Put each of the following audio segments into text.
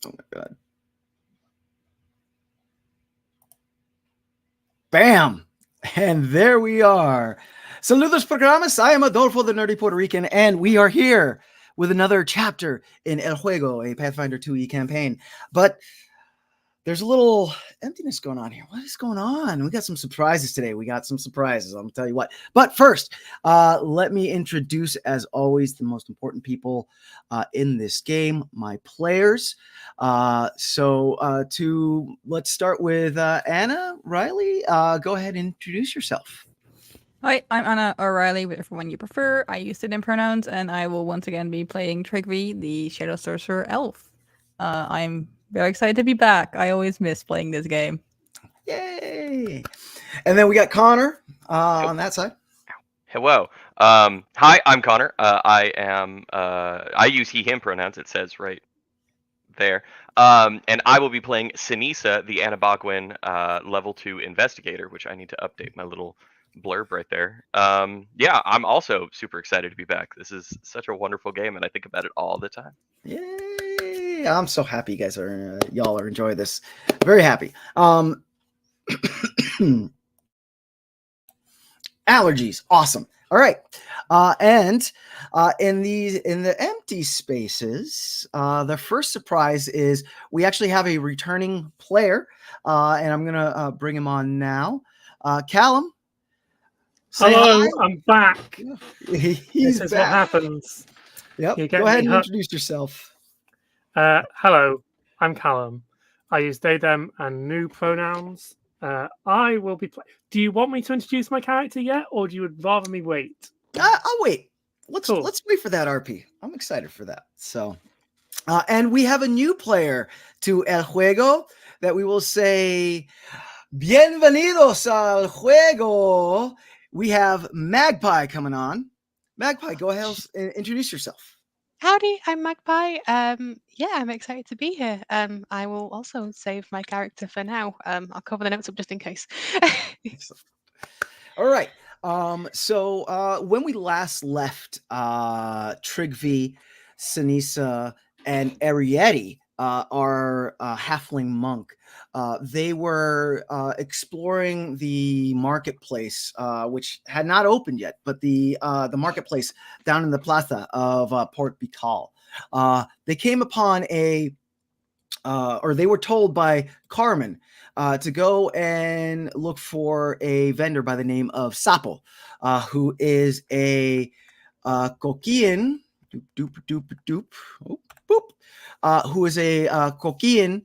Oh my god. Bam! And there we are. Saludos programas. I am Adolfo, the nerdy Puerto Rican, and we are here with another chapter in El Juego, a Pathfinder 2e campaign. But there's a little emptiness going on here. What is going on? We got some surprises today. I'm going to tell you what. But first, let me introduce, as always, the most important people in this game, my players. Let's start with Anna Riley. Go ahead and introduce yourself. Hi, I'm Anna O'Reilly, whichever one you prefer. I use it in pronouns, and I will once again be playing Trygve, the Shadow Sorcerer Elf. I'm very excited to be back. I always miss playing this game. Yay! And then we got Connor on that side. Hello. Hi, I'm Connor. I use he/him pronouns. It says right there. And I will be playing Ceniza, the Anabogwin level 2 investigator, which I need to update my little blurb right there. Yeah, I'm also super excited to be back. This is such a wonderful game, and I think about it all the time. Yay! I'm so happy you guys y'all are enjoying this. Very happy. Allergies, awesome. All right, and in the empty spaces, the first surprise is we actually have a returning player, and I'm gonna bring him on now. Callum. Hello, hi. I'm back. He's this is back. What happens. Yep. Go ahead and introduce yourself. Hello, I'm Callum. I use they, them, and new pronouns. I will be. Do you want me to introduce my character yet, or do you would rather me wait? I'll wait. Let's wait for that RP. I'm excited for that. So, and we have a new player to El Juego that we will say, "Bienvenidos al Juego." We have Magpie coming on. Magpie, go ahead and introduce yourself. Howdy, I'm Magpie. Yeah, I'm excited to be here. I will also save my character for now. I'll cover the notes up just in case. All right. So when we last left Trygve, Ceniza, and Arietty, our halfling monk, they were exploring the marketplace, which had not opened yet, but the marketplace down in the plaza of Port Bikal. They came upon or they were told by Carmen to go and look for a vendor by the name of Sapo, who is a Coquillan, who is a Coquillan.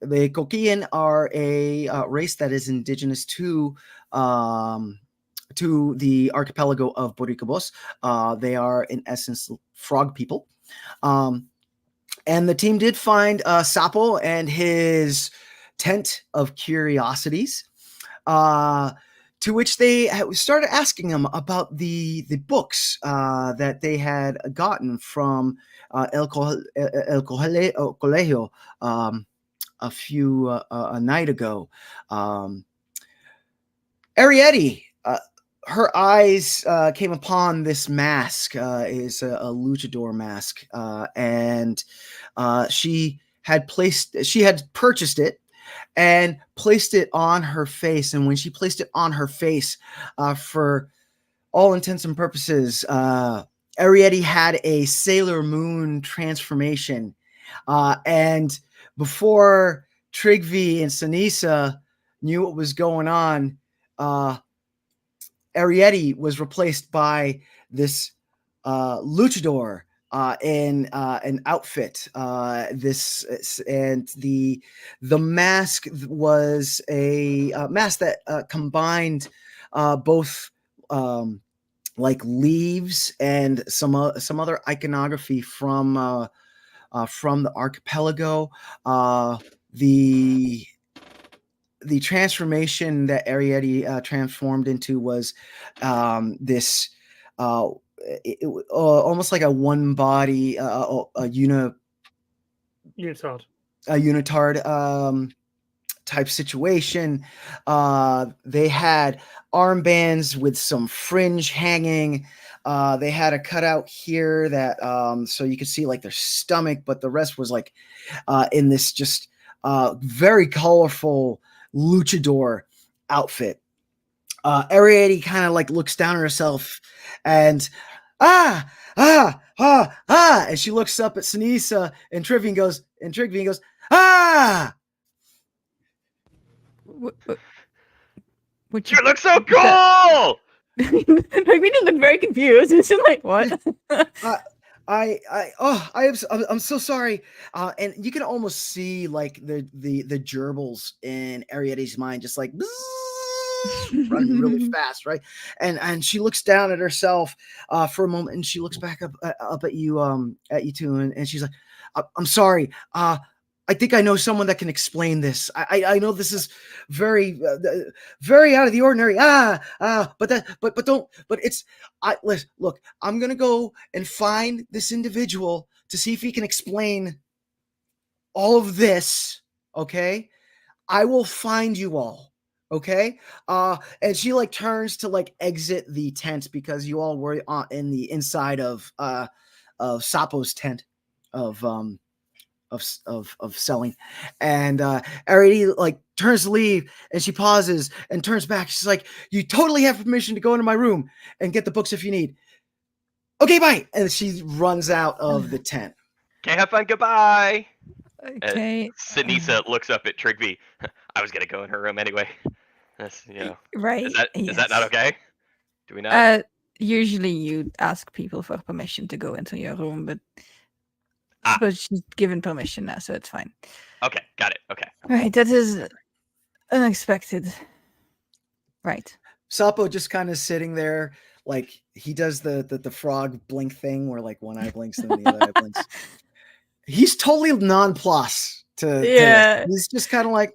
The Coquillan are a race that is indigenous to the archipelago of Boricabos. They are, in essence, frog people. And the team did find Sapo and his tent of curiosities, to which they started asking him about the books that they had gotten from El Colegio a night ago. Arietty, her eyes came upon this mask. Is a luchador mask, and she had purchased it and placed it on her face. And when she placed it on her face, for all intents and purposes, Arietty had a Sailor Moon transformation. And before Trygve and Ceniza knew what was going on, Arietty was replaced by this luchador in an outfit. The mask was a mask that combined both like leaves and some other iconography from the archipelago. The transformation that Arietty transformed into was this almost like a one body, a unitard type situation. They had armbands with some fringe hanging. They had a cutout here that so you could see like their stomach, but the rest was like in this just very colorful luchador outfit. Arietty kind of like looks down at herself and and she looks up at Ceniza and Trygve and goes, ah! Would You look so cool. Like we just look very confused. It's just like what? I'm so sorry. And you can almost see like the gerbils in Arietty's mind, just like running really fast, right? And she looks down at herself for a moment, and she looks back up at you two, and she's like, "I'm sorry. I think I know someone that can explain this. I know this is very very out of the ordinary. But it's listen, look, I'm gonna go and find this individual to see if he can explain all of this. Okay, I will find you all. Okay, and she like turns to like exit the tent because you all were in the inside of Sapo's tent of selling, and Arietty like turns to leave, and she pauses and turns back. She's like, "You totally have permission to go into my room and get the books if you need. Okay, bye." And she runs out of the tent. Okay, have fun. Goodbye. Okay. Ceniza looks up at Trygve. I was gonna go in her room anyway. That's Right. Is that not okay? Do we not? Usually you ask people for permission to go into your room, but I suppose she's given permission now, so it's fine. Okay, got it. Okay. Right, that is unexpected. Right. Sapo just kind of sitting there, like he does the frog blink thing where like one eye blinks and the other eye blinks. He's totally nonplussed to this. He's just kind of like.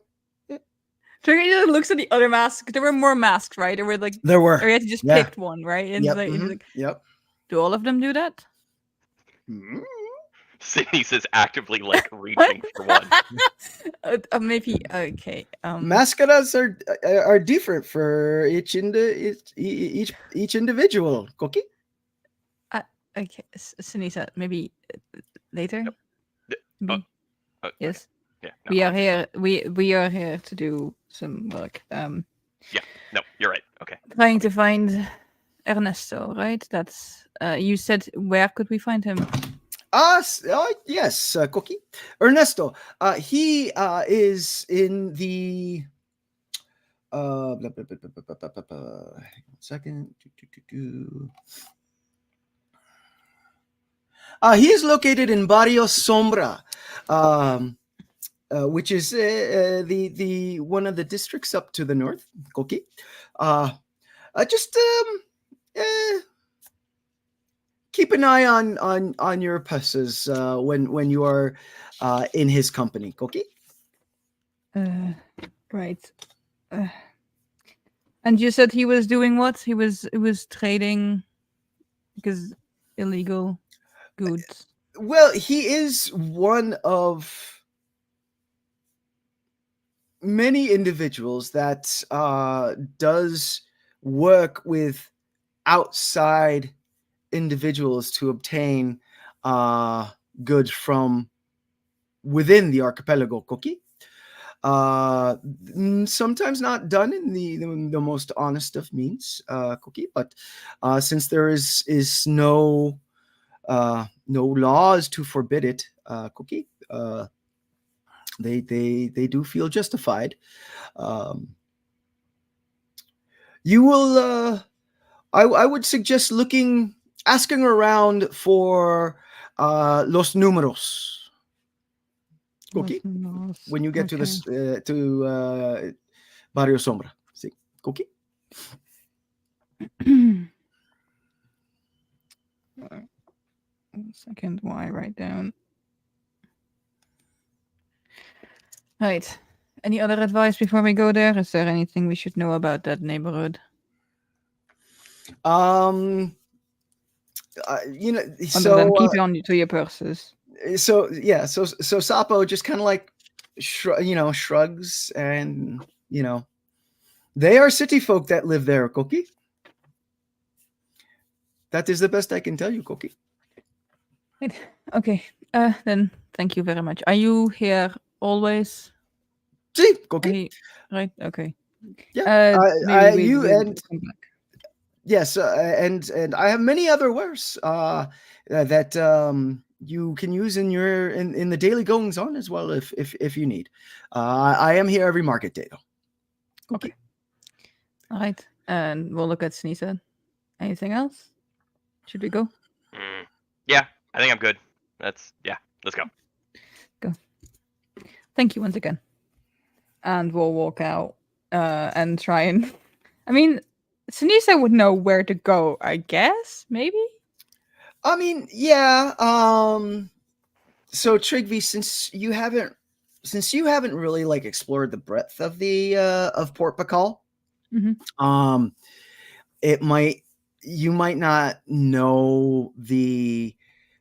Trygve looks at the other masks. There were more masks, right? There were like Arietty just picked one, right? And yep. like, Yep. Do all of them do that? Ceniza's actively like reaching for one. Maybe okay. Mascaras are different for each individual. Cookie. Okay, Ceniza, maybe later. Yes. Yeah. No, we are here. We are here to do some work. Yeah. No, you're right. Okay. Trying to find Ernesto, right? That's you said. Where could we find him? Yes, Cookie. Ernesto. He is in the. Blah, blah, blah, blah, blah, blah, blah, blah. 1 second. He is located in Barrio Sombra, which is the one of the districts up to the north. Cookie. Just keep an eye on your purses when you are in his company. Cookie. Right. And you said he was doing what? He was trading because illegal goods. Well, he is one of many individuals that does work with outside individuals to obtain goods from within the archipelago. Cookie. Sometimes not done in the most honest of means, Cookie, but since there is no laws to forbid it, Cookie, they do feel justified. You will I would suggest asking around for los números. Cookie, when you get to this to Barrio Sombra. See, Cookie. 1 second, while I write down. Right. Any other advice before we go there? Is there anything we should know about that neighborhood? So then keep on to your purses. So Sapo just kind of like shrugs, and they are city folk that live there. Cookie. that is the best I can tell you, Koki. Right. Okay. Then thank you very much. Are you here always? See, Koki. Right. Okay. Yeah. Maybe You we'll and come back. yes, and I have many other wares that you can use in your in the daily goings on as well if you need. I am here every market day though. Okay. All right. And we'll look at Ceniza. Anything else? Should we go? Yeah, I think I'm good. Let's go. Thank you once again. And we'll walk out and try and. I mean, Ceniza would know where to go, I guess. Maybe. I mean, yeah. So Trygve, since you haven't really like explored the breadth of the of Port Bikal, Mhm. you might not know the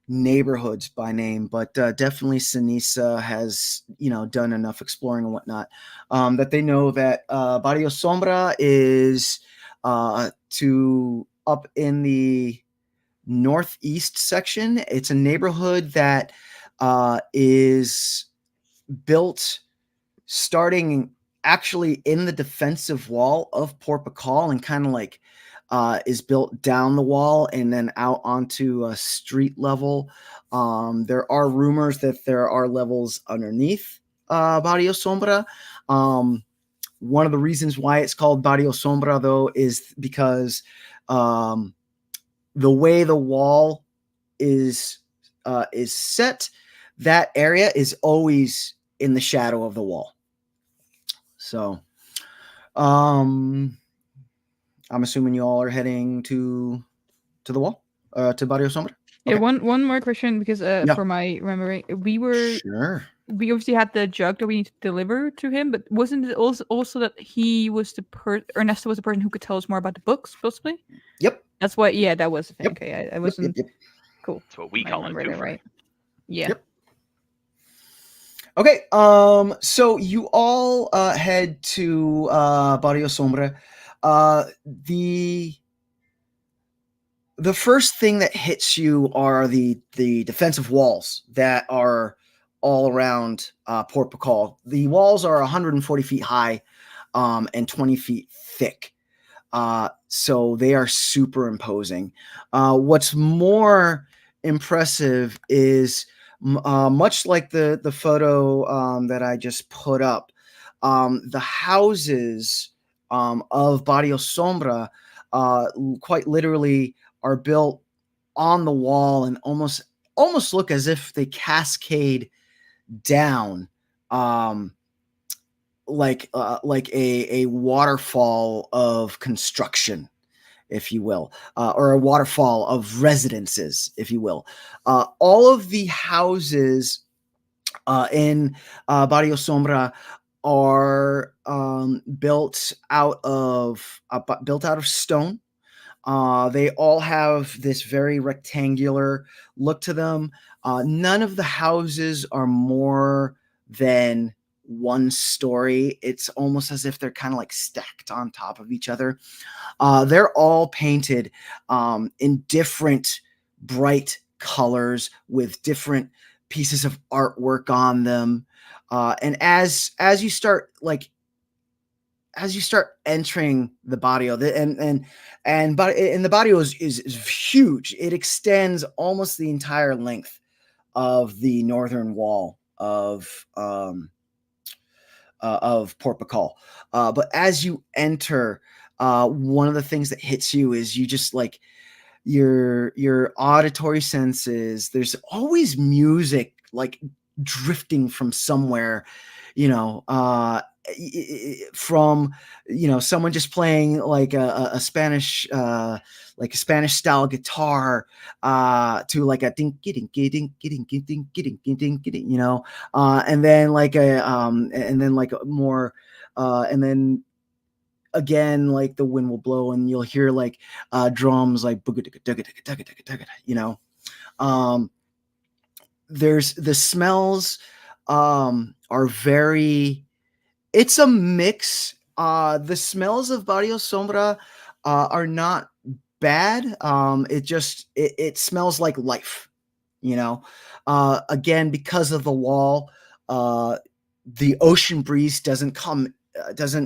neighborhoods by name, but definitely Ceniza has done enough exploring and whatnot that they know that Barrio Sombra is to up in the northeast section. It's a neighborhood that is built starting actually in the defensive wall of Port Bikal and kind of like is built down the wall and then out onto a street level. There are rumors that there are levels underneath Barrio Sombra. One of the reasons why it's called Barrio Sombra, though, is because the way the wall is set, that area is always in the shadow of the wall. So, I'm assuming you all are heading to the wall, to Barrio Sombra. Yeah. Okay. One more question because Yeah. for my remembering, Sure. we obviously had the jug that we need to deliver to him, but wasn't it also that he was Ernesto was the person who could tell us more about the books, possibly? Yep. That's what. Yeah, that was the thing. Yep. Okay, I wasn't. Yep. Cool. That's what we I call a remembered it twofer. right. Yeah. Yep. Okay. So you all head to Barrio Sombra. The first thing that hits you are the defensive walls that are all around Port Bikal. The walls are 140 feet high and 20 feet thick. So they are super imposing. What's more impressive is much like the photo that I just put up, the houses of Barrio Sombra quite literally are built on the wall and almost look as if they cascade down, like a waterfall of construction, if you will, or a waterfall of residences, if you will. All of the houses in Barrio Sombra are built out of stone. They all have this very rectangular look to them. None of the houses are more than one story. It's almost as if they're kind of like stacked on top of each other. They're all painted in different bright colors with different pieces of artwork on them. And as you start entering the barrio, and the barrio is huge. It extends almost the entire length of the northern wall of Port Bikal. But as you enter, one of the things that hits you is you just like your auditory senses. There's always music like drifting from somewhere, from someone just playing like a Spanish style guitar to like a ding ding ding ding ding ding ding ding, and then like more and then again like the wind will blow and you'll hear like drums like there's the smells are very, it's a mix. The smells of Barrio Sombra are not bad. It smells like life, you know. Again, because of the wall, the ocean breeze doesn't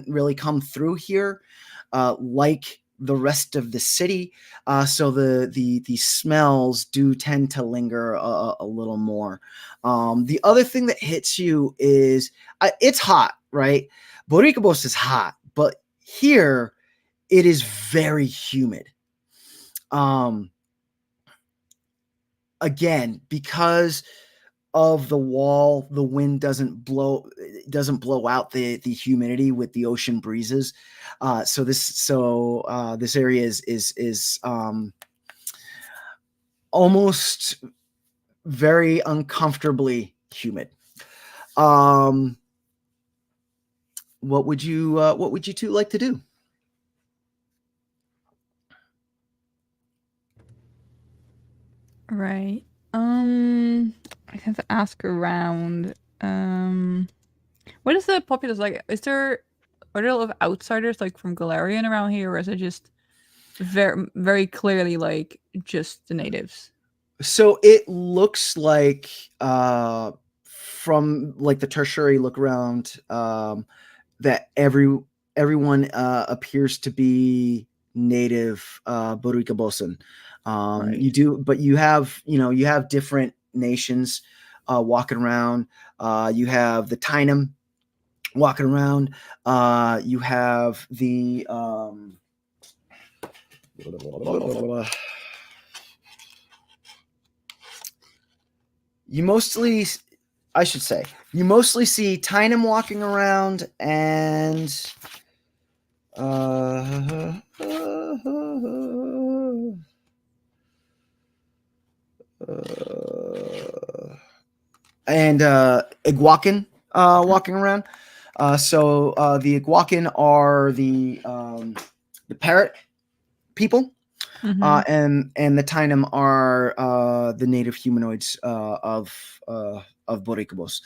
really come through here, like the rest of the city. So the smells do tend to linger a little more. The other thing that hits you is it's hot, right? Boricabos is hot, but here it is very humid. Again, because of the wall, the wind doesn't blow out the humidity with the ocean breezes. So this area is almost very uncomfortably humid. What would you two like to do? Right. I have to ask around. What is the populace like? Are there a lot of outsiders like from Galarian around here, or is it just very clearly like just the natives? So it looks like from like the tertiary look around, that everyone appears to be native Boruikabosan. Right. You have different nations walking around. You have the Tainum walking around. You have the you mostly see Tainum walking around and Iguacan walking around. So the Iguacan are the parrot people. Mhm. And the Tainum are the native humanoids of Boricabos.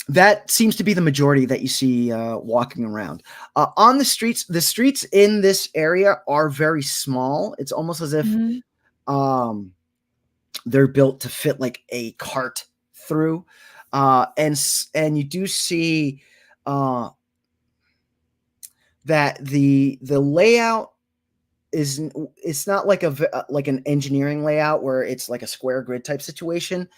That seems to be the majority that you see walking around. On the streets in this area are very small. It's almost as if Mhm. they're built to fit like a cart through. And you do see that the layout it's not like like an engineering layout where it's like a square grid type situation.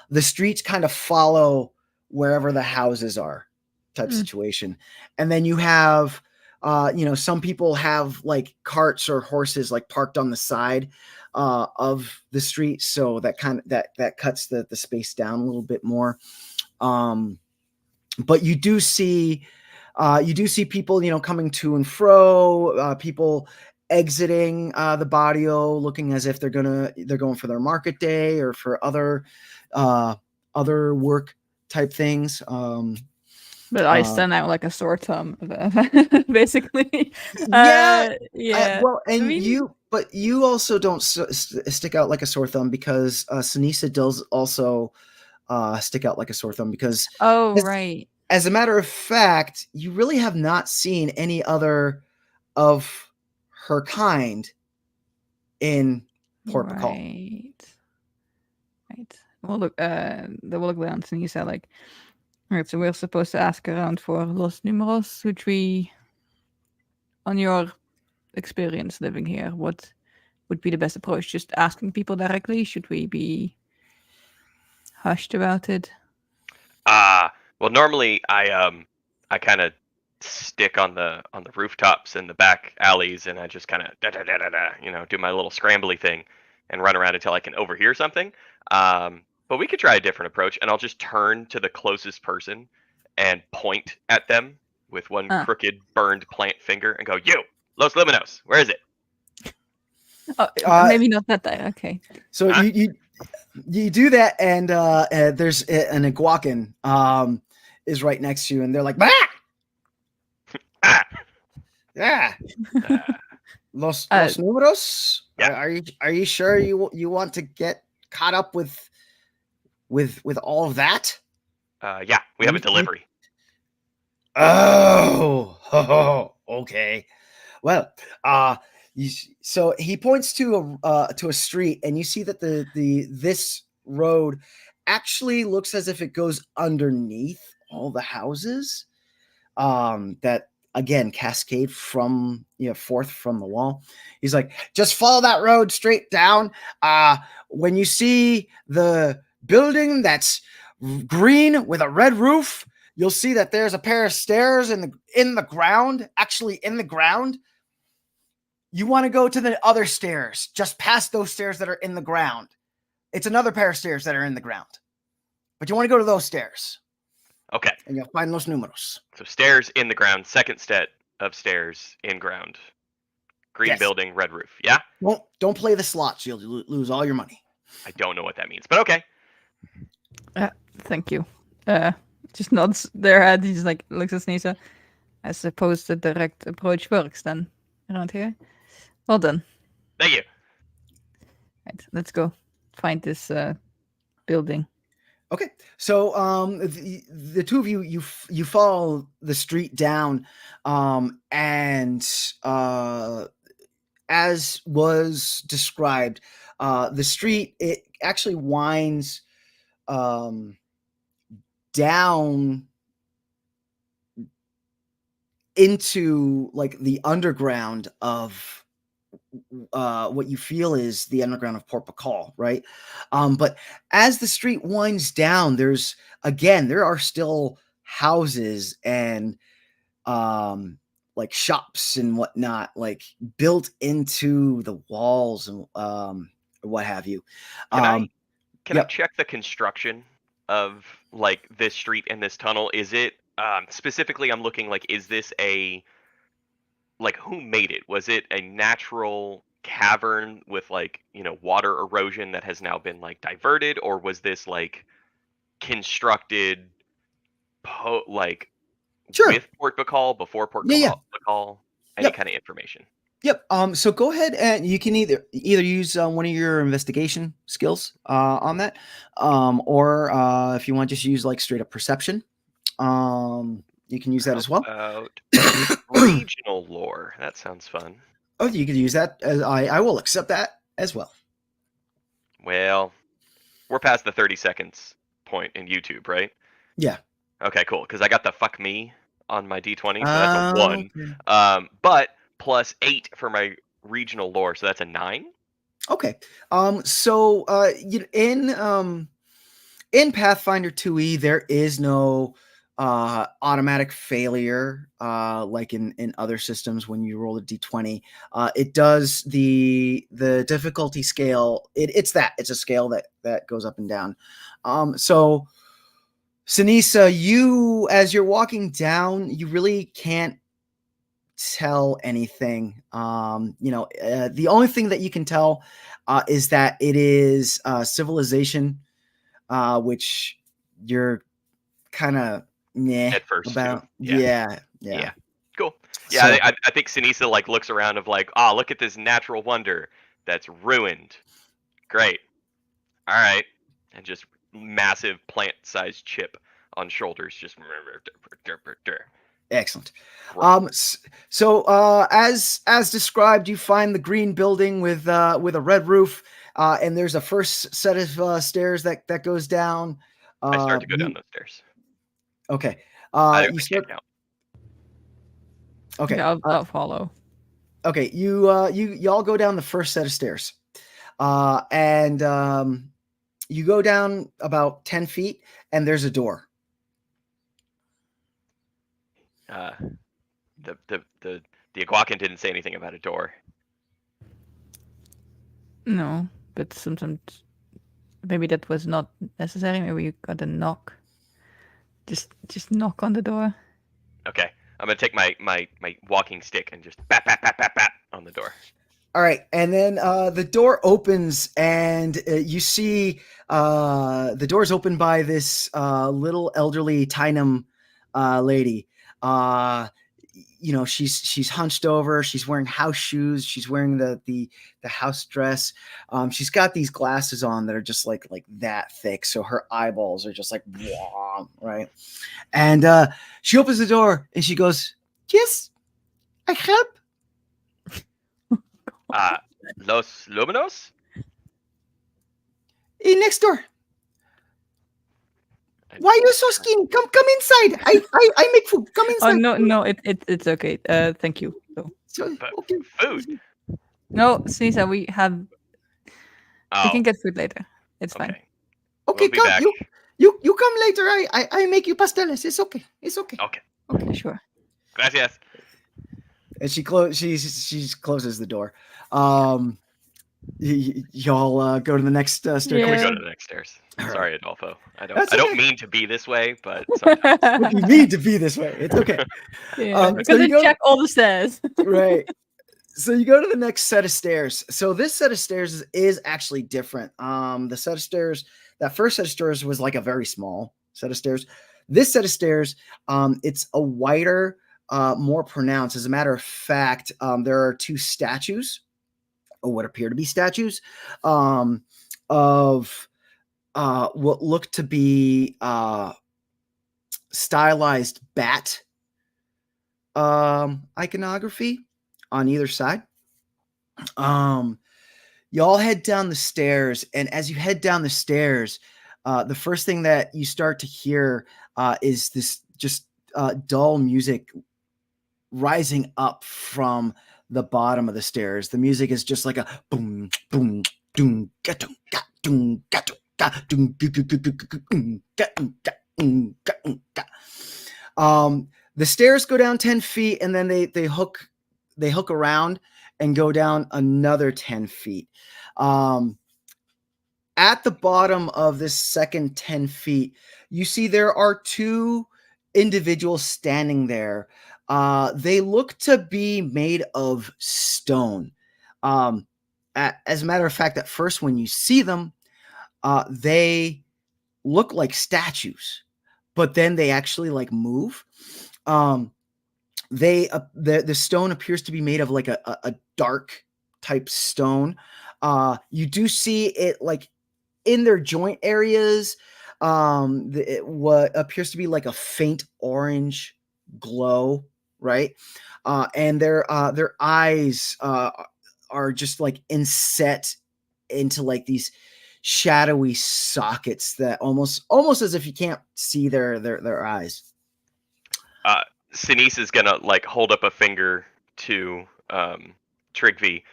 The streets kind of follow wherever the houses are type situation. And then you have some people have like carts or horses like parked on the side of the street, so that cuts the space down a little bit more. But you do see people coming to and fro, people exiting the barrio looking as if they're going for their market day or for other work type things. But I stand out like a sore thumb, basically. Yeah. Yeah. Well, I and mean, you also don't stick out like a sore thumb, because Ceniza does also stick out like a sore thumb, because oh right, as a matter of fact, you really have not seen any other of her kind in Port Bikal. right. Well, look, the will look down and you said like, right. So we're supposed to ask around for los números, which we, on your experience living here, what would be the best approach? Just asking people directly? Should we be hushed about it? Well, normally I kind of stick on the rooftops and the back alleys, and I just kind of do my little scrambly thing and run around until I can overhear something. But we could try a different approach, and I'll just turn to the closest person and point at them with one Ah. crooked burned plant finger and go, "You, Los Luminos, where is it?" Oh, maybe not that day. Okay. So you do that, and there's an Iguacan is right next to you, and they're like, bah! Ah! Yeah, Ah. los Uh, números. Yeah. Are you sure you want to get caught up with all of that? Yeah, we have a delivery. Oh, okay. Well, So he points to a street, and you see that this road actually looks as if it goes underneath all the houses that again cascade from forth from the wall. He's like, just follow that road straight down. When you see the building that's green with a red roof, you'll see that there's a pair of stairs in the ground, actually in the ground. You want to go to the other stairs, just past those stairs that are in the ground. It's another pair of stairs that are in the ground. But you want to go to those stairs. Okay. And you'll find los números. So stairs in the ground, second set of stairs in ground. Green building, red roof. Yeah? Don't play the slots. You'll lose all your money. I don't know what that means, but okay. Thank you. Just nods their head. He just like looks at Ceniza. I suppose the direct approach works then around here. Well done. Thank you. Right, let's go find this building. Okay, so the two of you follow the street down, and as was described, the street, it actually winds down into like the underground of what you feel is the underground of Port Bikal, right? But as the street winds down, there are still houses and like shops and whatnot, like built into the walls and what have you. Can I check the construction of like this street and this tunnel? Is it specifically? I'm looking like, is this who made it? Was it a natural cavern with like water erosion that has now been like diverted, or was this like constructed with Port Bikal, before Port Bikal? Any kind of information? Yep. So go ahead and you can either use one of your investigation skills on that, or if you want, just use like straight up perception. You can use that as well. Regional lore. That sounds fun. Oh, you could use that. I will accept that as well. Well, we're past the 30 seconds point in YouTube, right? Yeah. Okay, cool. Because I got the fuck me on my D20, so that's a 1. Okay. But plus 8 for my regional lore, so that's a 9. Okay. So in Pathfinder 2e, there is no automatic failure like in other systems. When you roll a d20, it does the difficulty scale. It's a scale that goes up and down. So Ceniza, you, as you're walking down, you really can't tell anything. The only thing that you can tell is that it is civilization, which you're kind of at first about. Too. Yeah. Cool. Yeah, so, I think Ceniza like looks around of like, look at this natural wonder that's ruined. Great. All right, and just massive plant-sized chip on shoulders. Just excellent. So as described, you find the green building with a red roof, and there's a first set of stairs that goes down. I start to go down those stairs. Okay. You start. Okay. Yeah, I'll follow. Okay. You all go down the first set of stairs, and you go down about 10 feet, and there's a door. The Iguacan didn't say anything about a door. No, but sometimes maybe that was not necessary. Maybe you got a knock. Just knock on the door. Okay, I'm gonna take my walking stick and just bat on the door. All right, and then the door opens, and you see the door's opened by this little elderly Tynum lady. She's hunched over. She's wearing house shoes. She's wearing the house dress. She's got these glasses on that are just like that thick, so her eyeballs are just like, right? And she opens the door and she goes, "Yes, I help." Los Luminos? Hey, next door. Why are you so skinny? Come inside. I make food. Come Oh inside. no, it's okay. Thank you. So, So, But okay. food? no, Ceniza, we Oh, can get food later. It's fine. okay. Okay, We'll be come. back. You come later. I make you pasteles. It's okay. It's okay. Okay. Sure. Gracias. And she closes the door. Y'all go to the next stair. Can we Yeah. go to the next stairs? All right. Sorry, Adolfo. I That's don't okay. mean to be this way, but sometimes. You need to be this way. It's okay. Yeah, So because you I go- check all the stairs. Right. So you go to the next set of stairs. So this set of stairs is actually different. The set of stairs, that first set of stairs was like a very small set of stairs. This set of stairs, it's a wider, more pronounced. As a matter of fact, there are two statues, or what appear to be statues, of what look to be stylized bat iconography on either side. Y'all head down the stairs, and as you head down the stairs, the first thing that you start to hear is this just dull music rising up from the bottom of the stairs. The music is just like a boom, boom, doom, ga-doom, ga-doom, ga-doom, ga-doom, ga-doom, ga-doom, ga-doom, ga-doom, ga. The stairs go down 10 feet, and then they hook around and go down another 10 feet. At the bottom of this second 10 feet, you see there are two individuals standing there. They look to be made of stone. As a matter of fact, at first when you see them, they look like statues, but then they actually like move. The stone appears to be made of like a dark type stone. You do see it like in their joint areas, what appears to be like a faint orange glow, right? And their eyes are just like inset into like these shadowy sockets that almost as if you can't see their eyes. Sinise is gonna like hold up a finger to Trygve.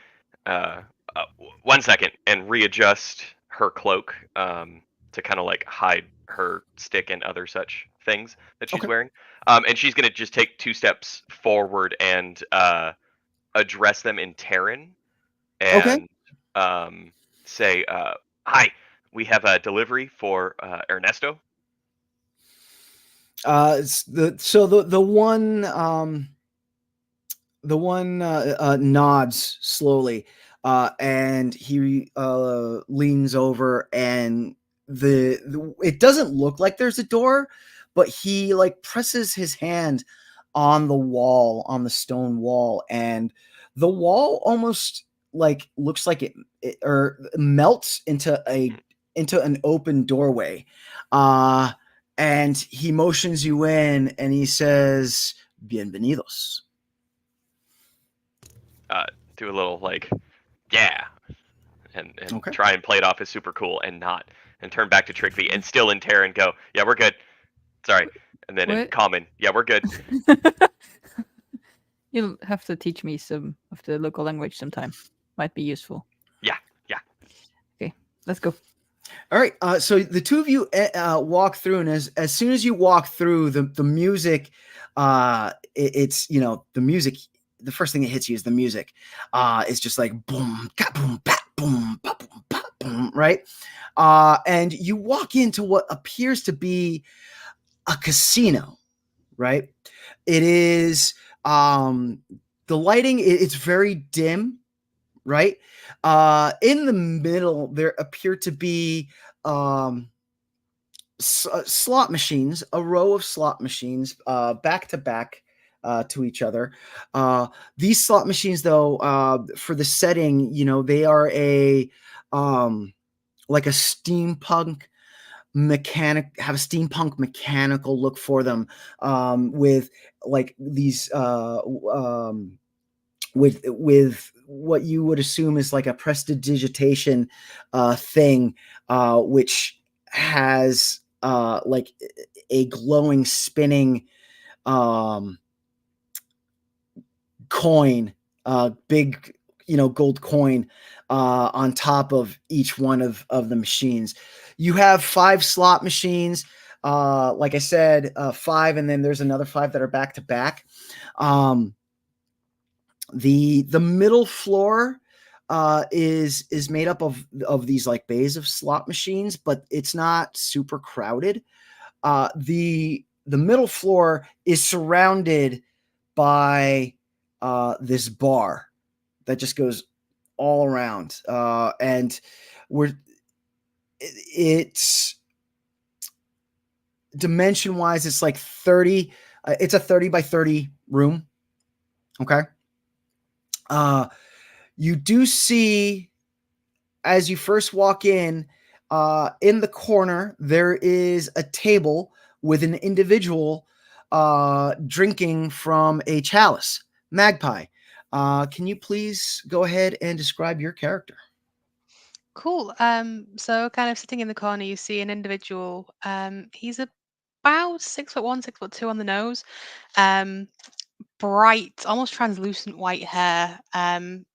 1 second, and readjust her cloak to kind of like hide her stick and other such things that she's Okay. wearing. And she's gonna just take 2 steps forward and address them in Terran and say, "Hi, we have a delivery for Ernesto." The one nods slowly, and he leans over, and it doesn't look like there's a door, but he like presses his hand on the stone wall, and the wall almost like looks like it or melts into an open doorway. And he motions you in, and he says, "Bienvenidos." Do a little like, yeah, and Okay. try and play it off as super cool and not, and turn back to Trygve and still in Terran go, "Yeah, we're good. Sorry." And then in What? common, "Yeah, we're good." You'll have to teach me some of the local language sometime. Might be useful. Yeah. Okay, let's go. All right. So the two of you walk through, and as soon as you walk through, the music, it's the music. The first thing that hits you is the music. It's just like boom, ka boom, ba boom, ba boom, ba boom, right? And you walk into what appears to be a casino, right? It is the lighting. It's very dim, right? In the middle, there appear to be slot machines, a row of slot machines, back to back to each other. These slot machines, though, for the setting, they are like a steampunk have a steampunk mechanical look for them, with like these with what you would assume is like a prestidigitation thing, which has like a glowing spinning um, coin, big gold coin on top of each one of the machines. You have 5 slot machines. Like I said, 5, and then there's another 5 that are back to back. The middle floor is made up of these like bays of slot machines, but it's not super crowded. The middle floor is surrounded by this bar that just goes all around, and it's dimension wise, it's like 30. It's a 30 by 30 room. Okay. You do see, as you first walk in the corner, there is a table with an individual drinking from a chalice. Magpie, can you please go ahead and describe your character? Cool. So kind of sitting in the corner, you see an individual. He's about 6'1", 6'2" on the nose. Bright, almost translucent white hair.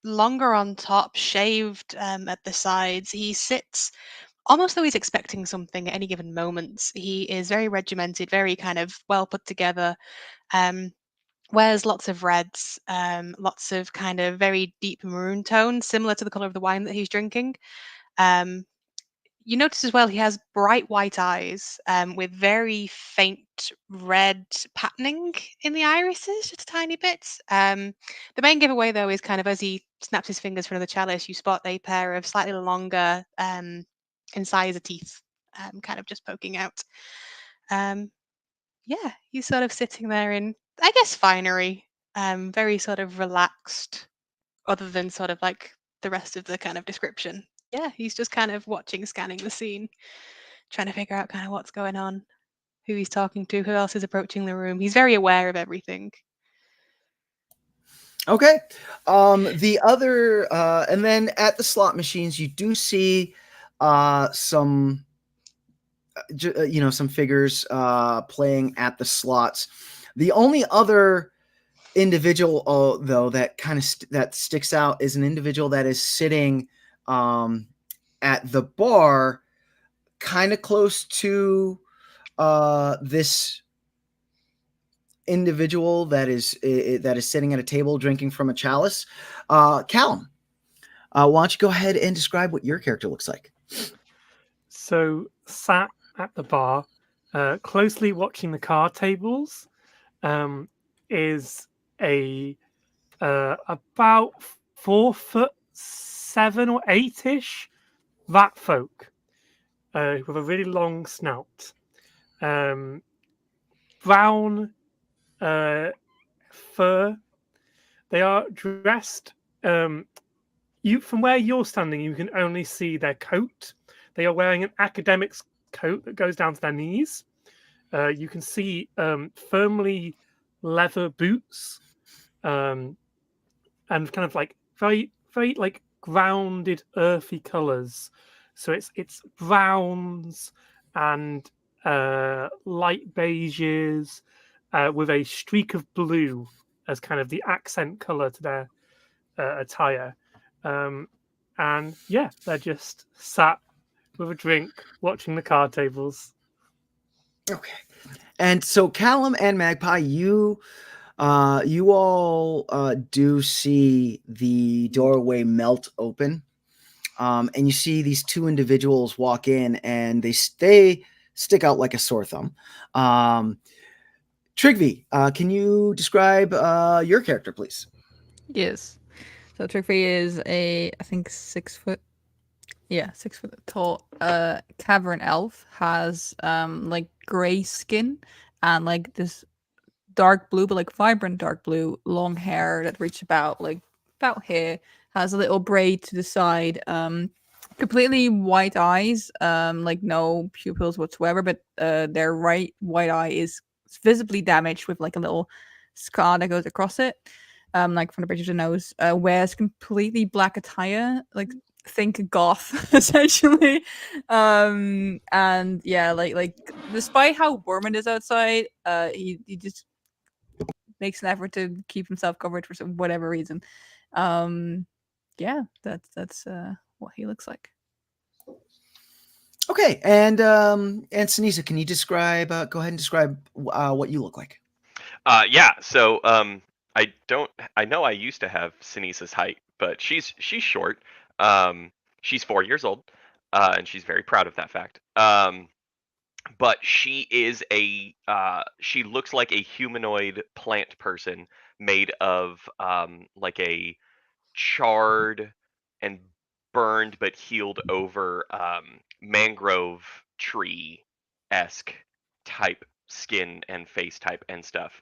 Longer on top, shaved at the sides. He sits almost though he's expecting something at any given moment. He is very regimented, very kind of well put together. Wears lots of reds, lots of kind of very deep maroon tones, similar to the color of the wine that he's drinking. Um, you notice as well he has bright white eyes with very faint red patterning in the irises, just a tiny bit. The main giveaway, though, is kind of as he snaps his fingers for another chalice, you spot a pair of slightly longer incisor teeth kind of just poking out. Yeah, he's sort of sitting there in, I guess, finery, very sort of relaxed, other than sort of like the rest of the kind of description. Yeah, he's just kind of watching, scanning the scene, trying to figure out kind of what's going on, who he's talking to, who else is approaching the room. He's very aware of everything. Okay. The other, and then at the slot machines, you do see some, some figures playing at the slots. The only other individual, though, that kind of that sticks out is an individual that is sitting at the bar, kind of close to this individual that is sitting at a table drinking from a chalice. Callum, why don't you go ahead and describe what your character looks like? So, sat at the bar, closely watching the card tables, is a about 4'7" or 8-ish rat folk with a really long snout, brown fur. They are dressed. From where you're standing, you can only see their coat. They are wearing an academic's coat that goes down to their knees. You can see firmly leather boots, and kind of like very, very like grounded, earthy colors. So it's browns and light beiges with a streak of blue as kind of the accent color to their attire. And yeah, they're just sat with a drink watching the card tables. Okay. And so Callum and Magpie, you all do see the doorway melt open, and you see these 2 individuals walk in, and they stick out like a sore thumb. Trygve, can you describe your character, please? Yes. So Trygve is I think 6 foot. Yeah, 6 foot tall. Cavern elf, has like gray skin and like this dark blue, but like vibrant dark blue, long hair that reaches about here. Has a little braid to the side. Completely white eyes. Like no pupils whatsoever, but their right white eye is visibly damaged with like a little scar that goes across it. like from the bridge of the nose, wears completely black attire, like think goth essentially. And yeah, like despite how warm it is outside, he just makes an effort to keep himself covered for whatever reason. Yeah, that's what he looks like. Okay, and Ceniza, can you describe? Go ahead and describe what you look like. Yeah. So I don't. I know I used to have Ceniza's height, but she's short. She's 4 years old, and she's very proud of that fact. But she is a. She looks like a humanoid plant person made of like a charred and burned but healed over mangrove tree esque type skin and face type and stuff.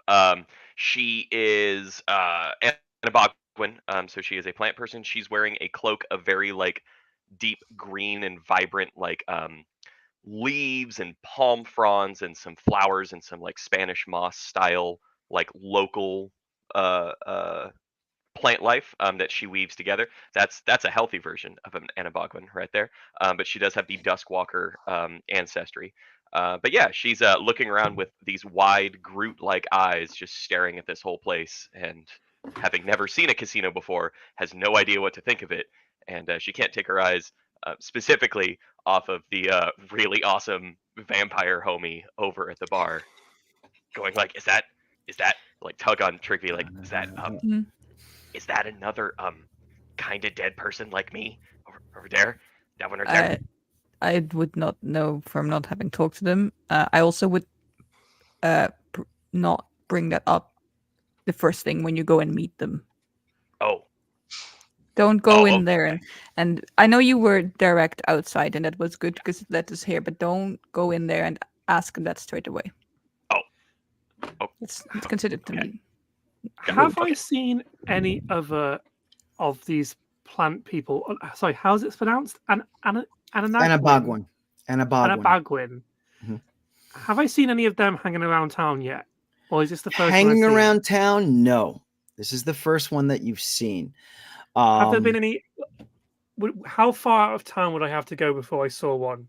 She is Anna Bogwin, so she is a plant person. She's wearing a cloak of very like deep green and vibrant like leaves and palm fronds and some flowers and some like Spanish moss style like local uh uh plant life that she weaves together. That's a healthy version of an Anabogwin right there. But she does have the Duskwalker ancestry. But yeah, she's looking around with these wide Groot-like eyes, just staring at this whole place, and having never seen a casino before, has no idea what to think of it, and she can't take her eyes specifically off of the really awesome vampire homie over at the bar, going like, is that like tug on Trygve, like is that another kind of dead person like me over there? That one right there. I would not know from not having talked to them. I also would not bring that up the first thing when you go and meet them. Oh. Don't go in okay. there and I know you were direct outside and that was good because it led us here, but don't go in there and ask them that straight away. Oh. It's considered to me. Have I seen any other of these plant people? Sorry, how's it pronounced? Anabogwin. Anabogwin. Mm-hmm. Have I seen any of them hanging around town yet? Or is this the first hanging one around town? No. This is the first one that you've seen. Have there been any? How far out of town would I have to go before I saw one?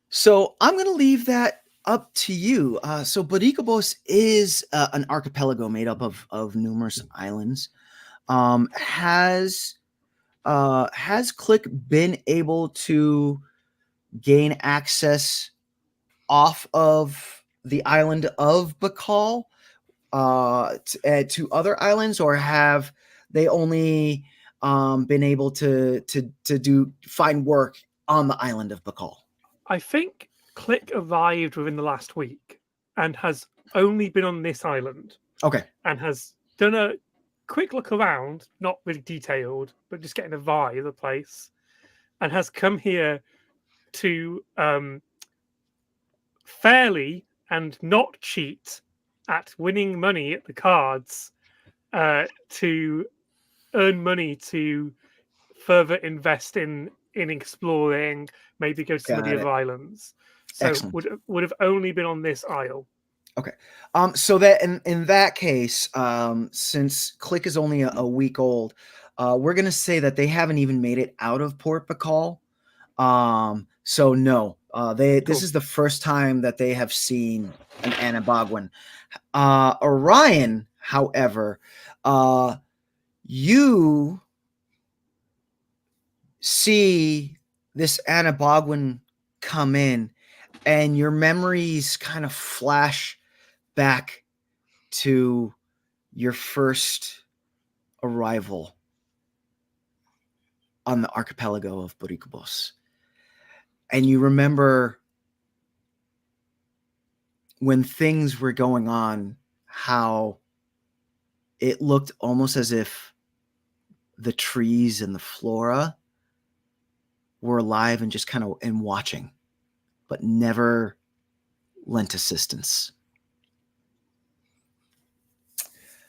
So I'm going to leave that up to you. So Boricabos is an archipelago made up of numerous islands. Has Click been able to gain access off of the island of Bikal to other islands, or have they only been able to find work on the island of Bikal? I think Click arrived within the last week and has only been on this island. Okay. And has done a quick look around, not really detailed, but just getting a vibe of the place, and has come here to fairly and not cheat at winning money at the cards to earn money to further invest in exploring, maybe go to some of the other islands. So Excellent. would have only been on this isle. Okay. So that in that case, since Click is only a week old, we're gonna say that they haven't even made it out of Port Bikal. So no, this is the first time that they have seen an Anabogwin. Orion, however, you see this Anabogwin come in, and your memories kind of flash back to your first arrival on the archipelago of Boricabos. And you remember when things were going on, how it looked almost as if the trees and the flora were alive and just kind of watching, but never lent assistance.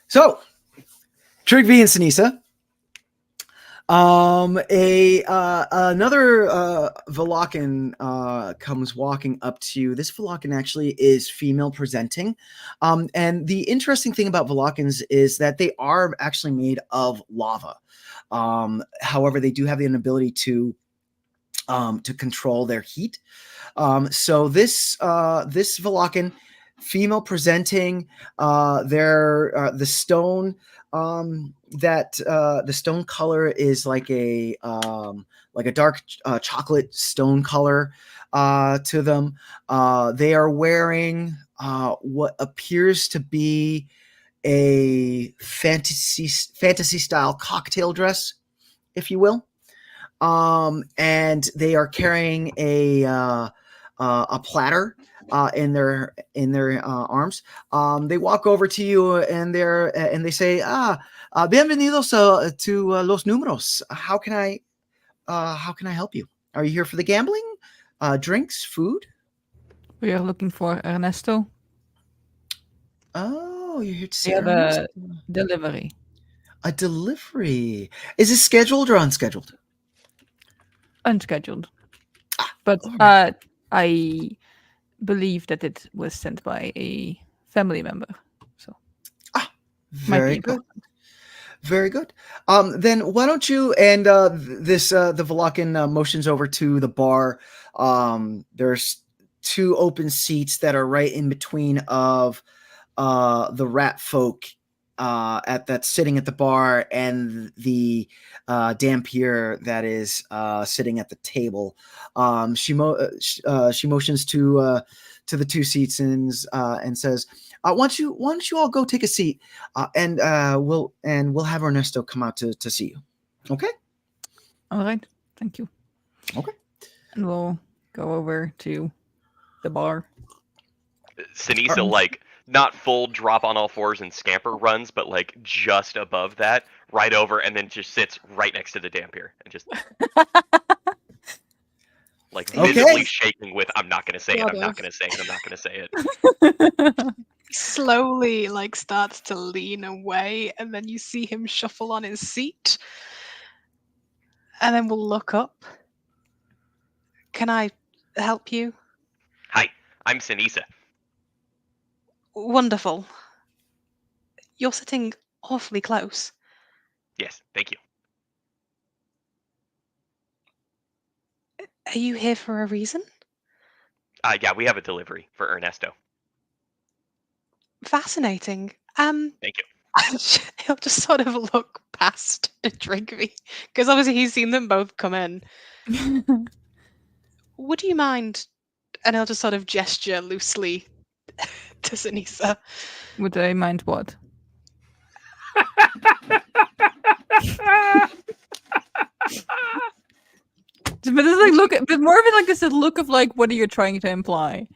So, Trygve and Ceniza, Another Valakan comes walking up to you. This Valakan actually is female presenting, and the interesting thing about Valakans is that they are actually made of lava. However, they do have the inability to control their heat. So this Valakan, female presenting, the stone the stone color is like a dark chocolate stone color to them. They are wearing what appears to be a fantasy style cocktail dress, if you will. And they are carrying a platter in their arms. They walk over to you and they say, bienvenidos to Los Números. How can I help you? Are you here for the gambling, drinks, food? We are looking for Ernesto. Oh, you're here to see We have Ernesto. a delivery. A delivery. Is it scheduled or unscheduled? Unscheduled. But alright. I believe that it was sent by a family member. So might be Very good. important. Very good. Then why don't you and the Valakan motions over to the bar. There's 2 open seats that are right in between of the rat folk that's sitting at the bar and the Dampier that is sitting at the table. She motions to the 2 seats and says, why don't you all go take a seat, and we'll have Ernesto come out to see you. Okay. All right. Thank you. Okay. And we'll go over to the bar. Ceniza, like, not full drop on all fours and scamper runs, but like just above that, right over, and then just sits right next to the Dampier and just like visibly shaking with, I'm not gonna say it, I'm not gonna say it, I'm not gonna say it. Slowly like starts to lean away, and then you see him shuffle on his seat, and then we'll look up. Can I help you? Hi, I'm Ceniza. Wonderful. You're sitting awfully close. Yes, thank you. Are you here for a reason? Yeah, we have a delivery for Ernesto. Fascinating. Thank you. He'll just sort of look past Trygve, because obviously he's seen them both come in. Would you mind? And he'll just sort of gesture loosely to Ceniza. Would I mind what? But it's like look, but more of it like this look of like, what are you trying to imply?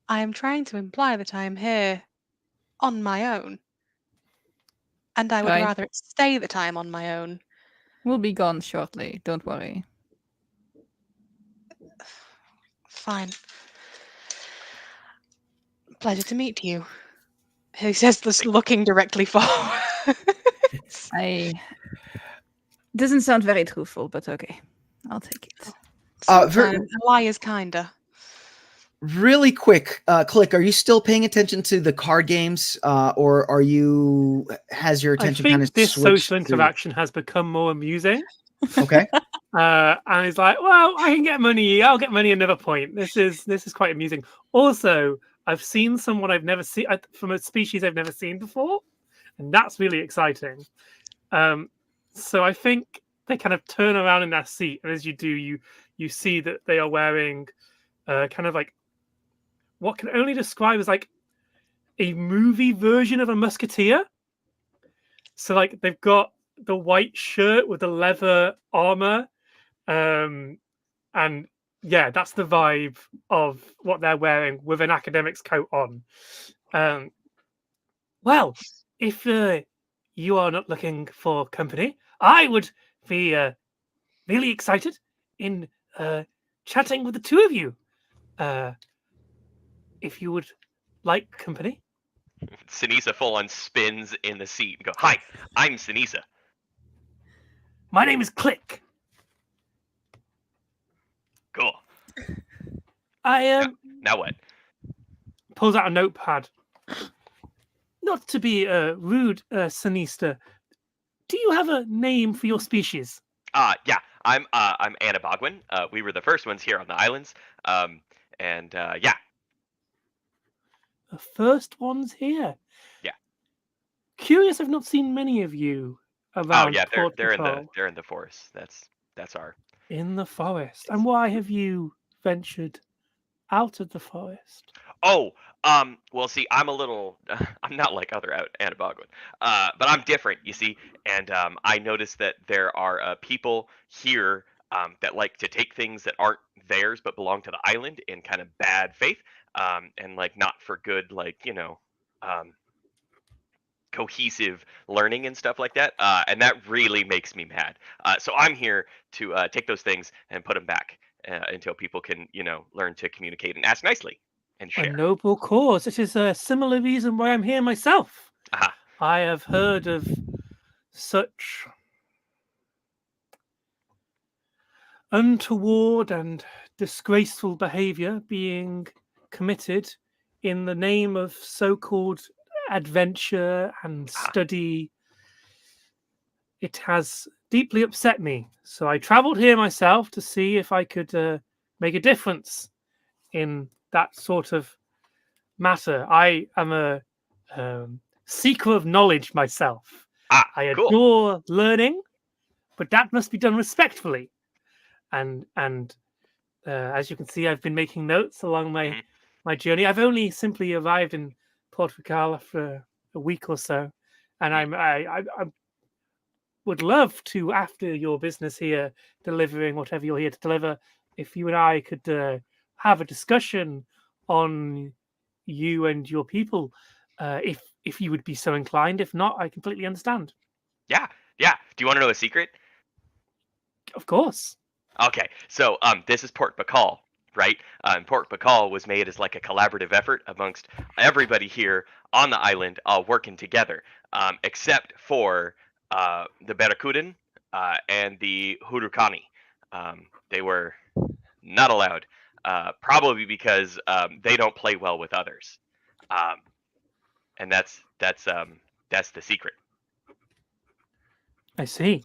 I am trying to imply that I am here on my own, and I would Right. rather it stay that I am on my own. We'll be gone shortly. Don't worry. Fine. Pleasure to meet you. He says this, looking directly forward. Doesn't sound very truthful, but okay. I'll take it. A lie is kinder. Really quick, Click, are you still paying attention to the card games, or has your attention kind of this switched social interaction has become more amusing. Okay. And he's like, well, I can get money. I'll get money another point. This is quite amusing. Also, I've seen someone I've never seen from a species I've never seen before, and that's really exciting. So I think they kind of turn around in their seat, and as you do, you see that they are wearing kind of like what can only describe as like a movie version of a musketeer. So like they've got the white shirt with the leather armor, and yeah, that's the vibe of what they're wearing with an academic's coat on. Well, if you are not looking for company, I would be really excited in chatting with the 2 of you. If you would like company. Ceniza full on spins in the seat and go, hi, I'm Ceniza. My name is Click. Cool. I Now what? pulls out a notepad. Not to be rude, Ceniza. Do you have a name for your species? Yeah, I'm Anabogwin. We were the first ones here on the islands. Yeah, The first one's here. Yeah. Curious, I've not seen many of you oh around yeah, Port they're in the Bikal. they're in the forest. That's our. In the forest. And why have you ventured out of the forest? Oh, well, see, I'm a little, I'm not like other Anabogwin, but I'm different, you see, and I noticed that there are people here that like to take things that aren't theirs but belong to the island in kind of bad faith, and like not for good, like um, cohesive learning and stuff like that, and that really makes me mad. So I'm here to take those things and put them back until people can, learn to communicate and ask nicely and A share. noble cause. It is a similar reason why I'm here myself. Aha. I have heard of such untoward and disgraceful behavior being committed in the name of so-called adventure and study. It has deeply upset me. So I traveled here myself to see if I could make a difference in that sort of matter. I am a seeker of knowledge myself. I Cool. adore learning, but that must be done respectfully. And as you can see, I've been making notes along my journey. I've only simply arrived in Port Bikal for a week or so, and I would love to, after your business here, delivering whatever you're here to deliver, if you and I could have a discussion on you and your people, if you would be so inclined. If not, I completely understand. Yeah. Do you want to know a secret? Of course. Okay, so this is Port Bikal, right? Port Bikal was made as like a collaborative effort amongst everybody here on the island, all working together, except for the Barracudan and the Hurukani. They were not allowed, probably because they don't play well with others, and that's the secret. I see.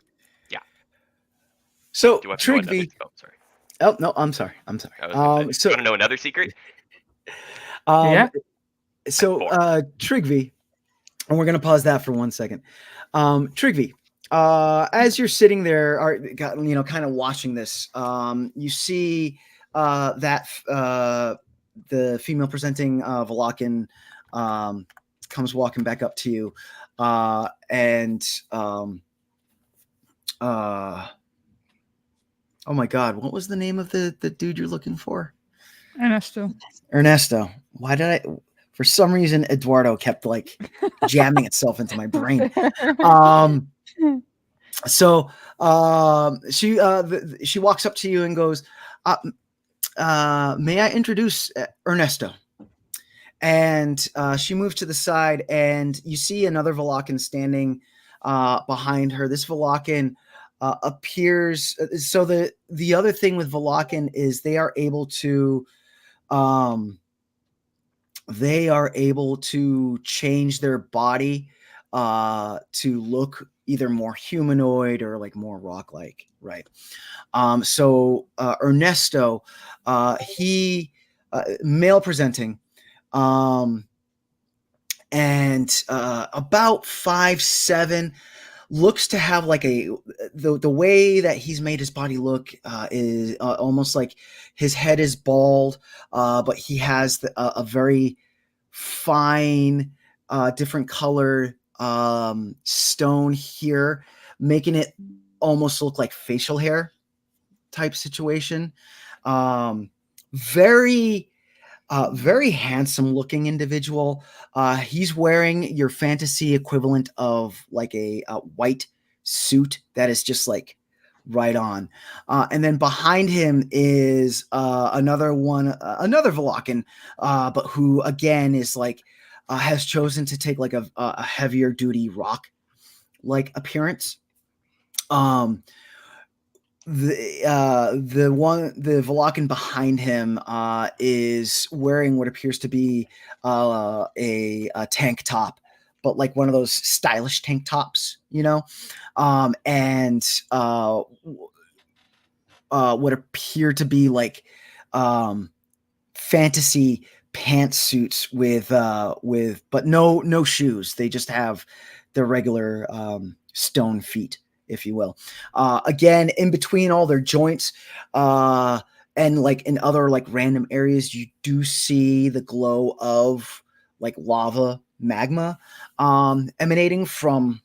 So Do you want to know another? Trygve. Oh, sorry. Oh no, I'm sorry. I was gonna say, So you want to know another secret? Yeah. So Trygve, and we're gonna pause that for 1 second. Trygve, as you're sitting there, kind of watching this, you see that the female presenting Valakin comes walking back up to you, and oh my God, what was the name of the dude you're looking for? Ernesto. Why did I? For some reason, Eduardo kept like jamming itself into my brain. So she walks up to you and goes, "May I introduce Ernesto?" And she moves to the side, and you see another Valakin standing behind her. This Valakin appears. So the other thing with Valakin is they are able to change their body to look either more humanoid or like more rock-like, right? So Ernesto, he male presenting, and about 5'7", looks to have like the way that he's made his body look is almost like his head is bald, but he has a very fine, different color stone here, making it almost look like facial hair type situation. Very handsome looking individual. He's wearing your fantasy equivalent of like a white suit that is just like right on. And then behind him is another Valakin, but who again is like has chosen to take like a heavier duty rock like appearance. Um, the Valakan behind him is wearing what appears to be a tank top, but like one of those stylish tank tops, and what appear to be like fantasy pantsuits with but no shoes. They just have their regular stone feet, if you will. Again, in between all their joints, and like in other like random areas, you do see the glow of like lava magma emanating from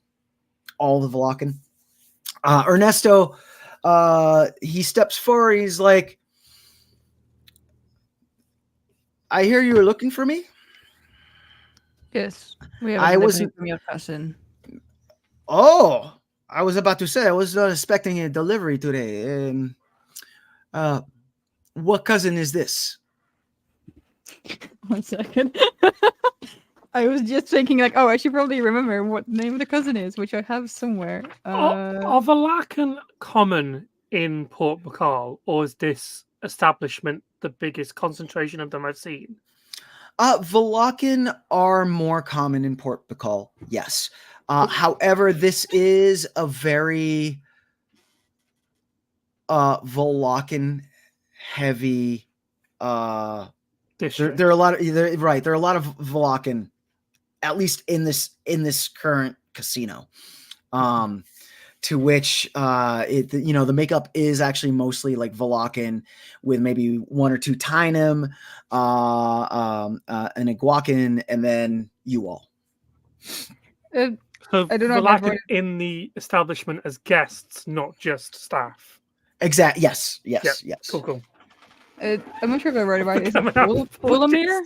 all the Valakan. Ernesto, he steps forward. He's like, I hear you were looking for me. Yes, we have I a was- delivery from your cousin. Oh, I was about to say I was not expecting a delivery today. What cousin is this? 1 second. I was just thinking, like, oh, I should probably remember what the name of the cousin is, which I have somewhere. Are Valakan common in Port Bikal, or is this establishment the biggest concentration of them I've seen? Valakan are more common in Port Bikal, yes. However, this is a very Valakan heavy District. there are a lot of there are a lot of Valakan, at least in this current casino. To which the makeup is actually mostly like Valakan, with maybe one or two Tainem, an Iguacan, and then you all. So I don't know if I've Valakan already- in the establishment as guests, not just staff. Exact. Yes. Cool. I'm not sure if I wrote it right. Is it Coming out of Bulamir?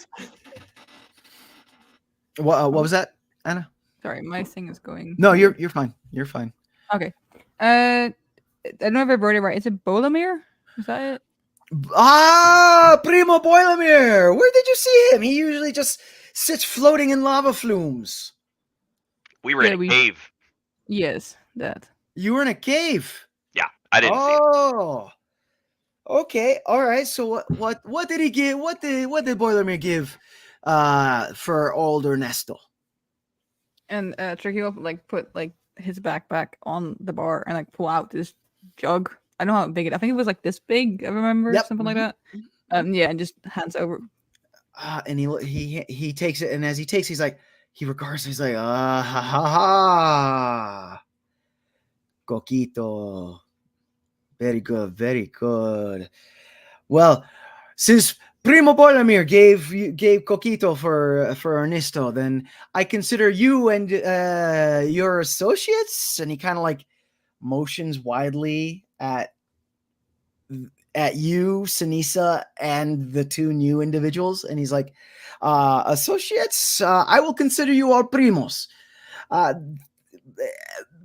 What was that, Anna? Sorry, my thing is going. No, you're fine. You're fine. Okay. I don't know if I wrote it right. Is it Bulamir? Is that it? Primo Boilermere! Where did you see him? He usually just sits floating in lava flumes. We were Yeah, in a cave. Yes, that. You were in a cave. Yeah, I didn't see it. Oh, okay, all right. So what did he give? What did Boilermere give for old Ernesto? And Tricky will like put like his backpack on the bar and like pull out this jug. I don't know how big it. I think it was like this big. I remember Yep. something like that. Yeah, and just hands over. And he takes it, and as he takes, he's like, he regards. He's like, ha ha ha, Coquito, very good, very good. Well, since Primo Boilermere gave Coquito for Ernesto, then I consider you and your associates. And he kind of like motions widely at you, Ceniza, and the two new individuals, and he's like, associates, I will consider you all primos.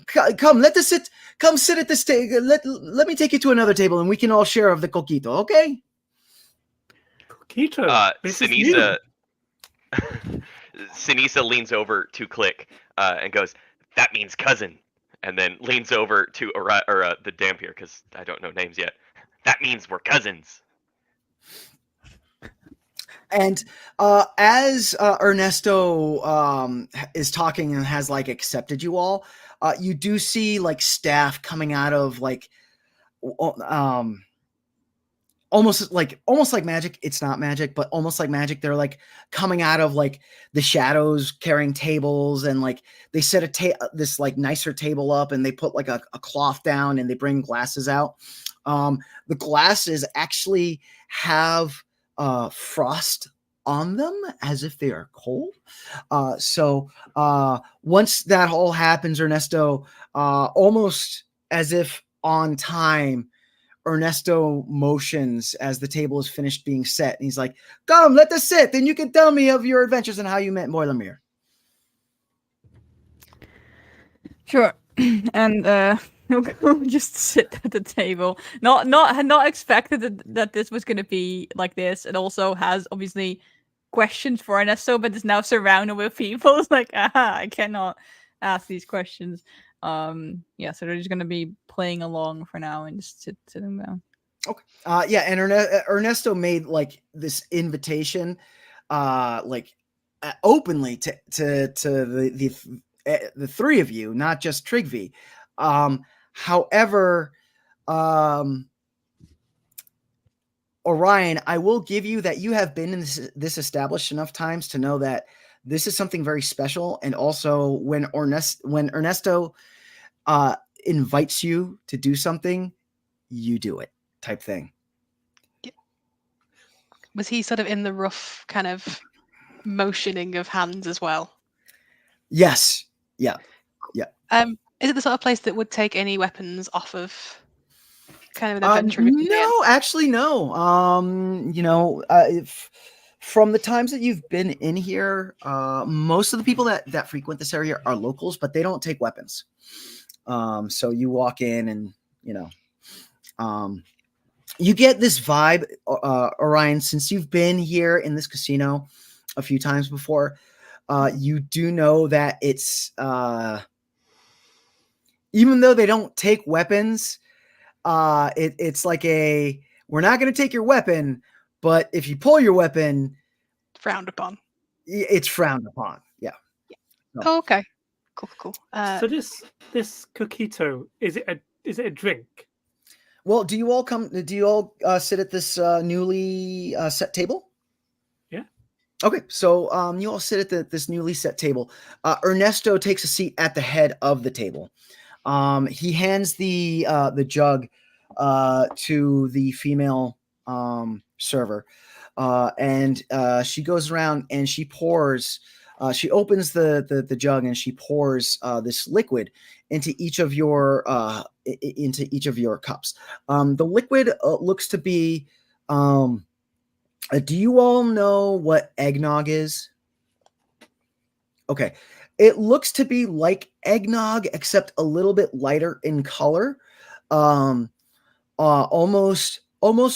Come, let us sit. Come sit at this table. Let me take you to another table, and we can all share of the coquito. Okay? Coquito. This is new. Ceniza leans over to Click and goes, "That means cousin," and then leans over to the Dampier, because I don't know names yet. That means we're cousins. And as Ernesto is talking and has like accepted you all, you do see like staff coming out of like almost like magic. It's not magic, but almost like magic. They're like coming out of like the shadows, carrying tables, and like they set this like nicer table up, and they put like a cloth down, and they bring glasses out. The glasses actually have frost on them, as if they are cold. So once that all happens, Ernesto, almost as if on time, Ernesto motions as the table is finished being set, and he's like, "Come, let us sit, and you can tell me of your adventures and how you met Boilermere." Sure. And he'll go just sit at the table. Not expected that this was gonna be like this. It also has obviously questions for Ernesto, but is now surrounded with people. It's like, I cannot ask these questions. Yeah, so they're just gonna be playing along for now and just sitting down. Yeah, and Ernesto made like this invitation, openly to the three of you, not just Trygve. However, Orion, I will give you that you have been in this established enough times to know that this is something very special, and also when Ernesto invites you to do something, you do it, type thing. Was he sort of in the rough kind of motioning of hands as well? Yes. Yeah. Is it the sort of place that would take any weapons off of kind of an adventure? No, actually, no. From the times that you've been in here, most of the people that frequent this area are locals, but they don't take weapons. So you walk in and, you get this vibe, Orion, since you've been here in this casino a few times before. You do know that it's, even though they don't take weapons, it's like we're not going to take your weapon, but if you pull your weapon, frowned upon. It's frowned upon. Yeah. So. Oh, okay. Cool. So this coquito, is it a drink? Well, do you all sit at this newly set table? Yeah. Okay, so you all sit at this newly set table. Ernesto takes a seat at the head of the table. He hands the jug to the female server, and she goes around and she pours. She opens the jug and she pours this liquid into each of your cups. The liquid looks to be. Do you all know what eggnog is? Okay. It looks to be like eggnog, except a little bit lighter in color. Almost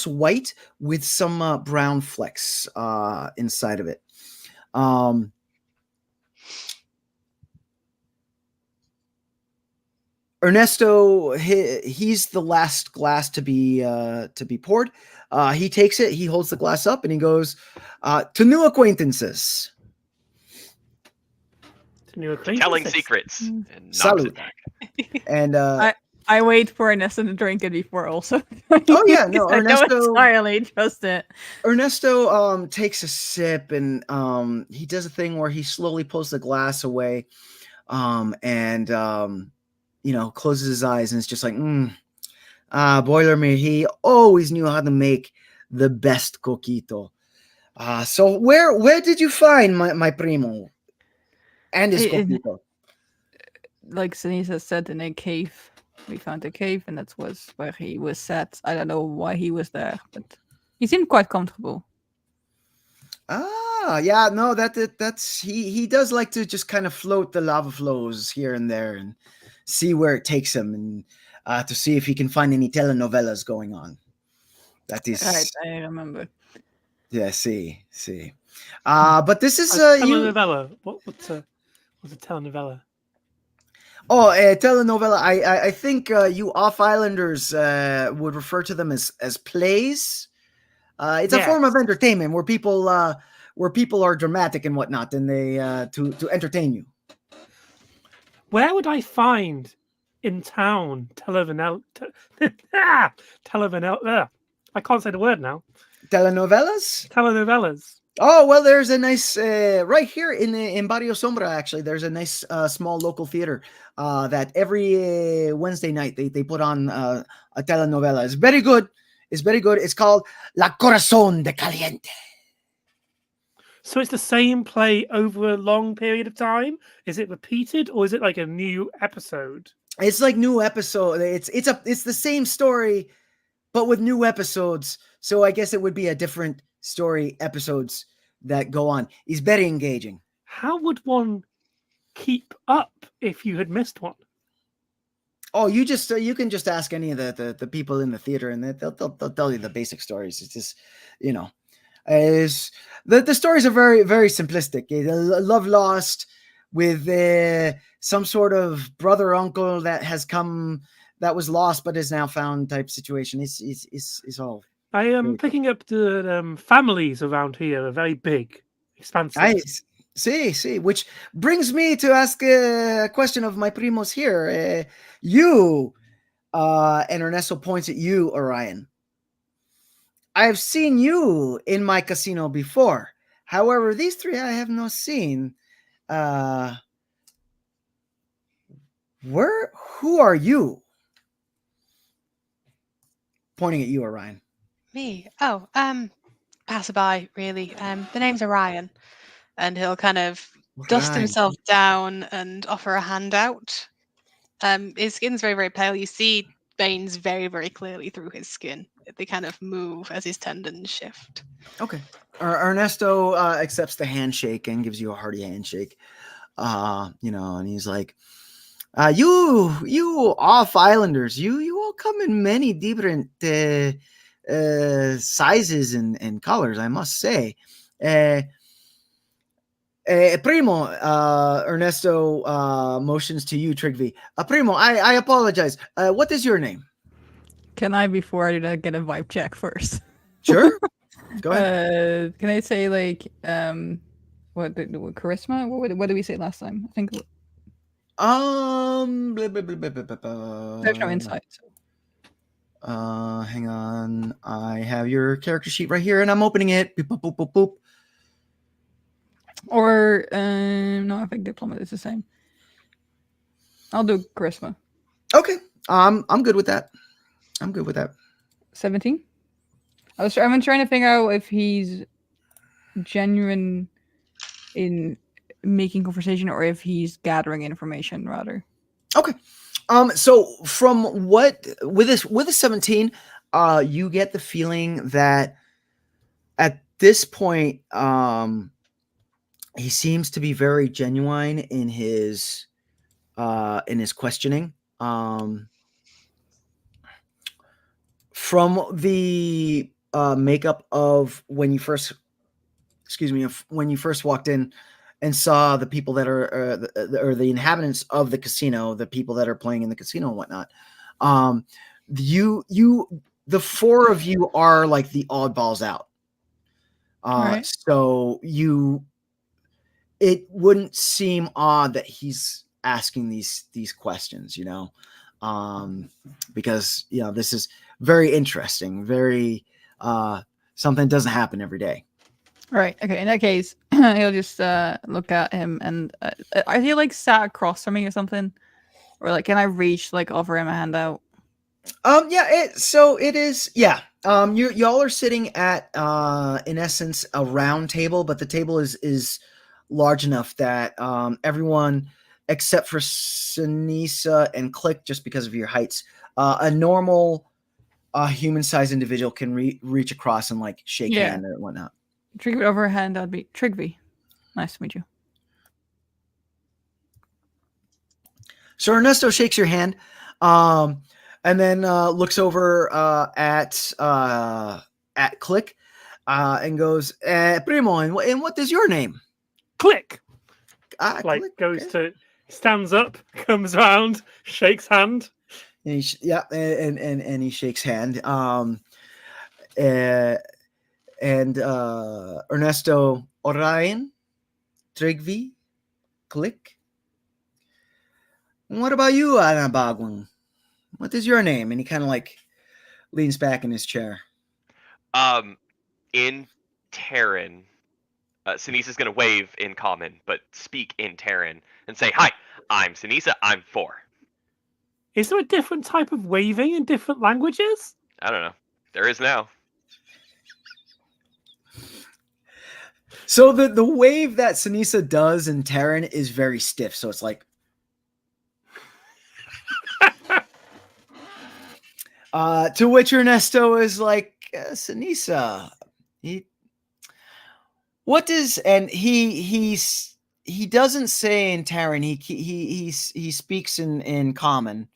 white with some brown flecks inside of it. Ernesto, he's the last glass to be poured. He takes it, he holds the glass up, and he goes, to new acquaintances. Telling secrets and Salute. And I wait for Ernesto to drink it before also. Oh yeah, no, Ernesto. I don't entirely trust it. Ernesto takes a sip and he does a thing where he slowly pulls the glass away, and closes his eyes and it's just like, Boilermate, he always knew how to make the best coquito. So where did you find my primo and his coquito? Like Ceniza said, in a cave. We found a cave, and that was where he was set. I don't know why he was there, but he seemed quite comfortable. Yeah, no, that's he does like to just kind of float the lava flows here and there and see where it takes him, and to see if he can find any telenovelas going on. That is right. I remember. Yeah, see. But this is telenovela. What's a telenovela? Oh, a telenovela. I think you off-islanders would refer to them as plays. It's a form of entertainment where people are dramatic and whatnot, and they to entertain you. Where would I find in town telenovela? I can't say the word now. Telenovelas. Oh, well, there's a nice right here in Barrio Sombra. Actually, there's a nice small local theater that every Wednesday night they put on a telenovela. It's very good. It's called La Corazón de Caliente. So it's the same play over a long period of time? Is it repeated, or is it like a new episode? It's like new episode. It's the same story, but with new episodes. So I guess it would be a different story episodes that go on. It's very engaging. How would one keep up if you had missed one? Oh, you can just ask any of the people in the theater, and they'll tell you the basic stories. It's just, the stories are very, very simplistic. Love lost, with some sort of brother uncle that has come that was lost but is now found type situation. It's all. I am Very picking up the families around here are very big, expansive. I see. Which brings me to ask a question of my primos here. You, and Ernesto points at you, Orion. I have seen you in my casino before. However, these three I have not seen. Who are you? Pointing at you, Orion. Me? Oh, passerby, really. The name's Orion, and he'll kind of dust Orion. himself down and offer a handout. His skin's very, very pale. You see veins very, very clearly through his skin. They kind of move as his tendons shift. Okay. Ernesto accepts the handshake and gives you a hearty handshake. And he's like, you off islanders, you all come in many different sizes and colors, I must say. Primo, Ernesto motions to you, Trygve. Primo, I apologize. What is your name? Can I, before I do that, get a vibe check first? Sure. Go ahead. Can I say like what charisma? What did we say last time? I think Blah, blah, blah, blah, blah, blah. there's no insight. So. Hang on. I have your character sheet right here, and I'm opening it. Boop, boop, boop, boop, boop. Or no, I think diplomat is the same. I'll do charisma. Okay. I'm good with that. 17. I'm trying to figure out if he's genuine in making conversation or if he's gathering information rather. Okay. So from what with a 17, you get the feeling that at this point, he seems to be very genuine in his questioning. From the makeup of when you first walked in and saw the people that are the inhabitants of the casino, the people that are playing in the casino and whatnot, the four of you are like the oddballs out. Right. So it wouldn't seem odd that he's asking these questions, because this is very interesting, very something doesn't happen every day. Right. Okay. In that case, he'll just look at him and are they like sat across from me or something, or like can I reach like offer him a handout? It is. Yeah. Y'all are sitting at in essence a round table, but the table is large enough that everyone except for Ceniza and Click, just because of your heights, a normal human-sized individual can reach across and like shake hand or whatnot. Trygve over a hand, that'd be Trygve. Nice to meet you. So Ernesto shakes your hand, and then looks over at Click, and goes, "Primo, and what is your name?" Click. Click, goes to stands up, comes around, shakes hand. And he shakes hand. And Ernesto, Orion, Trygve, Click. What about you, Anabagwin? What is your name? And he kind of like leans back in his chair. In Terran, Ceniza's going to wave in common, but speak in Terran and say, "Hi, I'm Ceniza. I'm 4." Is there a different type of waving in different languages? I don't know. There is now. So the wave that Ceniza does in Terran is very stiff. So it's like, to which Ernesto is like, Ceniza, what does, and he doesn't say in Terran. He speaks in common,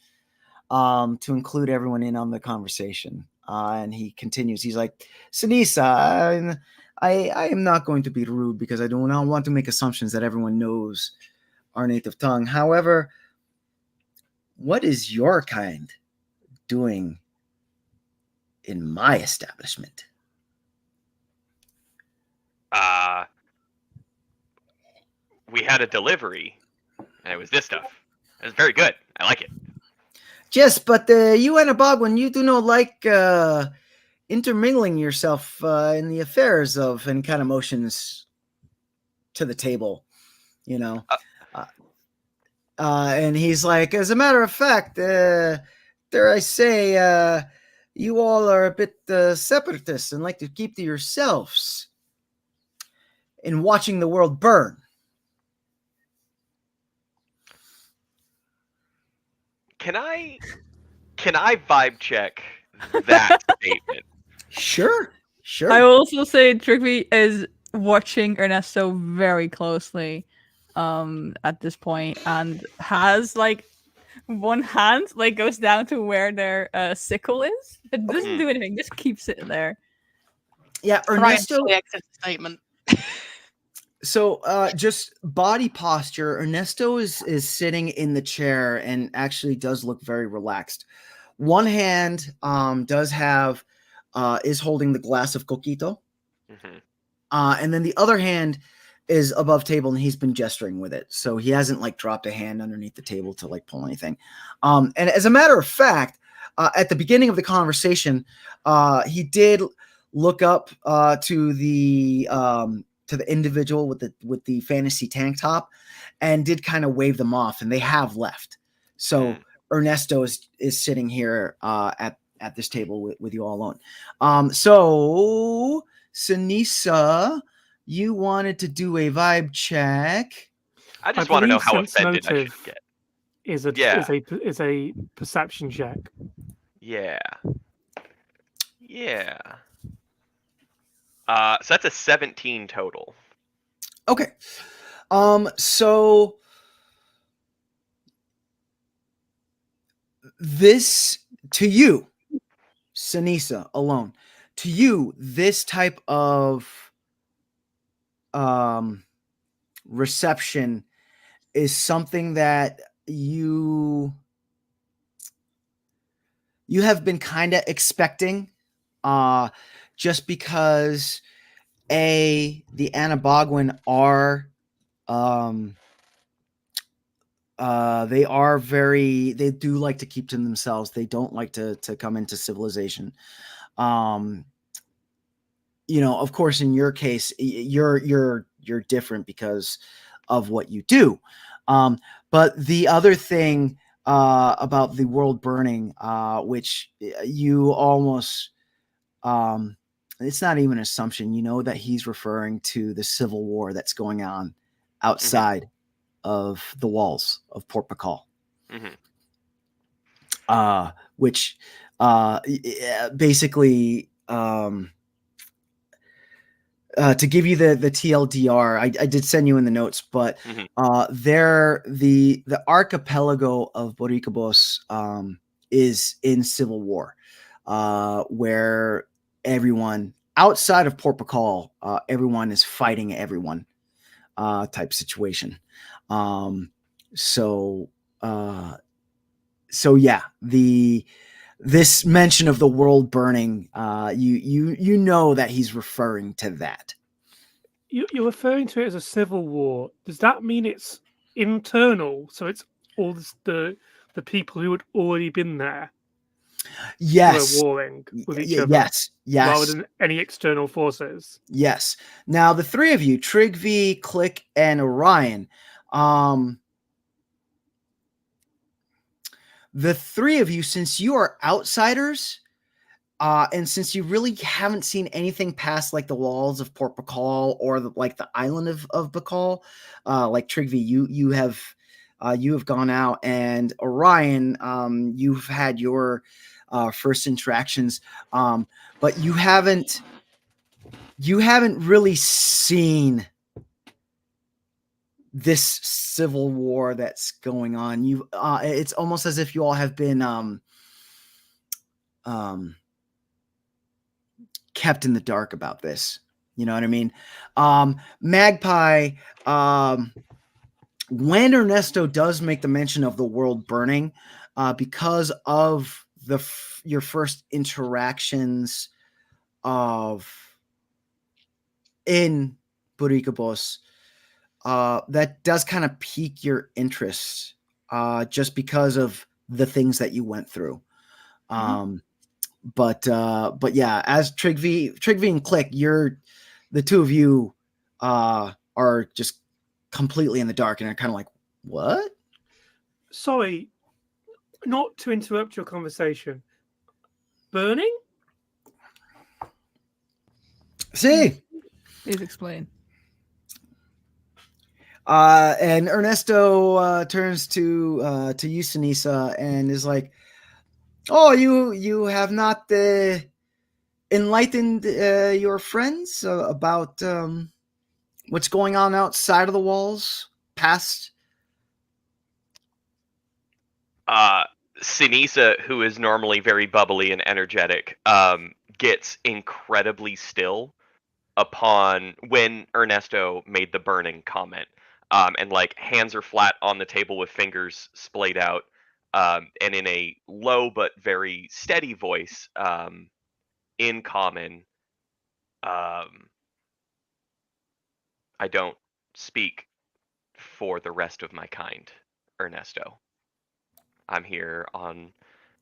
to include everyone in on the conversation. And he continues. He's like, Ceniza, I am not going to be rude because I do not want to make assumptions that everyone knows our native tongue. However, what is your kind doing in my establishment? We had a delivery, and it was this stuff. It was very good. I like it. Yes, but you and Abogwin, you do not like intermingling yourself in the affairs of any kind of motions to the table, you know. And he's like, as a matter of fact, dare I say, you all are a bit separatist and like to keep to yourselves in watching the world burn. Can I vibe check that statement? Sure. I will also say Trygve is watching Ernesto very closely at this point, and has like one hand like goes down to where their sickle is. It doesn't do anything, just keeps it there. Yeah, Orion Ernesto. fully accepts the statement. So just body posture. Ernesto is sitting in the chair and actually does look very relaxed. One hand does have is holding the glass of coquito. And then the other hand is above table, and he's been gesturing with it. So he hasn't like dropped a hand underneath the table to like pull anything. And as a matter of fact, at the beginning of the conversation, he did look up to the individual with the fantasy tank top, and did kind of wave them off, and they have left. So Ernesto is sitting here at this table with you all alone. So Ceniza, you wanted to do a vibe check. I just want to know believe how sense offended I should motive get. is a perception check. Yeah. So that's a 17 total. Okay. So this, to you, Ceniza alone, to you, this type of reception is something that you have been kind of expecting, just because the Anabogwin are they do like to keep to themselves. They don't like to come into civilization. Of course, in your case, you're different because of what you do. But the other thing about the world burning, which you almost, it's not even an assumption, that he's referring to the civil war that's going on outside of the walls of Port Bikal. Which basically, to give you the TLDR, I did send you in the notes, but the archipelago of Boricabos is in civil war, where everyone outside of Port Bikal, everyone is fighting everyone, type situation. So yeah, this mention of the world burning, you know that he's referring to that. You're referring to it as a civil war. Does that mean it's internal? So it's all the people who had already been there Yes. who are warring with each other. Yes. Rather than any external forces. Yes. Now the three of you, Trygve, Click, and Orion, the three of you, since you are outsiders, and since you really haven't seen anything past like the walls of Port Bikal or the island of Bikal, like Trygve, you have gone out, and Orion, you've had your first interactions, but you haven't really seen this civil war that's going on. It's almost as if you all have been kept in the dark about this. You know what I mean? Magpie, when Ernesto does make the mention of the world burning, because of your first interactions of in Burikabos, that does kind of pique your interest, just because of the things that you went through. But yeah, as Trygve and Click, the two of you are just completely in the dark and are kind of like, what? Sorry, not to interrupt your conversation. Burning? See? Please explain. And Ernesto turns to you, Ceniza, and is like, "Oh, you have not enlightened your friends about what's going on outside of the walls, past." Ceniza, who is normally very bubbly and energetic, gets incredibly still upon when Ernesto made the burning comment. And like hands are flat on the table with fingers splayed out, and in a low but very steady voice, in common, I don't speak for the rest of my kind, Ernesto. I'm here on.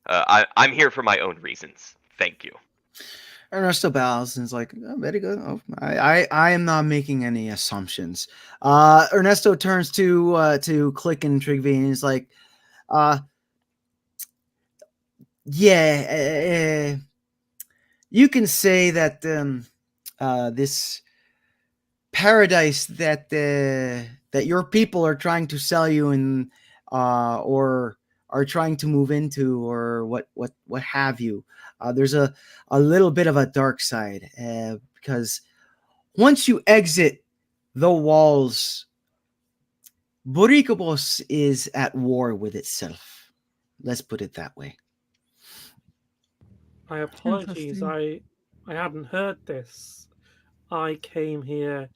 I'm here for my own reasons. Thank you. Ernesto bows and is like, "Oh, very good. Oh, I am not making any assumptions." Ernesto turns to Click and Trygve and is like, "Yeah, you can say that this paradise that your people are trying to sell you and or are trying to move into, or what have you. There's a little bit of a dark side, because once you exit the walls, Boricobos is at war with itself. Let's put it that way." My apologies. Interesting. I hadn't heard this. I came here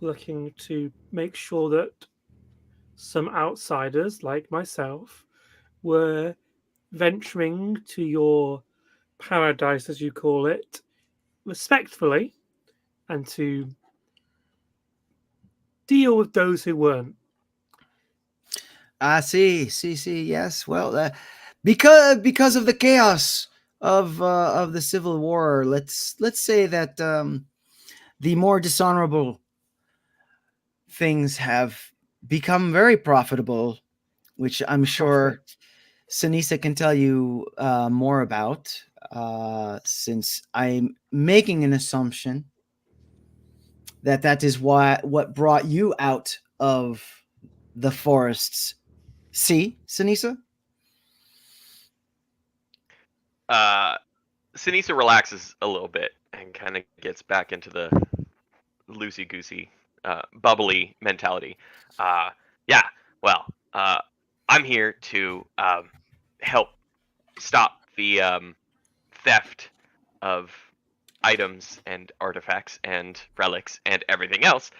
looking to make sure that some outsiders like myself were venturing to your paradise, as you call it, respectfully, and to deal with those who weren't. See, yes. Well, because of the chaos of the Civil War, let's say that the more dishonorable things have become very profitable, which I'm sure Profit. Ceniza can tell you more about, since I'm making an assumption that is what brought you out of the forests. See, Ceniza? Sinisa relaxes a little bit and kind of gets back into the loosey goosey, bubbly mentality. Yeah, well, I'm here to help stop the theft of items and artifacts and relics and everything else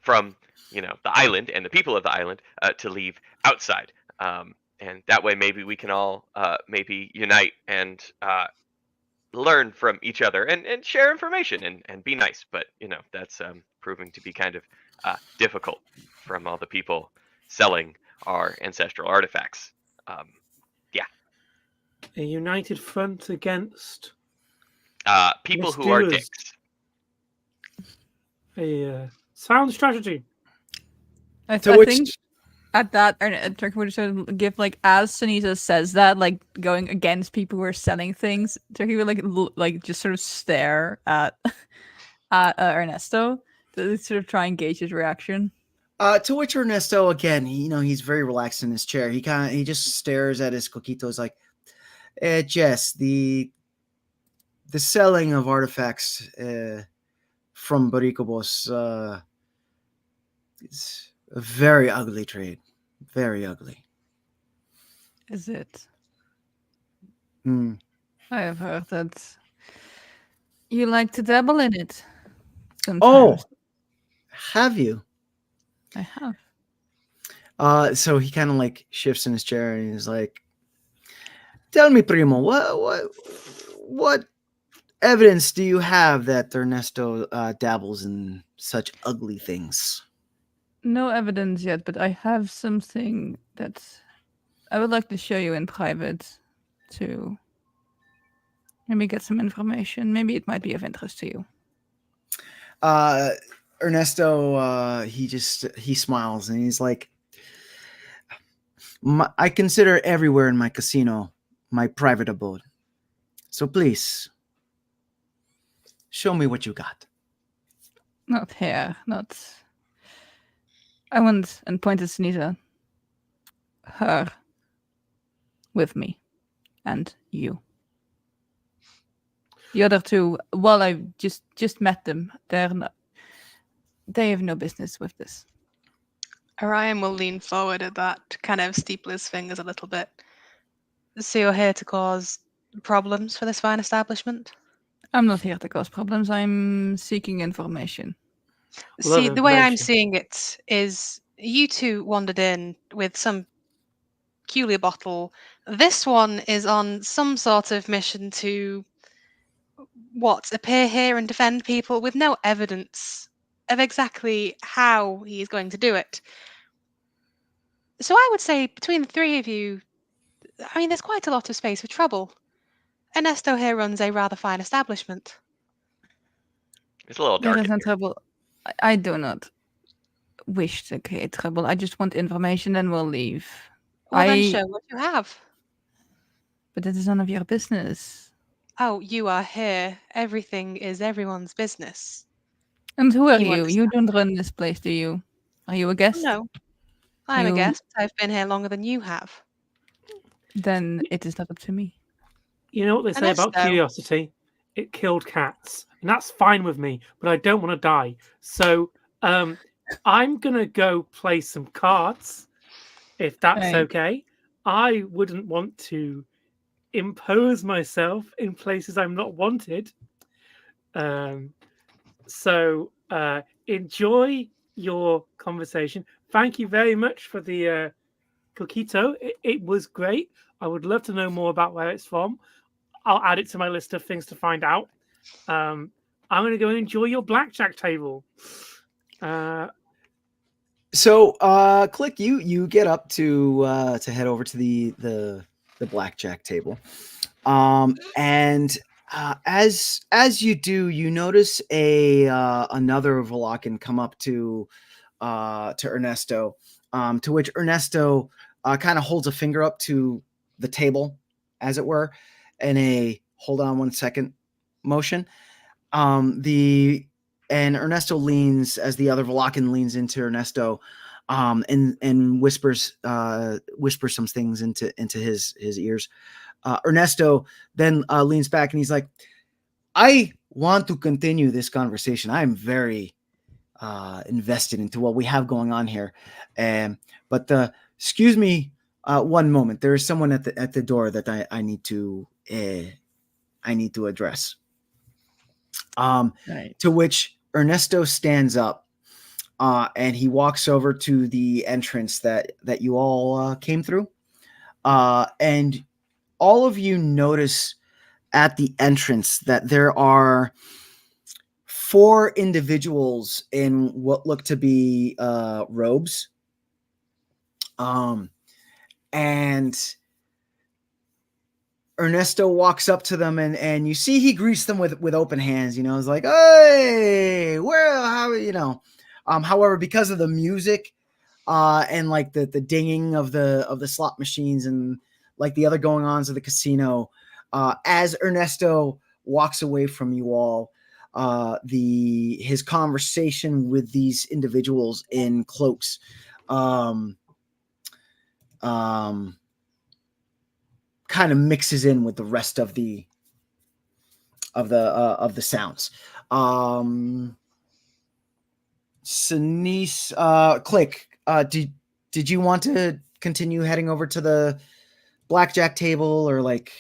from the island and the people of the island to leave outside. And that way, maybe we can all maybe unite and learn from each other and share information and be nice. But that's proving to be kind of difficult from all the people selling our ancestral artifacts. Yeah, A united front against people who are misdoers. dicks. A sound strategy. I To which think at that, Turkey would just give like as Ceniza says that, like going against people who are selling things. Turkey would like just sort of stare at Ernesto to sort of try and gauge his reaction. To which Ernesto, again, he's very relaxed in his chair. He just stares at his coquitos like, Jess, the selling of artifacts from Baricobos is a very ugly trade. Very ugly. Is it? Hmm. I have heard that you like to dabble in it. Oh, Sometimes have you? I have. So he kind of like shifts in his chair and he's like, "Tell me, primo, what evidence do you have that Ernesto dabbles in such ugly things?" No evidence yet, but I have something that I would like to show you in private to maybe get some information. Maybe it might be of interest to you. Ernesto, he smiles and he's like, I consider everywhere in my casino my private abode. So please, show me what you got. Not here, not. I want, and point at Ceniza, her with me, and you. The other two, well, I just met them. They have no business with this. Orion will lean forward at that, kind of steeple his fingers a little bit. So you're here to cause problems for this fine establishment? I'm not here to cause problems. I'm seeking information. See, the way I'm seeing it is you two wandered in with some peculiar bottle. This one is on some sort of mission to appear here and defend people with no evidence of exactly how he is going to do it. So I would say between the three of you, I mean, there's quite a lot of space for trouble. Ernesto here runs a rather fine establishment. It's a little There dark is in no here. trouble. I do not wish to create trouble. I just want information and we'll leave. Well, then show what you have. But it is none of your business. Oh, you are here. Everything is everyone's business. And who are You you? You understand. don't run this place, do you? Are you a guest? No, I'm a You- guest. I've been here longer than you have. Then it is not up to me. You know what they say about Ernesto. curiosity? It killed cats, and that's fine with me. But I don't want to die, so I'm gonna go play some cards, if that's Right. okay. I wouldn't want to impose myself in places I'm not wanted. So enjoy your conversation. Thank you very much for the coquito. It was great. I would love to know more about where it's from. I'll add it to my list of things to find out. I'm going to go and enjoy your blackjack table. So, Click, you get up to head over to the blackjack table, and as you do, you notice another Valakan come up to Ernesto, to which Ernesto kind of holds a finger up to the table, as it were, in a hold on 1 second motion. And Ernesto leans as the other Valakan leans into Ernesto, and whispers some things into his ears. Ernesto then leans back and he's like, "I want to continue this conversation. I am very invested into what we have going on here, but excuse me 1 moment. There is someone at the door that I need to address." Right. To which Ernesto stands up, and he walks over to the entrance that you all came through, and all of you notice at the entrance that there are 4 individuals in what look to be robes, and Ernesto walks up to them, and you see he greets them with open hands. It's like, "Hey, however, because of the music, and like the dinging of the slot machines and like the other going ons of the casino, as Ernesto walks away from you all, his conversation with these individuals in cloaks, kind of mixes in with the rest of the sounds. Ceniza, Click, did you want to continue heading over to the blackjack table, or like?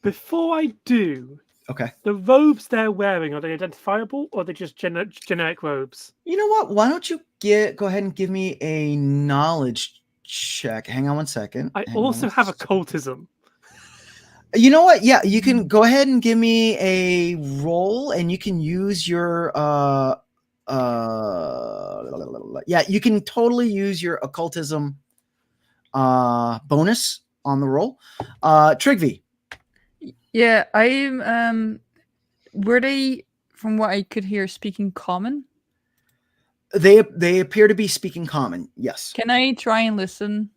Before I do, Okay. the robes they're wearing, are they identifiable, or are they just generic robes? You know what? Why don't you go ahead and give me a knowledge check. Hang on one second. I Hang on also one have second. occultism. You know what? Yeah, you can go ahead and give me a roll, and you can use your yeah, you can totally use your occultism bonus on the roll. Trygve. Yeah, I'm were they, from what I could hear, speaking common? They appear to be speaking common. Yes. Can I try and listen?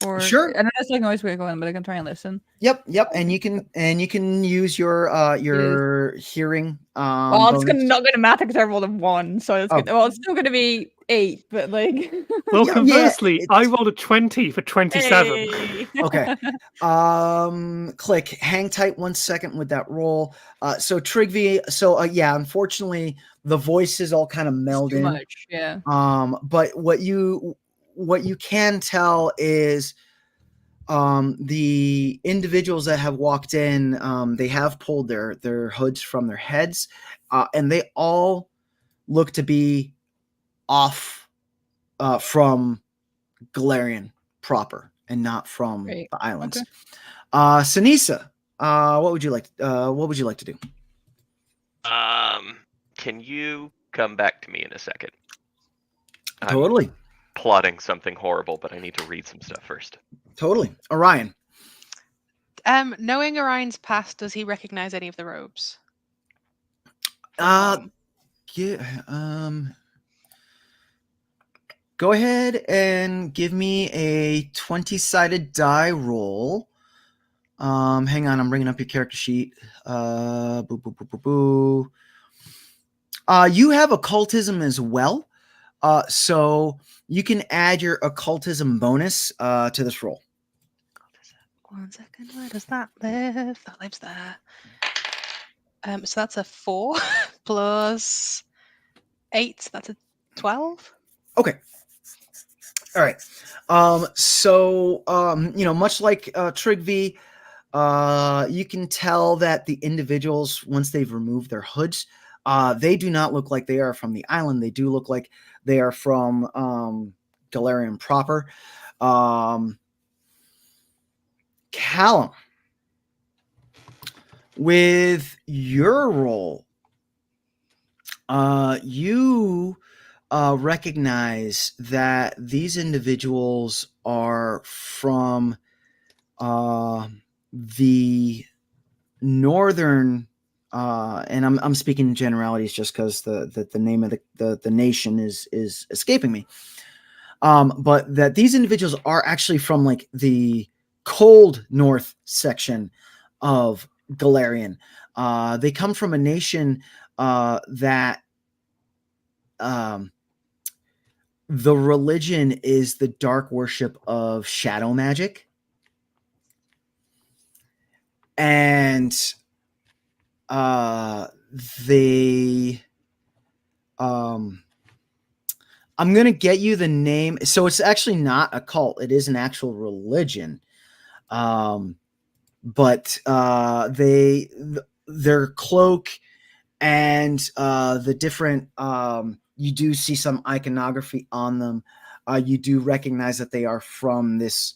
Or Sure. I know that's like noise we're going, but I can try and listen. Yep, and you can use your hearing Well, it's bonus. not gonna matter because I rolled a 1, so it's Oh. good. Well, it's still gonna be 8, but like. Well, Yeah, conversely, it's- I rolled a 20 for 27. Hey. Okay. Click. Hang tight 1 second with that roll. So Trygve. So yeah, unfortunately, the voices all kind of meld Too in. much, yeah. But what you can tell is the individuals that have walked in, they have pulled their hoods from their heads, and they all look to be off from Galarian proper and not from Great. the islands. Okay. Ceniza, what would you like to do? Can you come back to me in a second? I'm Totally. plotting something horrible, but I need to read some stuff first. Totally. Orion. Knowing Orion's past, does he recognize any of the robes? Yeah, go ahead and give me a 20-sided die roll. Hang on, I'm bringing up your character sheet. Boo, boo, boo, boo, boo. You have occultism as well, so you can add your occultism bonus to this roll. 1 second. Where does that live? That lives there. So that's a 4 plus 8. That's a 12. Okay. All right. So much like Trygve, you can tell that the individuals, once they've removed their hoods, they do not look like they are from the island. They do look like they are from Galarian proper. Callum, with your role, you recognize that these individuals are from the northern, and I'm speaking in generalities just because the name of the nation is escaping me. But that these individuals are actually from like the cold north section of Galarian. They come from a nation that the religion is the dark worship of shadow magic. And they I'm gonna get you the name. So it's actually not a cult, it is an actual religion. But their cloak and the different you do see some iconography on them. You do recognize that they are from this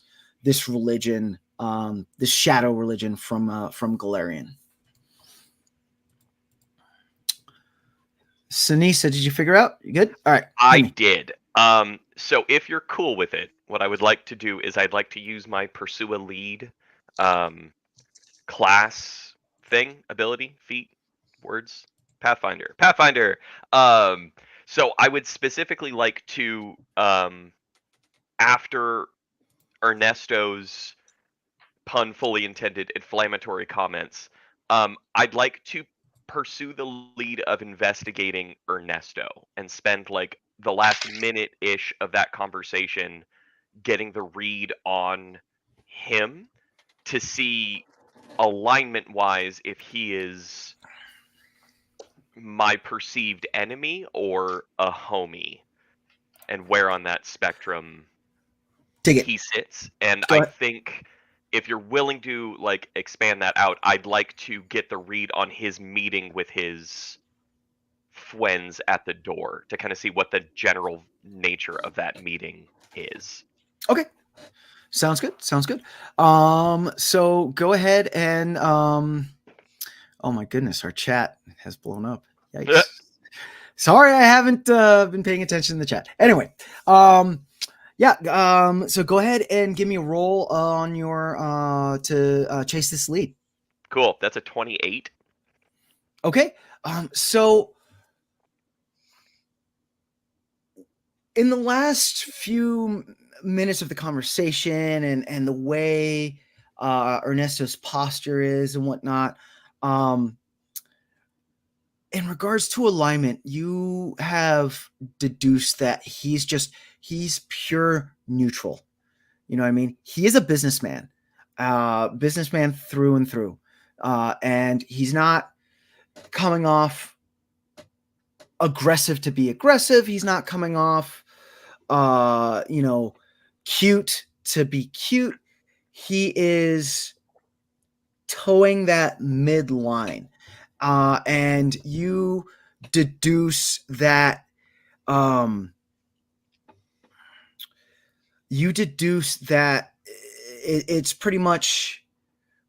religion, this shadow religion from Galarian. Ceniza, did you figure out? You good? All right. I did. So if you're cool with it, what I would like to do is I'd like to use my pursue a lead class thing, ability, feat, words, Pathfinder. So I would specifically like to, after Ernesto's pun fully intended inflammatory comments, I'd like to pursue the lead of investigating Ernesto and spend like the last minute-ish of that conversation getting the read on him to see alignment-wise if he is my perceived enemy or a homie, and where on that spectrum he sits. And I think if you're willing to like expand that out, I'd like to get the read on his meeting with his friends at the door to kind of see what the general nature of that meeting is. Okay. Sounds good. Sounds good. So go ahead and oh my goodness, our chat has blown up. Yikes. Sorry, I haven't been paying attention in the chat. Anyway, so go ahead and give me a roll on your to chase this lead. Cool. That's a 28. Okay. So in the last few minutes of the conversation and the way Ernesto's posture is and whatnot, in regards to alignment, you have deduced that he's pure neutral. You know what I mean? He is a businessman through and through. And he's not coming off aggressive to be aggressive. He's not coming off, cute to be cute. He is towing that midline. And you deduce that it's pretty much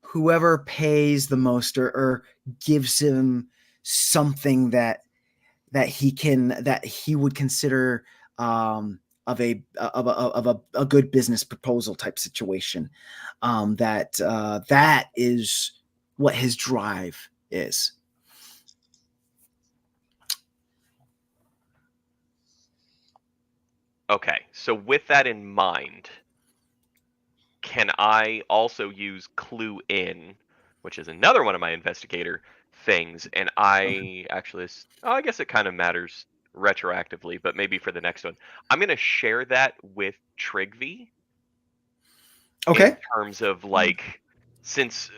whoever pays the most or gives him something that he would consider of a good business proposal type situation. That is what his drive is. Okay, so with that in mind, can I also use Clue In, which is another one of my investigator things, and I I guess it kind of matters retroactively, but maybe for the next one. I'm going to share that with Trygve. Okay. In terms of like, since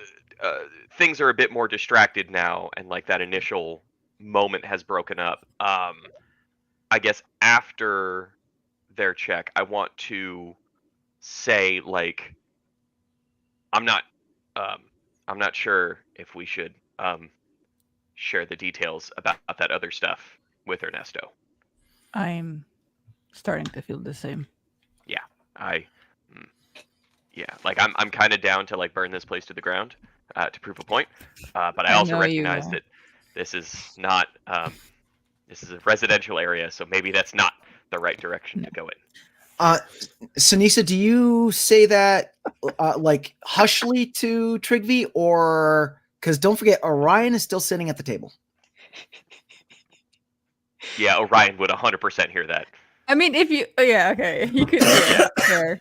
things are a bit more distracted now and like that initial moment has broken up, I guess after their check, I want to say like, I'm not sure if we should share the details about that other stuff with Ernesto. I'm starting to feel the same. Yeah, like I'm kind of down to like burn this place to the ground to prove a point, but I also recognize that this is not this is a residential area, so maybe that's not the right direction to go in. Ceniza, do you say that like hushly to Trygve, or because don't forget Orion is still sitting at the table? Yeah, Orion would 100% hear that. I mean, if you, okay, you could. Yeah, fair.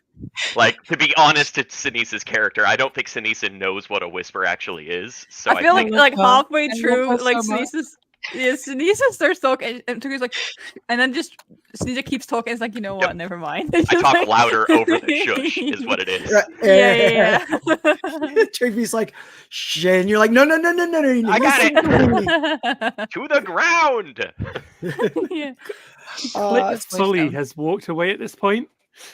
Like, to be honest, to Ceniza's character, I don't think Ceniza knows what a whisper actually is. So I feel like halfway I through, love her like so much. Ceniza starts talking, and Trygve's like, and then just Ceniza keeps talking. It's like, you know what? Yep. Never mind. I talk louder over the shush, is what it is. Yeah. Trygve's like, shh, and you're like, no. I got it. To the ground. Yeah. Sully has walked away at this point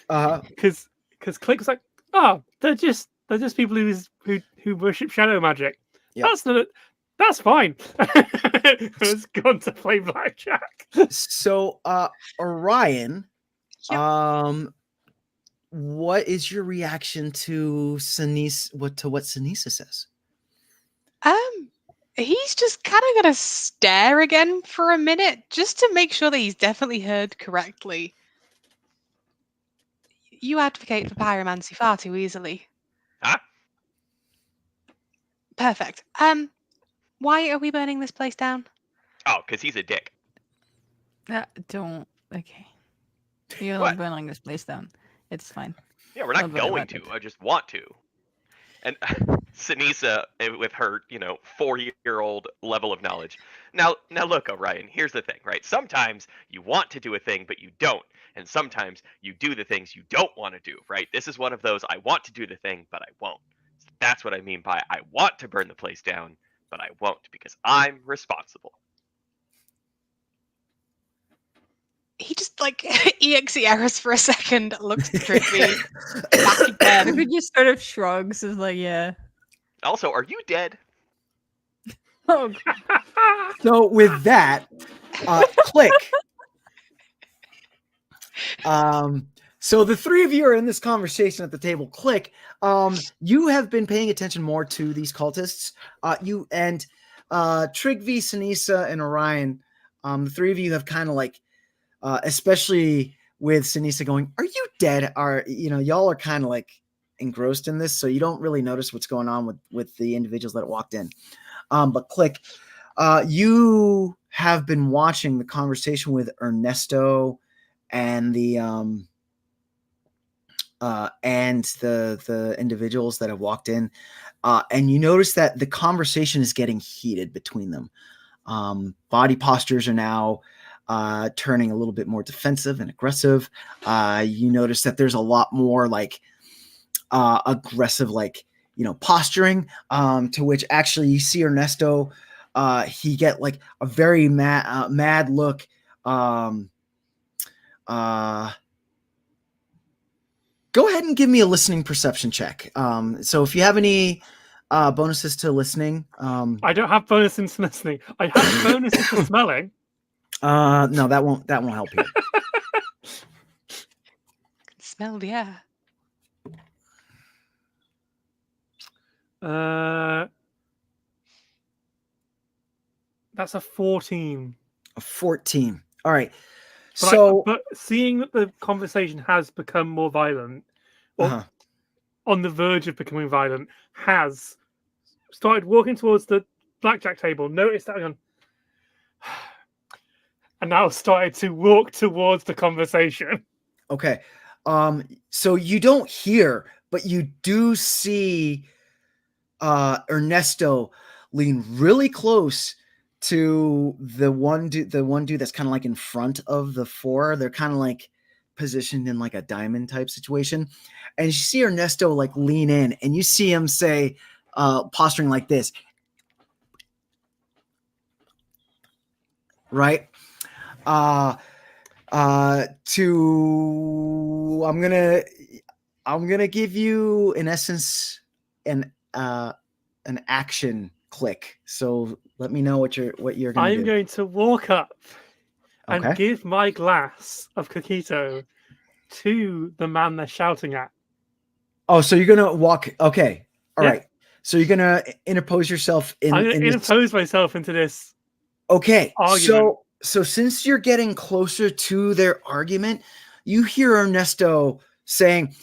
Uh-huh. because Click was like, "Oh, they're just people who worship shadow magic. Yep. That's fine." Has gone to play blackjack. So, Orion, Yep. what is your reaction to Ceniza? What Ceniza says? He's just kind of gonna stare again for a minute just to make sure that he's definitely heard correctly. You advocate for pyromancy far too easily. Huh? Perfect. Why are we burning this place down? Oh, because he's a dick. Don't. Okay. You're What? not burning this place down. It's fine. Yeah, we're not Don't worry going about to. it. I just want to. And Ceniza, with her, 4-year-old level of knowledge. Now look, Orion, here's the thing, right? Sometimes you want to do a thing, but you don't. And sometimes you do the things you don't want to do, right? This is one of those, I want to do the thing, but I won't. That's what I mean by I want to burn the place down, but I won't because I'm responsible. He just like EXE errors for a second, looks at Trygve, back again. Trygve just sort of shrugs. Is like, yeah. Also, are you dead? Oh, So with that, Click. So the three of you are in this conversation at the table. Click. You have been paying attention more to these cultists. You and Trygve, Ceniza, and Orion. The three of you have kind of like, especially with Ceniza going, "Are you dead?" Y'all are kind of like engrossed in this, so you don't really notice what's going on with the individuals that walked in. But Click, you have been watching the conversation with Ernesto and the individuals that have walked in, and you notice that the conversation is getting heated between them. Body postures are now turning a little bit more defensive and aggressive. You notice that there's a lot more like aggressive, like, posturing, to which actually you see Ernesto, he get like a very mad look. Go ahead and give me a listening perception check. So if you have any bonuses to listening, I don't have bonuses to listening. I have bonuses to smelling. no, that won't help you. Smell the air. That's a 14. A 14. All right. But seeing that the conversation has become more violent, or on the verge of becoming violent, has started walking towards the blackjack table, noticed that, and now started to walk towards the conversation. Okay. So you don't hear, but you do see Ernesto lean really close to the one dude that's kind of like in front of the four. They're kind of like positioned in like a diamond type situation. And you see Ernesto like lean in, and you see him say, posturing like this. Right? I'm gonna give you, in essence, an action click. So let me know what you're gonna do. I'm going to walk up and give my glass of coquito to the man they're shouting at. Oh, so you're gonna walk? Okay, all right. So you're gonna interpose yourself in. I'm gonna interpose myself into this. Okay, argument. So since you're getting closer to their argument, you hear Ernesto saying,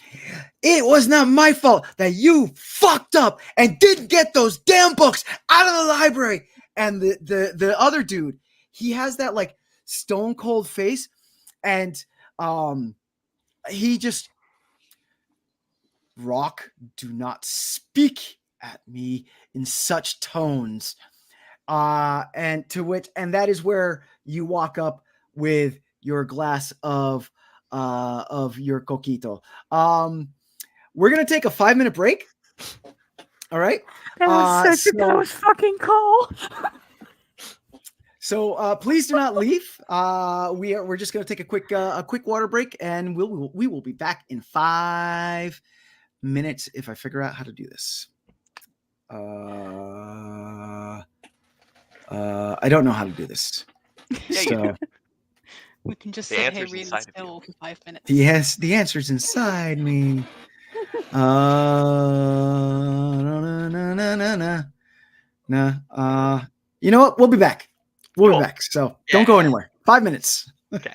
"It was not my fault that you fucked up and didn't get those damn books out of the library." And the other dude, he has that like stone cold face, and he just, "Rock, do not speak at me in such tones." And that is where you walk up with your glass of your coquito. We're gonna take a 5-minute break. All right. That was such a close fucking call. So please do not leave. We're just gonna take a quick water break, and we will be back in 5 minutes if I figure out how to do this. I don't know how to do this. So we can just sit here really still for 5 minutes. Yes, the answer's inside me. You know what? We'll be back. We'll be back. So don't go anywhere. 5 minutes. Okay.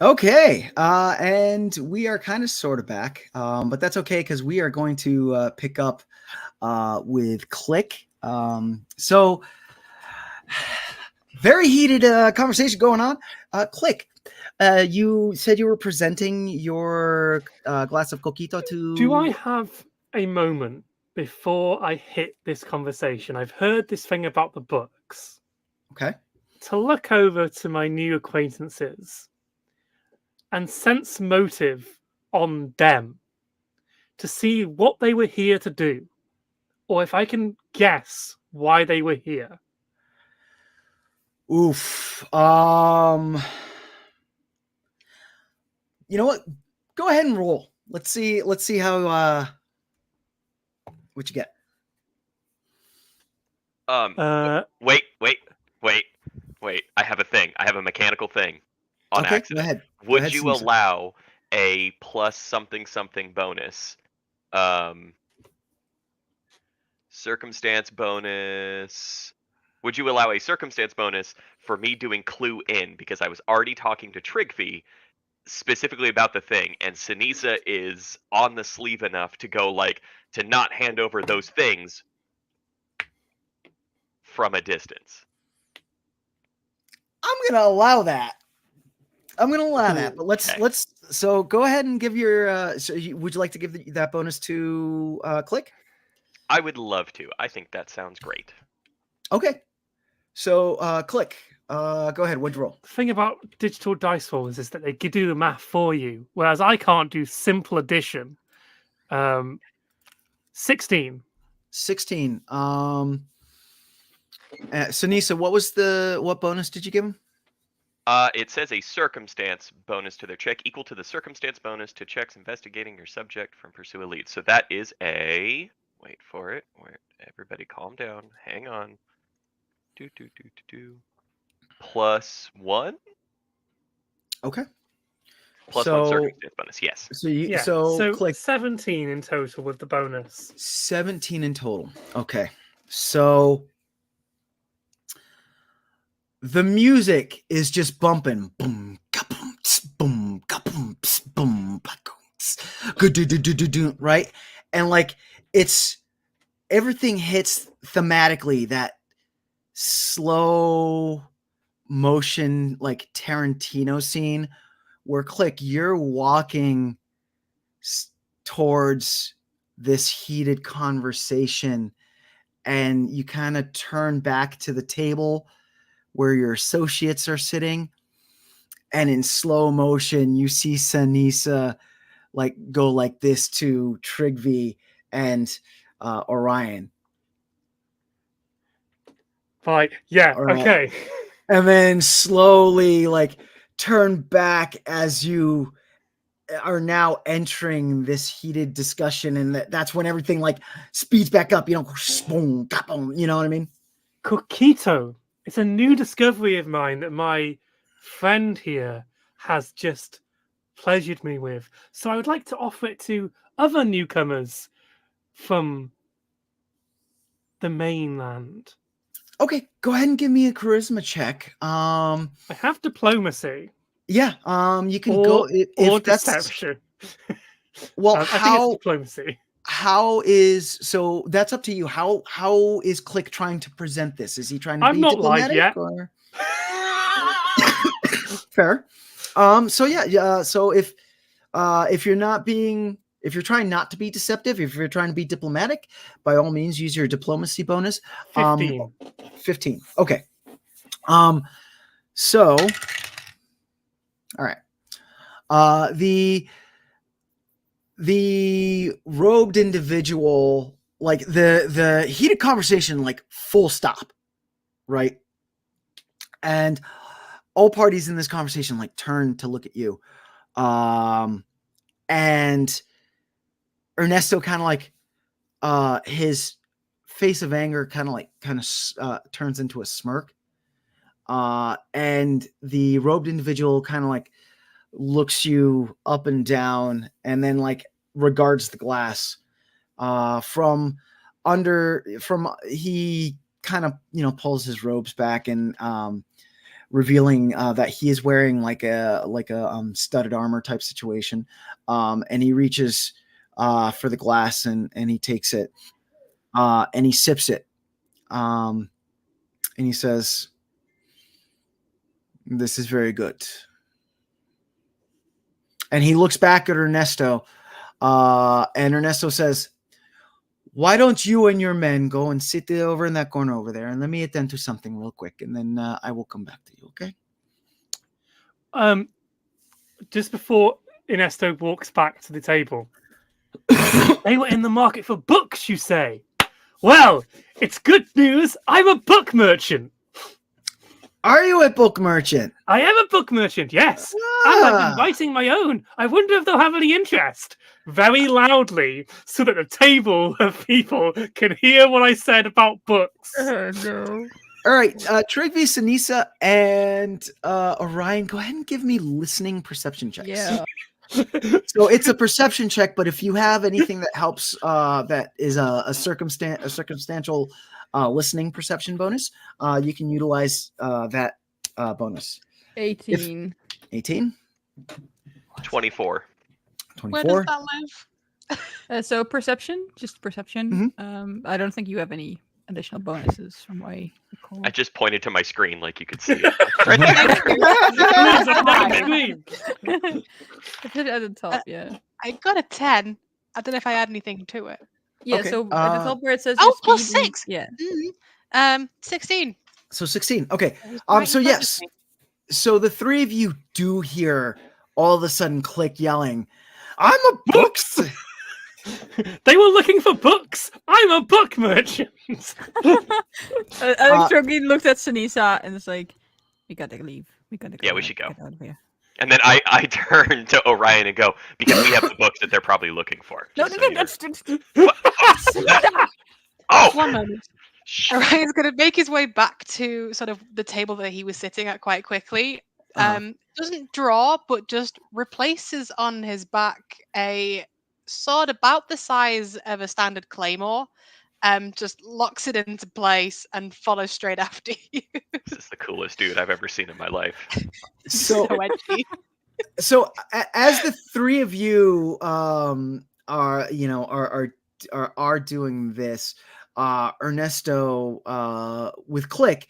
Okay, and we are kind of sort of back, but that's okay because we are going to pick up with Click. So, very heated conversation going on. Click, you said you were presenting your glass of coquito to. Do I have a moment before I hit this conversation? I've heard this thing about the books. Okay. To look over to my new acquaintances and sense motive on them to see what they were here to do, or if I can guess why they were here. Oof. You know what? Go ahead and roll. Let's see how what you get. Wait. I have a thing. I have a mechanical thing on Okay, accident. go ahead. Would ahead, you Ceniza. allow a plus something bonus? Circumstance bonus. Would you allow a circumstance bonus for me doing clue in, because I was already talking to Trygve specifically about the thing, and Ceniza is on the sleeve enough to go to not hand over those things from a distance. I'm gonna allow that. But let's Okay. so go ahead and give your. Would you like to give that bonus to Click? I would love to. I think that sounds great. Okay. So Click, go ahead. What'd you roll? The thing about digital dice rolls is that they do the math for you, whereas I can't do simple addition. 16. 16. Ceniza, what bonus did you give him? It says a circumstance bonus to their check equal to the circumstance bonus to checks investigating your subject from pursue a lead. So that is a. Wait for it. Everybody calm down. Hang on. +1? Okay. +1 So circumstance bonus. Yes. so Click 17 in total with the bonus. 17 in total. Okay. So the music is just bumping. Boom, ka-boom, tss, boom, ka-boom, tss, boom, ba-boom, tss, go-do-do-do-do-do, right? And it's everything hits thematically, that slow motion, like Tarantino scene where Click, you're walking towards this heated conversation and you kind of turn back to the table where your associates are sitting, and in slow motion you see Ceniza go like this to Trygve and Orion. Like, yeah, All right. okay. And then slowly turn back as you are entering this heated discussion, and that's when everything speeds back up, boom, boom, you know what I mean? Coquito. It's a new discovery of mine that my friend here has just pleasured me with. So I would like to offer it to other newcomers from the mainland. Okay, go ahead and give me a charisma check. I have diplomacy. Yeah, you can or, go or if that's deception. well. I think it's diplomacy. How is so? That's up to you. How is Click trying to present this? Is he trying to I've be not lied diplomatic? yet. Or... Fair. So yeah. So if you're trying not to be deceptive, if you're trying to be diplomatic, by all means use your diplomacy bonus. 15. 15. Okay. So all right. The robed individual, the heated conversation, full stop, right? And all parties in this conversation turn to look at you. And Ernesto kind of his face of anger kind of turns into a smirk. And the robed individual kind of looks you up and down, and then regards the glass he kind of pulls his robes back and revealing that he is wearing like a studded armor type situation, and he reaches for the glass and he takes it and he sips it, and he says, "This is very good." And he looks back at Ernesto, and Ernesto says, "Why don't you and your men go and sit over in that corner over there, and let me attend to something real quick, and then I will come back to you, okay?" Just before Ernesto walks back to the table, they were in the market for books, you say? Well, it's good news. I'm a book merchant. Are you a book merchant? I am a book merchant, yes. And I've been writing my own. I wonder if they'll have any interest. Very loudly, so that the table of people can hear what I said about books. No. All right, Trygve, Ceniza, and Orion, go ahead and give me listening perception checks. Yeah. So it's a perception check, but if you have anything that helps, that is a circumstantial listening perception bonus, you can utilize that bonus. 18. 18? 24. Where does 24? that live? So perception, just perception. Mm-hmm. I don't think you have any additional bonuses from what I recall. I just pointed to my screen like you could see it. I put it at the top, yeah. I got a 10. I don't know if I add anything to it. Yeah, Okay, so at the top where it says Oh, your plus speed and- 6. Yeah. 16. So 16. Okay. That was right So in front of yes. me. So the three of you do hear all of a sudden Click yelling, "I'm a books!" They were looking for books. I'm a book merchant. Alex Trygve looks at Ceniza and is like, "We gotta leave. We gotta go. Yeah, we should go." Get out of here." And then I turn to Orion and go, because we have the books that they're probably looking for. No, just no, so no, you're- that's Oh! One moment. Shh. Orion's going to make his way back to sort of the table that he was sitting at quite quickly. Doesn't draw, but just replaces on his back a sword about the size of a standard claymore. Just locks it into place and follows straight after you. This is the coolest dude I've ever seen in my life. So edgy. So as the three of you are doing this, Ernesto with Click,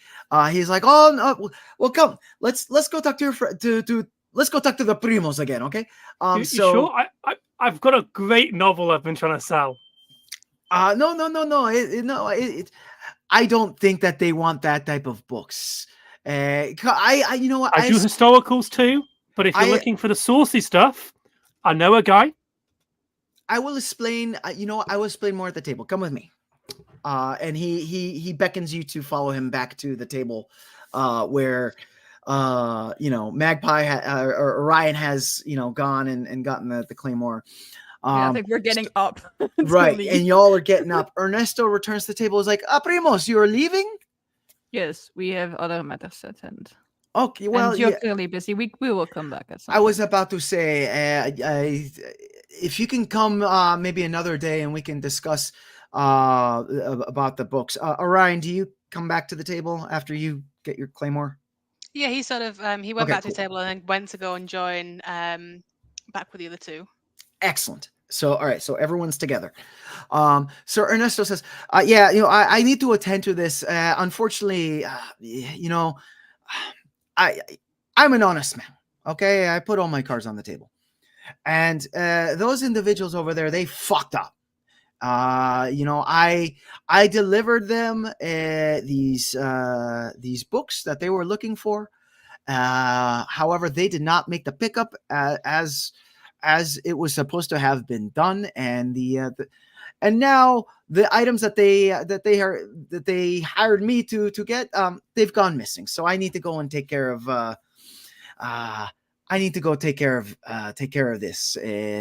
he's like, "Oh no, well come, let's go talk to your friend, let's go talk to the primos again, okay?" You sure? I've got a great novel I've been trying to sell. No. I don't think that they want that type of books. I you know what? I do historicals too, but if you're looking for the saucy stuff, I know a guy. I will explain. I will explain more at the table. Come with me. And he beckons you to follow him back to the table, where Magpie or Orion has gone and gotten the claymore. I think we're getting up. Right, and y'all are getting up. Ernesto returns to the table. Is like, "Primos, you are leaving?" Yes, we have other matters to attend. Okay, well, and you're clearly busy. We will come back at some I point. was about to say, if you can come maybe another day and we can discuss about the books. Orion, do you come back to the table after you get your claymore? Yeah, he sort of he went Okay, back to the table and then went to go and join back with the other two. Excellent. So, all right. So everyone's together. So Ernesto says, I need to attend to this. Unfortunately, I'm an honest man. Okay. I put all my cards on the table, and those individuals over there, they fucked up. I delivered them these books that they were looking for. However, they did not make the pickup as it was supposed to have been done, and and now the items that they hired me to get, they've gone missing. So I need to go and take care of this.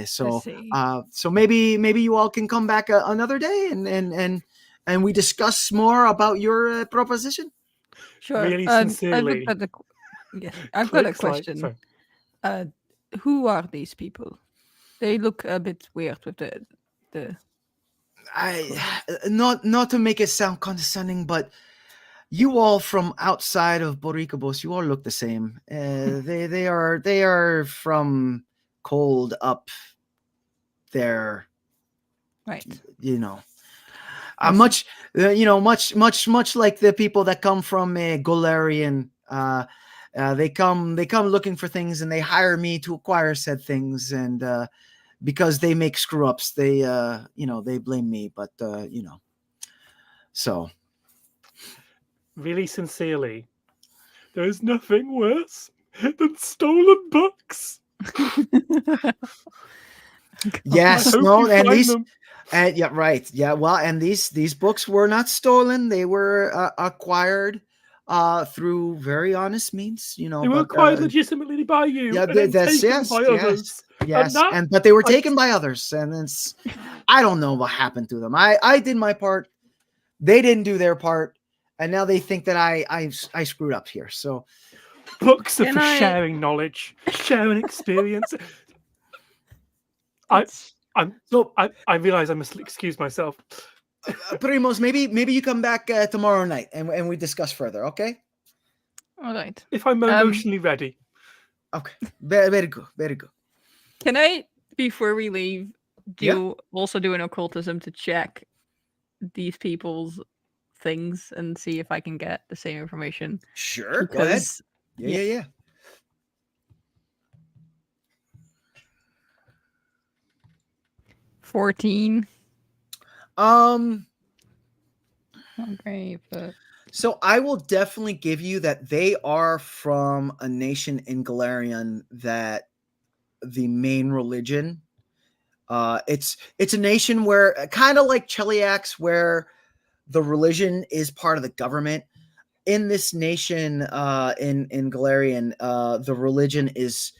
So maybe you all can come back another day and we discuss more about your proposition. Sure. Really sincerely. I've got a question. Who are these people? They look a bit weird with the Not to make it sound condescending, but you all from outside of Boricabos, you all look the same. They are from cold up there, Right. you know. I see. Much, much like the people that come from Golarian. They come looking for things, and they hire me to acquire said things. And because they make screw ups, they they blame me. But so Really sincerely, there is nothing worse than stolen books. yes, I hope no, you and find these. them. Yeah, right. Yeah, well, and these books were not stolen; they were acquired through very honest means, They were But acquired legitimately by you, yeah, and then that's taken yes, by yes, others. yes, that but they were I- taken by others, and it's I don't know what happened to them. I did my part; they didn't do their part, and now they think that I screwed up here. So Books are Can for I- sharing knowledge, sharing experience. I realize I must excuse myself. Primos, maybe you come back tomorrow night, and we discuss further. Okay. All right. If I'm emotionally ready. Okay. Very good. Very good. Can I, before we leave, Yeah. also do an occultism to check these people's things and see if I can get the same information? Sure. Go ahead. Because Yeah. 14. Okay, but So I will definitely give you that they are from a nation in Galarian that the main religion. It's a nation where kind of like Cheliax, where the religion is part of the government. In this nation, in Galarian, the religion is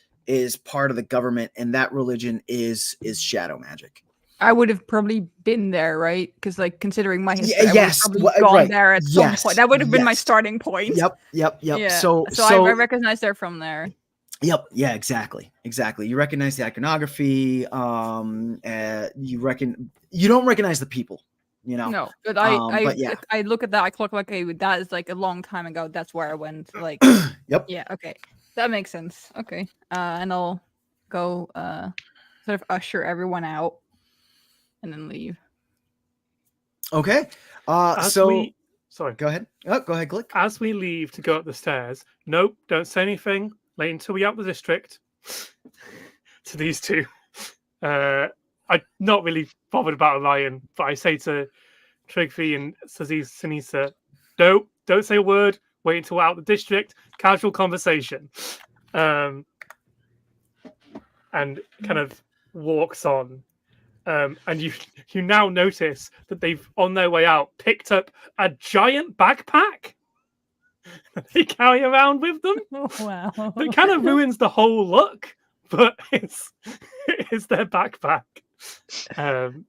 part of the government, and that religion is shadow magic. I would have probably been there, right? Because, like, considering my history, I would have yes, probably gone right. there at some Yes, point. That would have been my yes. starting point. Yep. Yeah. So I recognize they're from there. Yep. Yeah. Exactly. You recognize the iconography. You don't recognize the people. No, but but yeah. I look at that. I clock like, okay, that is like a long time ago. That's where I went. Like, Yep. yeah, okay, that makes sense. Okay, and I'll go sort of usher everyone out, and then leave. Okay. Sorry. Go ahead. Oh, go ahead, Glick. As we leave to go up the stairs, nope, don't say anything. Wait until we out the district. To these two. I'm not really bothered about Orion, but I say to Trygve and Ceniza, nope, don't say a word. Wait until we're out the district. Casual conversation. And kind of walks on. And you now notice that they've, on their way out, picked up a giant backpack that they carry around with them. Oh, wow. That kind of ruins the whole look, but it's their backpack. And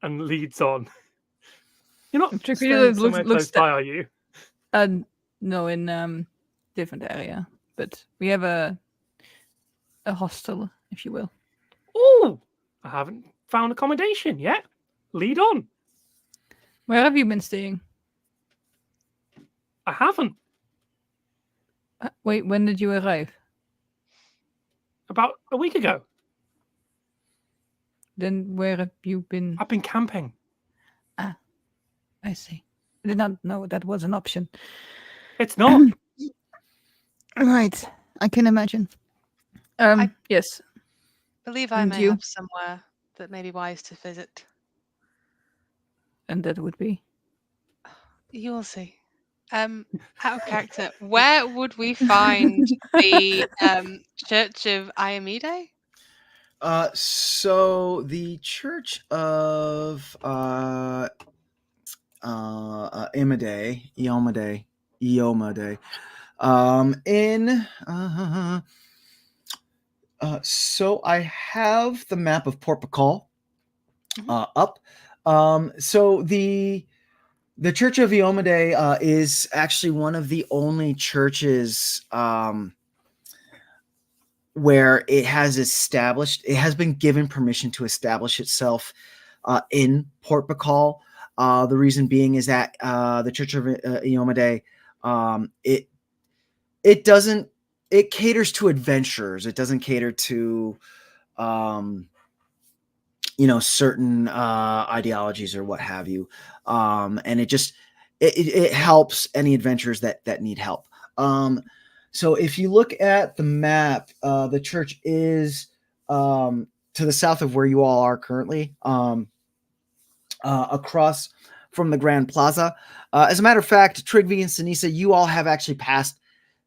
leads on. You're not staying somewhere close by, are you? No, in different area, but we have a hostel, if you will. Oh, I haven't found accommodation yet. Lead on. Where have you been staying? I haven't. Wait, when did you arrive? About a week ago. Then where have you been? I've been camping. Ah, I see. I did not know that was an option. It's not. Right, I can imagine. Yes. Believe I And may you? have somewhere that may be wise to visit. And that would be? You will see. Out of character, where would we find the Church of Arietty? So the Church of Iomade, in so I have the map of Port Bikal up. So the Church of Iomade is actually one of the only churches where it has been given permission to establish itself in Port Bikal. The reason being is that the Church of Iomade, it doesn't, it caters to adventurers. It doesn't cater to certain ideologies or what have you. And it helps any adventurers that need help. So if you look at the map, the church is to the south of where you all are currently, across from the Grand Plaza. As a matter of fact, Trygve and Ceniza, you all have actually passed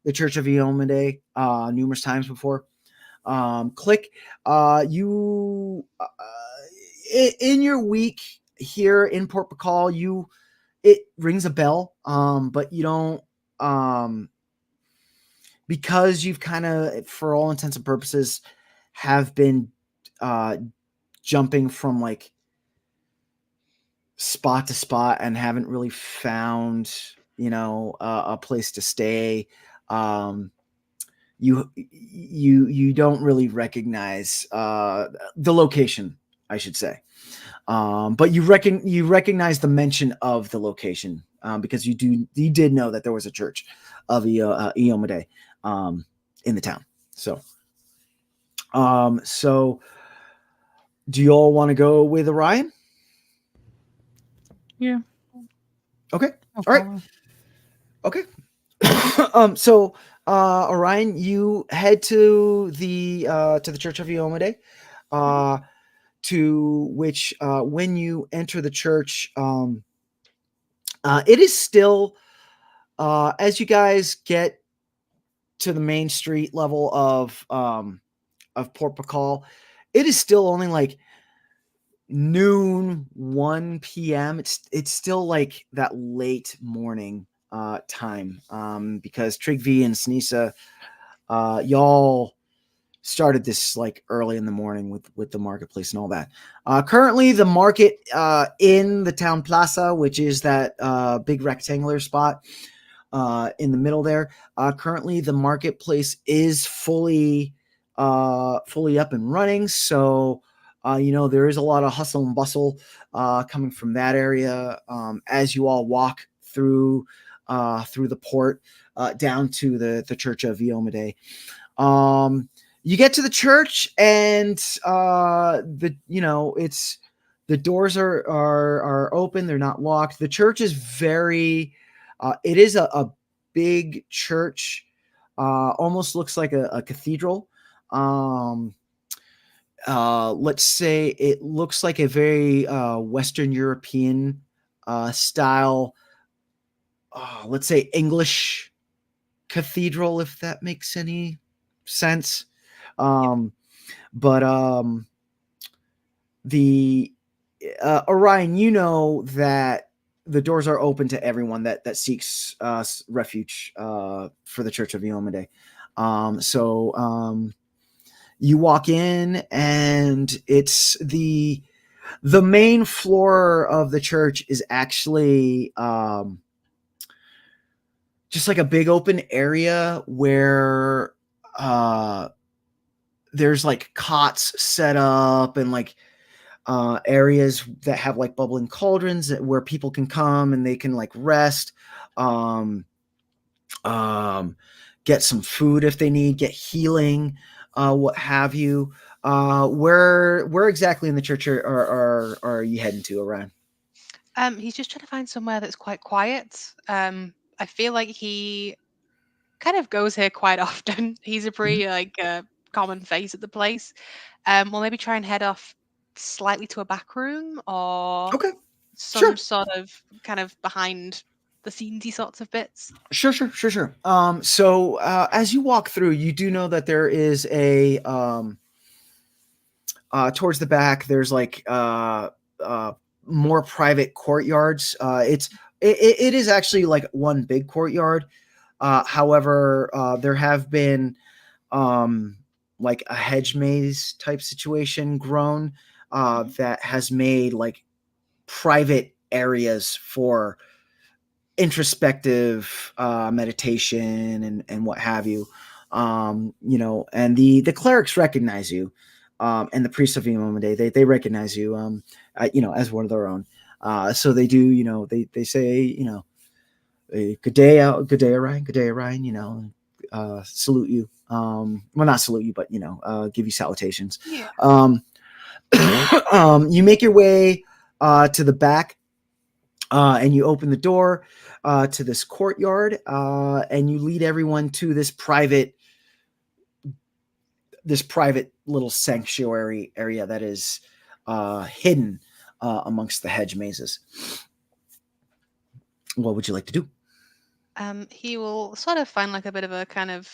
the Church of Iomade numerous times before. Click, you in your week here in Port Bikal, it rings a bell, but you don't, because you've kind of, for all intents and purposes, have been jumping from like spot to spot and haven't really found a place to stay. You don't really recognize the location, I should say. But you recognize the mention of the location, because you did know that there was a church of Iomade in the town. So do you all want to go with Orion? Yeah. Okay. I'll All right. follow. Okay. So Orion, you head to the Church of Iomade, to which when you enter the church, it is still, as you guys get to the main street level of Port Bikal, it is still only like noon, 1 p.m. It's still like that late morning time, because Trygve and Ceniza, y'all started this like early in the morning with the marketplace and all that. Currently the market in the town plaza, which is that big rectangular spot in the middle there, currently the marketplace is fully up and running. So there is a lot of hustle and bustle coming from that area, as you all walk through the port down to the Church of Iomade. You get to the church, and the doors are open. They're not locked. The church is very, it is a big church, almost looks like a cathedral. Let's say it looks like a very Western European style, let's say English cathedral, if that makes any sense. But the Orion, you know that the doors are open to everyone that seeks refuge for the Church of Iomade. So you walk in, and it's the main floor of the church is actually just like a big open area where there's like cots set up, and like areas that have like bubbling cauldrons where people can come and they can like rest, get some food if they need, get healing, what have you. Where exactly in the church are you heading to, Orion? He's just trying to find somewhere that's quite quiet. I feel like he kind of goes here quite often. He's a pretty common face at the place. We'll maybe try and head off slightly to a back room, or Okay. some Sure. sort of kind of behind the scenesy sorts of bits. Sure. So as you walk through, you do know that there is a towards the back, there's like more private courtyards. It is actually like one big courtyard. However, there have been like a hedge maze type situation grown that has made like private areas for introspective meditation and what have you. And the clerics recognize you, and the priests of Iomade, they recognize you, as one of their own. So they do, they say, good day, Orion, good day, Orion. Salute you. Well, not salute you, but give you salutations. Yeah. You make your way to the back, and you open the door to this courtyard, and you lead everyone to this private little sanctuary area that is hidden amongst the hedge mazes. What would you like to do? He will sort of find like a bit of a kind of,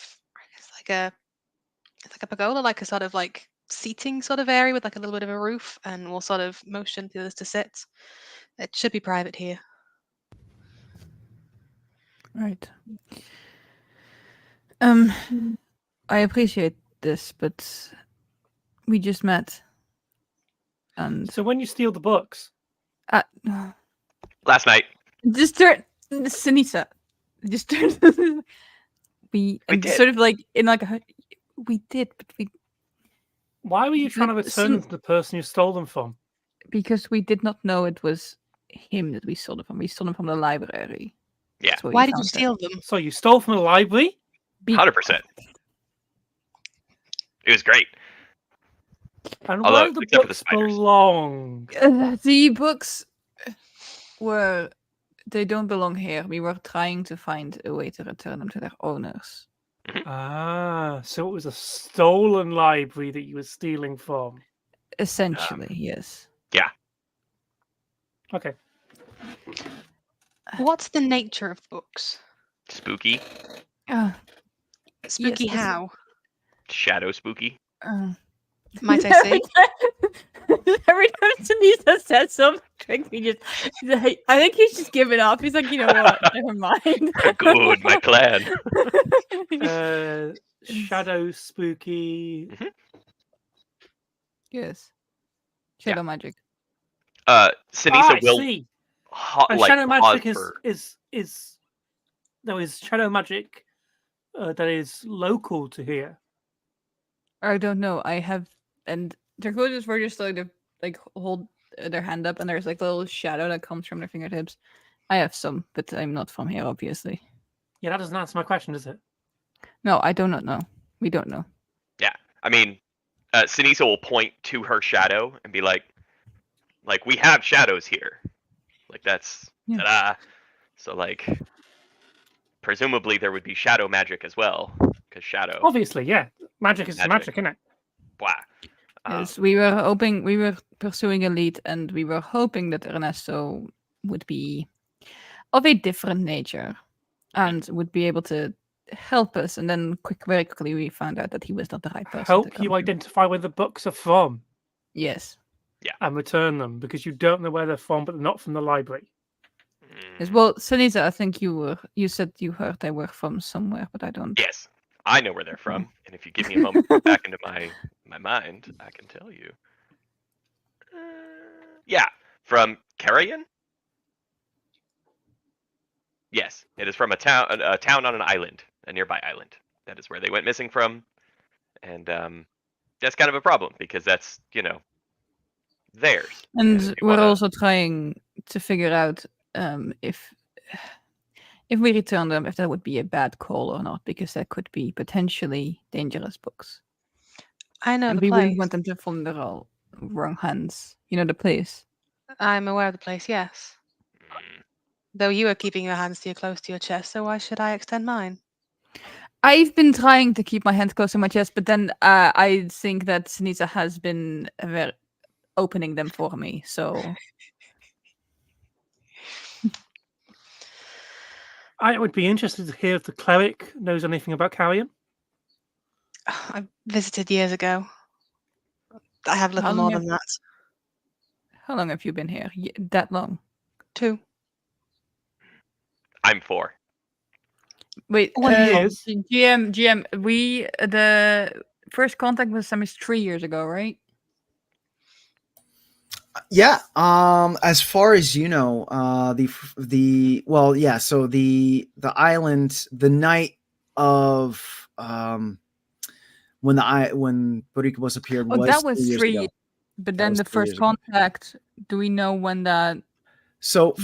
it's like a pergola, like a sort of like seating sort of area with like a little bit of a roof, and we'll sort of motion the others to sit. It should be private here. Right. I appreciate this, but we just met, and So when you steal the books, Last night. just turn Ceniza. Just turn. we and did. sort of like in like we did, but why were you trying to But return them to the person you stole them from? because we did not know it was him that we stole them from. We stole them from the library. Yeah. That's where we Why did you found steal them? So you stole from the library? Be- 100%. It was great. And Although, where do the except for the books spiders. belong? The books they don't belong here. We were trying to find a way to return them to their owners. Ah, so it was a stolen library that you were stealing from. Essentially, yes. Okay. What's the nature of books? Spooky. Spooky Yes, how? Shadow spooky. Might I say? Every time Ceniza says something, I think he's just given up. He's like, you know what? Never mind. Good, my plan. Shadow spooky. Yes. Shadow magic. Ceniza I will see. hot, And like shadow magic for... is shadow magic that is local to here. I don't know. I have, and their clothes were just like hold their hand up, and there's like a little shadow that comes from their fingertips. I have some, but I'm not from here, obviously. Yeah, that doesn't answer my question, does it? No, I do not know. We don't know. Yeah, I mean, Ceniza will point to her shadow and be like, we have shadows here. Like, that's... Yeah. Ta-da! So, like, presumably there would be shadow magic as well, because shadow... Obviously, yeah. Magic is magic, isn't it? Blah. Yes, we were pursuing a lead, and we were hoping that Ernesto would be of a different nature and would be able to help us. And then very quickly we found out that he was not the right person. Help you identify where the books are from. Yes. And return them, because you don't know where they're from, but they're not from the library. Yes. Well, Ceniza, I think you said you heard they were from somewhere, but I don't. Yes, I know where they're from, and if you give me a moment to get back into my mind, I can tell you. Yeah, from Carrion? Yes, it is from a town on an island, a nearby island. That is where they went missing from, and that's kind of a problem because that's theirs. And we're also trying to figure out if we return them, if that would be a bad call or not, because that could be potentially dangerous books. I know and the we place. wouldn't want them to fall in the wrong hands. You know the place. I'm aware of the place, yes. Though you are keeping your hands close to your chest, so why should I extend mine? I've been trying to keep my hands close to my chest, but then I think that Ceniza has been opening them for me, so... I would be interested to hear if the cleric knows anything about Carrion. I visited years ago. I have little more than that. How long have you been here? That long? 2. I'm 4. Wait, 1 years. GM, the first contact with them is 3 years ago, right? Yeah. As far as you know, so the island, the night of when Port Bikal appeared was that was 3 years 3. ago. But then the first contact, do we know when that So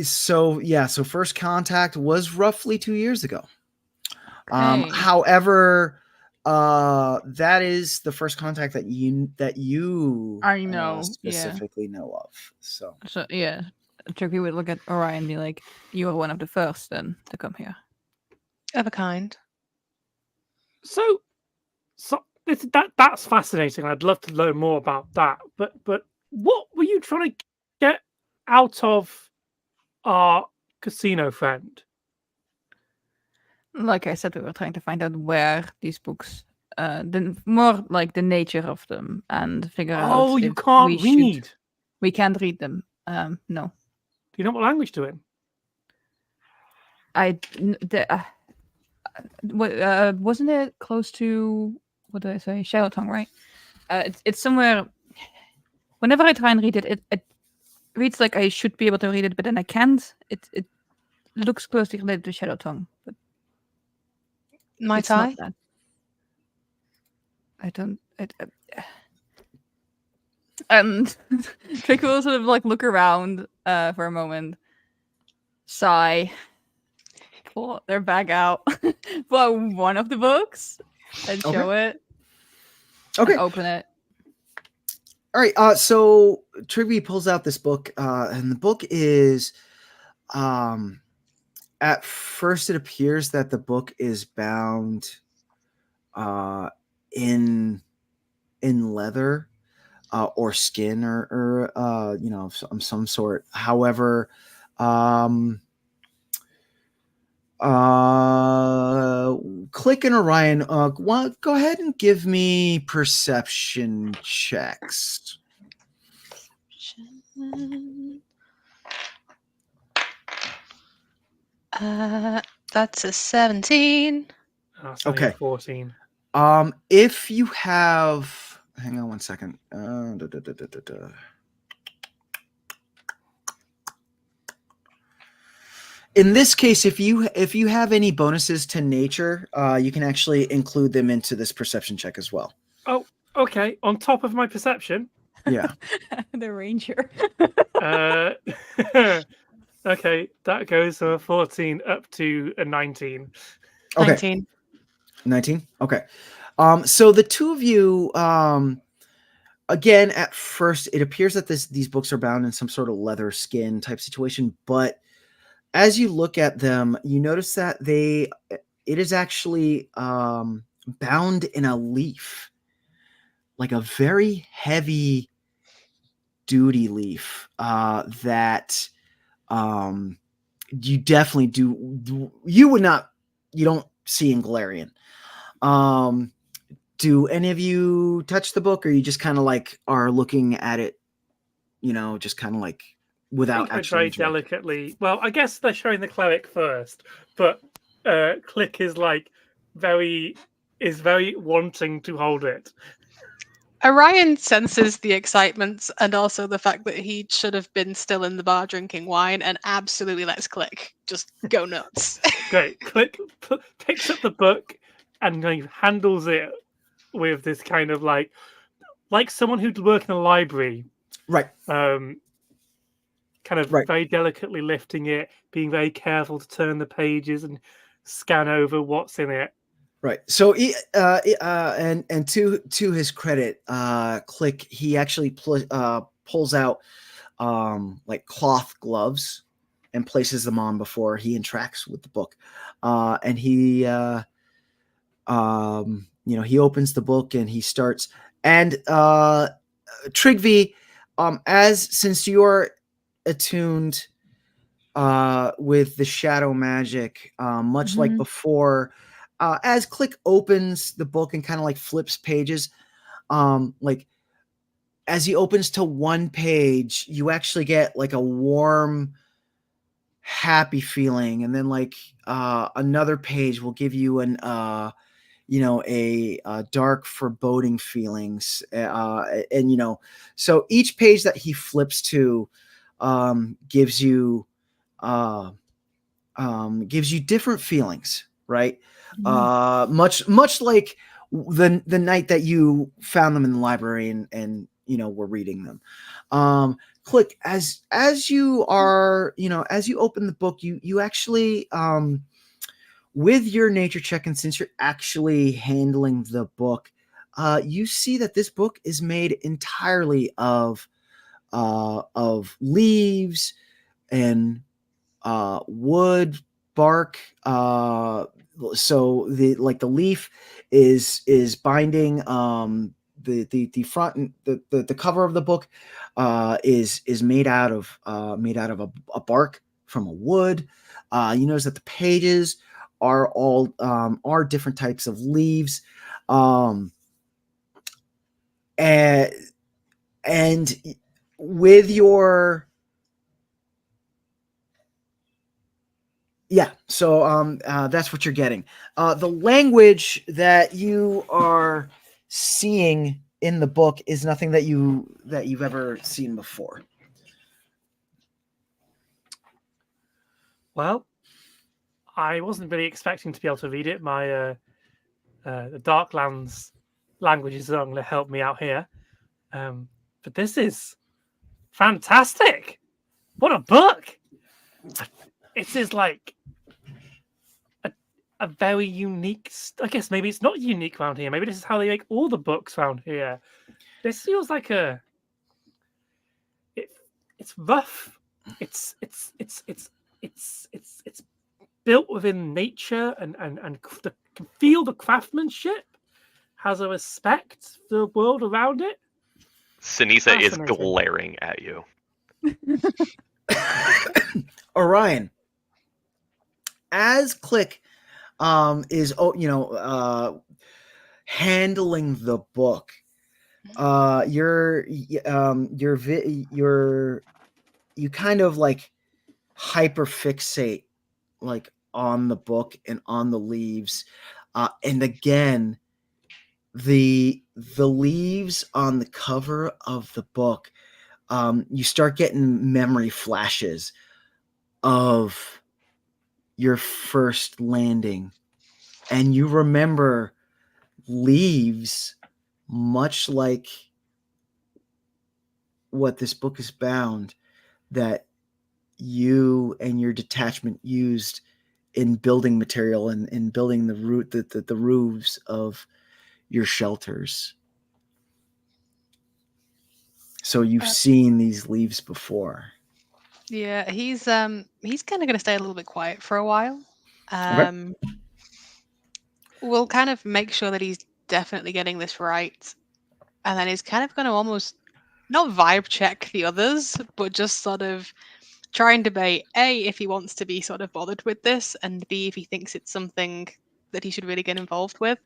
so first contact was roughly 2 years ago. Okay. However, that is the first contact that you I know, specifically know of. So So yeah, Trygve would look at Orion and be like, "You were one of the first then to come here." Of a kind. So that's fascinating. I'd love to learn more about that. But what were you trying to get out of our casino friend? Like I said, we were trying to find out where these books, more like the nature of them, and figure out. Oh, you if can't we read. should. We can't read them. No. Do you know what language to him? Wasn't it close to, what did I say? Shadow Tongue, right? It's somewhere. Whenever I try and read it, it reads like I should be able to read it, but then I can't. It looks closely related to Shadow Tongue, but My it's not tie? that. I don't. And Trygve will sort of like look around for a moment, sigh, pull their bag out, pull out one of the books, and show it. Okay. And open it. All right. So Trygve pulls out this book, and the book is, at first it appears that the book is bound, in leather, or skin, or some sort. However, Click and Orion, go ahead and give me perception checks. That's a 17. That's only Okay. 14. If you have, hang on one second. In this case, if you have any bonuses to nature, you can actually include them into this perception check as well. Oh, okay. On top of my perception. Yeah. The ranger. Okay, that goes from a 14 up to a 19. Okay. 19. 19. Okay. So the two of you, again, at first, it appears that these books are bound in some sort of leather skin type situation, but as you look at them, you notice that it is actually bound in a leaf, like a very heavy duty leaf, that you definitely you don't see in Galarian. Do any of you touch the book, or you just kind of like are looking at it, just kind of like without I actually very delicately. Well, I guess they're showing the cleric first, but Click is like very wanting to hold it. Orion senses the excitement and also the fact that he should have been still in the bar drinking wine and absolutely lets Click just go nuts. Great. Click picks up the book and handles it with this kind of like someone who'd work in a library. Right. Kind of very delicately lifting it, being very careful to turn the pages and scan over what's in it. Right. So, and to his credit, Click, he actually pulls out like cloth gloves and places them on before he interacts with the book, and he he opens the book and he starts. And Trygve, since you're attuned with the shadow magic, much like before, as Click opens the book and kind of like flips pages, like as he opens to one page, you actually get like a warm, happy feeling, and then like another page will give you an a dark, foreboding feelings, and so each page that he flips to gives you different feelings, right? Much like the night that you found them in the library and were reading them. Click, as you are, as you open the book, you actually, with your nature check, and since you're actually handling the book, you see that this book is made entirely of leaves and wood, bark. So the leaf is binding the front, and the cover of the book is made out of a bark from a wood. You notice that the pages are all are different types of leaves, and with your yeah, so that's what you're getting. The language that you are seeing in the book is nothing that you've ever seen before. Well, I wasn't really expecting to be able to read it. My the Darklands languages are going to help me out here. But this is fantastic. What a book! It is like a very unique. I guess maybe it's not unique around here. Maybe this is how they make all the books around here. This feels like it's rough. It's built within nature and can feel the craftsmanship. Has a respect for the world around it. Ceniza is Fascinating. glaring at you. Orion, as Click is handling the book, you kind of like hyperfixate like on the book and on the leaves, and again the leaves on the cover of the book, you start getting memory flashes of your first landing, and you remember leaves much like what this book is bound, that you and your detachment used in building material and in building the roofs of your shelters. So you've seen these leaves before. Yeah, he's kind of going to stay a little bit quiet for a while. Okay. We'll kind of make sure that he's definitely getting this right, and then he's kind of going to almost not vibe check the others, but just sort of try and debate A, if he wants to be sort of bothered with this, and B, if he thinks it's something that he should really get involved with.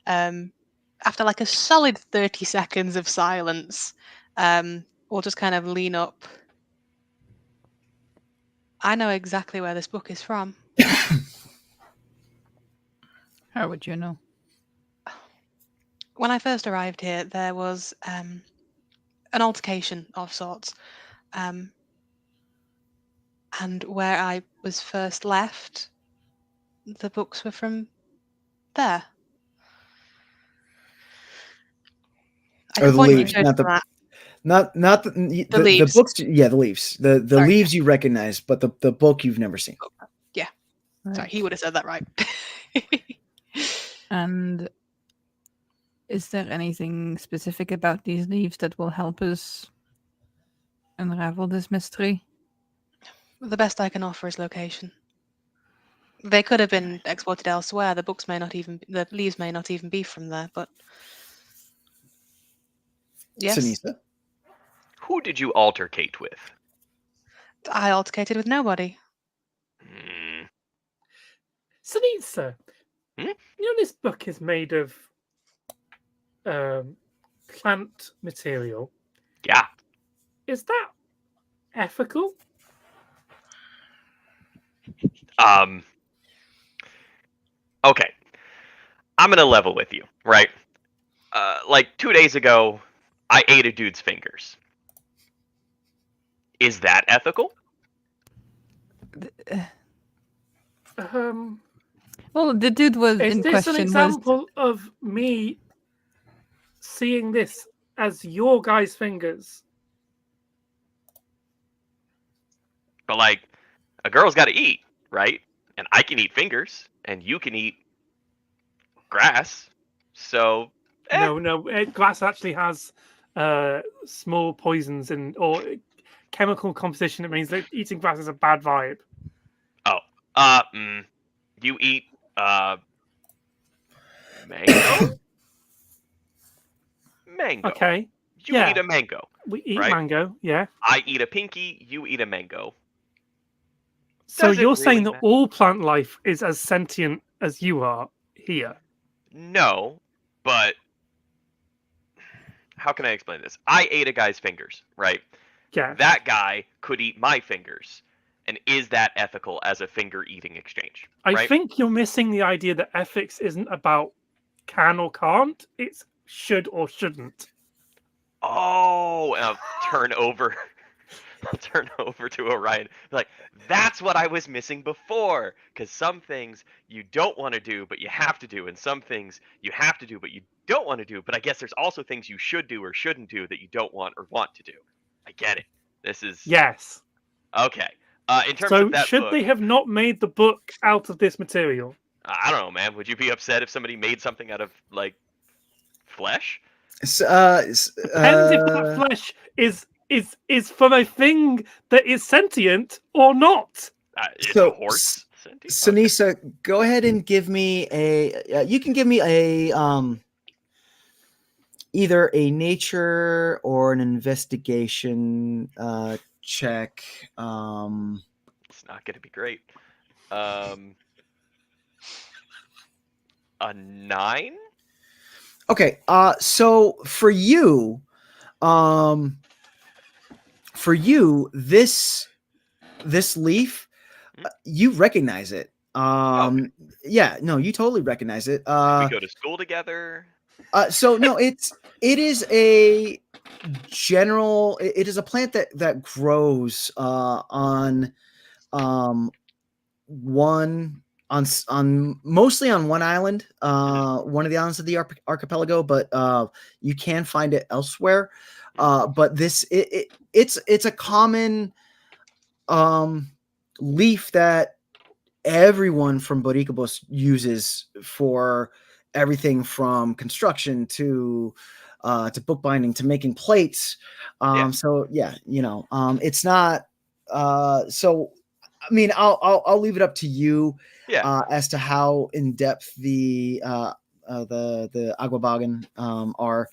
After like a solid 30 seconds of silence, we'll just kind of lean up. I know exactly where this book is from. How would you know? When I first arrived here, there was an altercation of sorts. And where I was first left, the books were from there. I Or can the point you leaves, to not the that. not the leaves. books. Yeah, the leaves. The Sorry. leaves you recognize, but the book you've never seen. Yeah. Right. Sorry, he would have said that right. And is there anything specific about these leaves that will help us unravel this mystery? The best I can offer is location. They could have been exported elsewhere. The leaves may not even be from there, but yes. Ceniza? Who did you altercate with? I altercated with nobody. Ceniza, Hmm? you know this book is made of plant material. Yeah. Is that ethical? Okay. I'm gonna level with you, right? Like 2 days ago, I ate a dude's fingers. Is that ethical? Well, the dude was Is in this question an example of me seeing this as your guys' fingers? But like, a girl's got to eat, right? And I can eat fingers, and you can eat grass. So, No, grass actually has small poisons or chemical composition. It means that eating grass is a bad vibe. oh, you eat mango. Mango. Okay, You yeah. eat a mango. We eat right? mango, yeah. I eat a pinky. You eat a mango. So Does it you're saying really that matter? all plant life is as sentient as you are here? No, but how can I explain this? I ate a guy's fingers, right? Yeah. That guy could eat my fingers. And is that ethical as a finger eating exchange? I Right? think you're missing the idea that ethics isn't about can or can't. It's should or shouldn't. Oh, and I'll turn over. I'll turn over to Orion. Like, that's what I was missing before. Because some things you don't want to do, but you have to do. And some things you have to do, but you don't want to do. But I guess there's also things you should do or shouldn't do that you don't want or want to do. I get it. This is Yes. okay. In terms So of that should book, they have not made the book out of this material? I don't know, man. Would you be upset if somebody made something out of like flesh? Depends if that flesh is from a thing that is sentient or not. Is So, a horse sentient? Okay. Ceniza, go ahead and give me you can give me a either a nature or an investigation check. It's not going to be great. A 9? Okay, so for you, this leaf, you recognize it. Okay. Yeah, no, you totally recognize it. We go to school together. So no, it is a general. It is a plant that grows on one on mostly on one island, one of the islands of the archipelago, but you can find it elsewhere. But it's a common leaf that everyone from Boricabos uses for everything from construction to bookbinding to making plates. So yeah, it's not. So I mean, I'll leave it up to you as to how in depth the Aguabagan are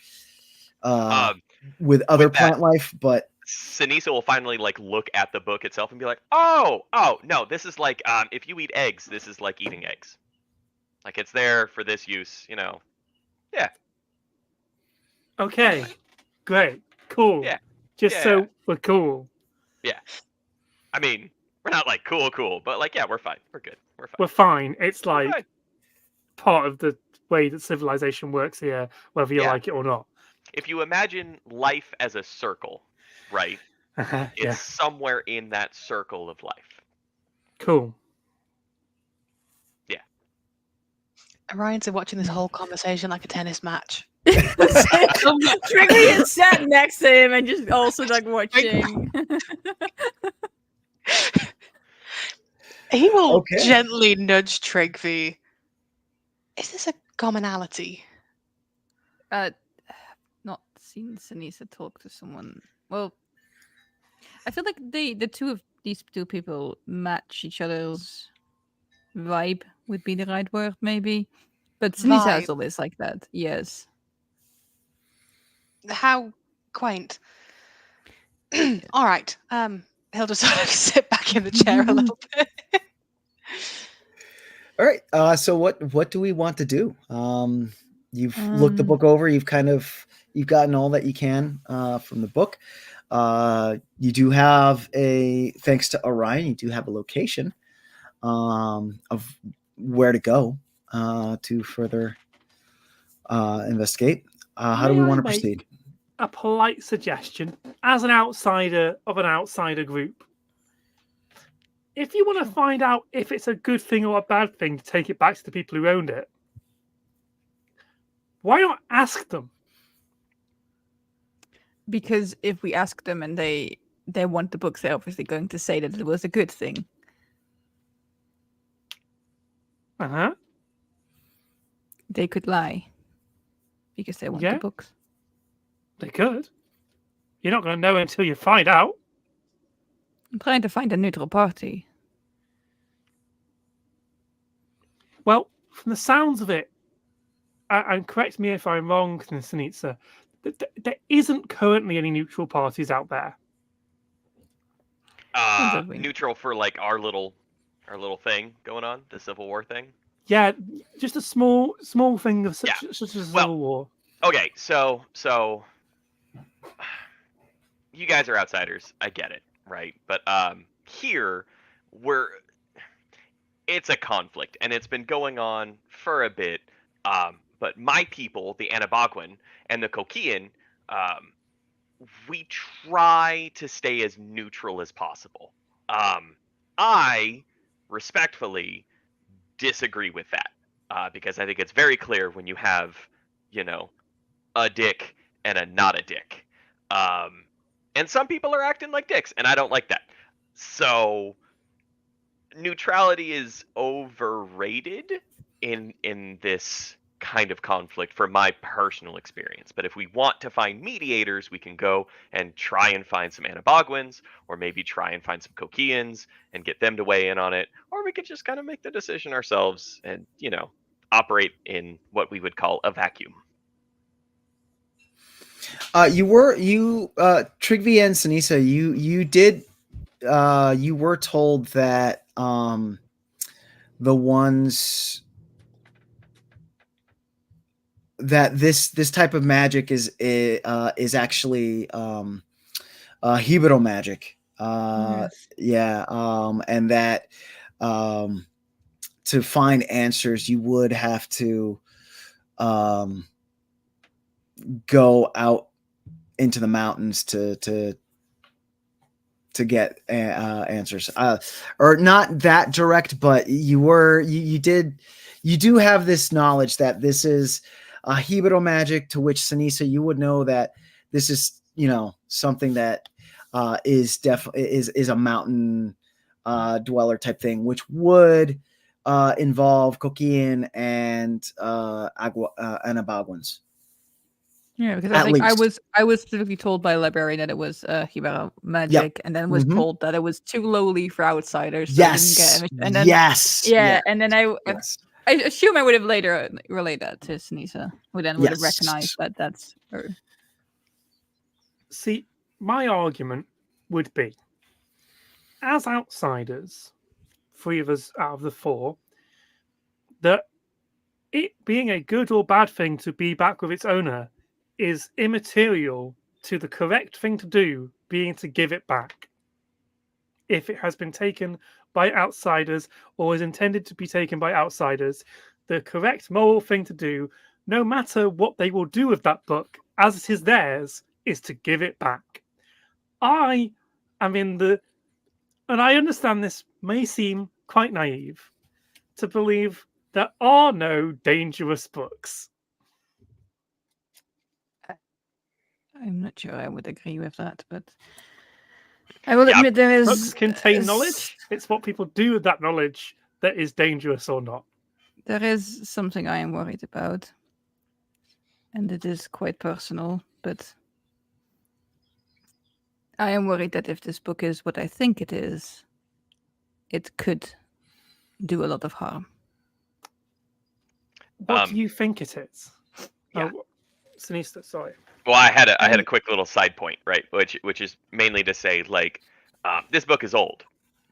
with other plant life, but Ceniza will finally like look at the book itself and be like, oh no, this is like if you eat eggs, this is like eating eggs. Like it's there for this use, Yeah. Okay. Great. Cool. Yeah. So we're cool. Yeah. I mean, we're not like cool, but like, yeah, we're fine. We're good. We're fine. We're fine. It's We're like fine. part of the way that civilization works here, whether you like it or not. If you imagine life as a circle, right? It's somewhere in that circle of life. Cool. Yeah. Orion's watching this whole conversation like a tennis match. Trygve is sat next to him and just also like watching. He will gently nudge Trygve. Is this a commonality? Not seen Ceniza talk to someone. Well, I feel like the two of these two people match each other's vibe would be the right word, maybe. But Ceniza is always like that. Yes. How quaint. All right. He'll just sort of sit back in the chair a little bit. All right. So what do we want to do? You've looked the book over. You've gotten all that you can from the book. You do have thanks to Orion, you do have a location of where to go to further investigate. How do we want to proceed? A polite suggestion as an outsider of an outsider group. If you want to find out if it's a good thing or a bad thing to take it back to the people who owned it, why not ask them? Because if we ask them and they they want the books, they're obviously going to say that it was a good thing. Uh-huh. They could lie because they want the Yeah. books. They could. You're not going to know until you find out. I'm trying to find a neutral party. Well, from the sounds of it, and correct me if I'm wrong, Ceniza, there isn't currently any neutral parties out there. Neutral for like our little thing going on, the Civil War thing. Yeah, just a small thing of such as a Well, Civil War. Okay, so you guys are outsiders. I get it, right? But here it's a conflict, and it's been going on for a bit. But my people, the Anabogwan and the Kokian, we try to stay as neutral as possible. I respectfully disagree with that because I think it's very clear when you have, a dick and a not a dick. And some people are acting like dicks, and I don't like that. So neutrality is overrated in this kind of conflict from my personal experience. But if we want to find mediators, we can go and try and find some Anabogwans, or maybe try and find some Kokians and get them to weigh in on it, or we could just kind of make the decision ourselves and, operate in what we would call a vacuum. Trygve and Ceniza, you were told that the ones that this type of magic is actually Hebrew magic. Yes. Yeah, and that to find answers, you would have to go out into the mountains to get answers, or not that direct, but you do have this knowledge that this is Hebrew magic, to which Ceniza, you would know that this is something that is a mountain dweller type thing, which would involve Kokian and Anabogwans. Yeah, because I was specifically told by a librarian that it was Hebrew magic, and then was told that it was too lowly for outsiders. So Yes. And then, and then I assume I would have later relayed that to Ceniza, who then would have recognized that that's her. See, my argument would be, as outsiders, 3 of us out of the 4, that it being a good or bad thing to be back with its owner is immaterial to the correct thing to do being to give it back. If it has been taken by outsiders or is intended to be taken by outsiders, the correct moral thing to do, no matter what they will do with that book, as it is theirs, is to give it back. I am and I understand this may seem quite naive, to believe there are no dangerous books. I'm not sure I would agree with that, but I will admit there is... Books contain knowledge. It's what people do with that knowledge that is dangerous or not. There is something I am worried about, and it is quite personal, but I am worried that if this book is what I think it is, it could do a lot of harm. What do you think it is? Yeah. Ceniza, sorry. Well, I had a quick little side point, right? Which is mainly to say, like, this book is old,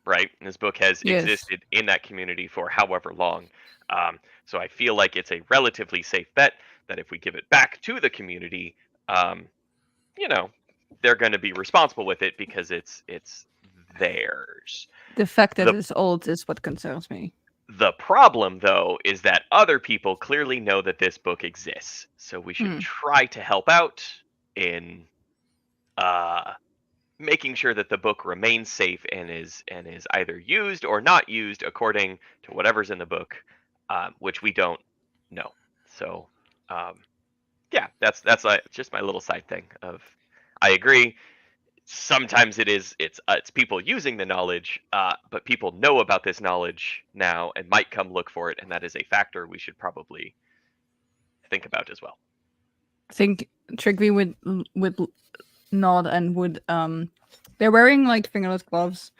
right? And this book has existed in that community for however long. So I feel like it's a relatively safe bet that if we give it back to the community, they're going to be responsible with it because it's theirs. The fact that it's old is what concerns me. The problem, though, is that other people clearly know that this book exists. So we should try to help out in making sure that the book remains safe and is either used or not used according to whatever's in the book, which we don't know. So, that's just my little side thing of, I agree. sometimes it's people using the knowledge, but people know about this knowledge now and might come look for it, and that is a factor we should probably think about as well. I think Trygve would nod and would they're wearing like fingerless gloves,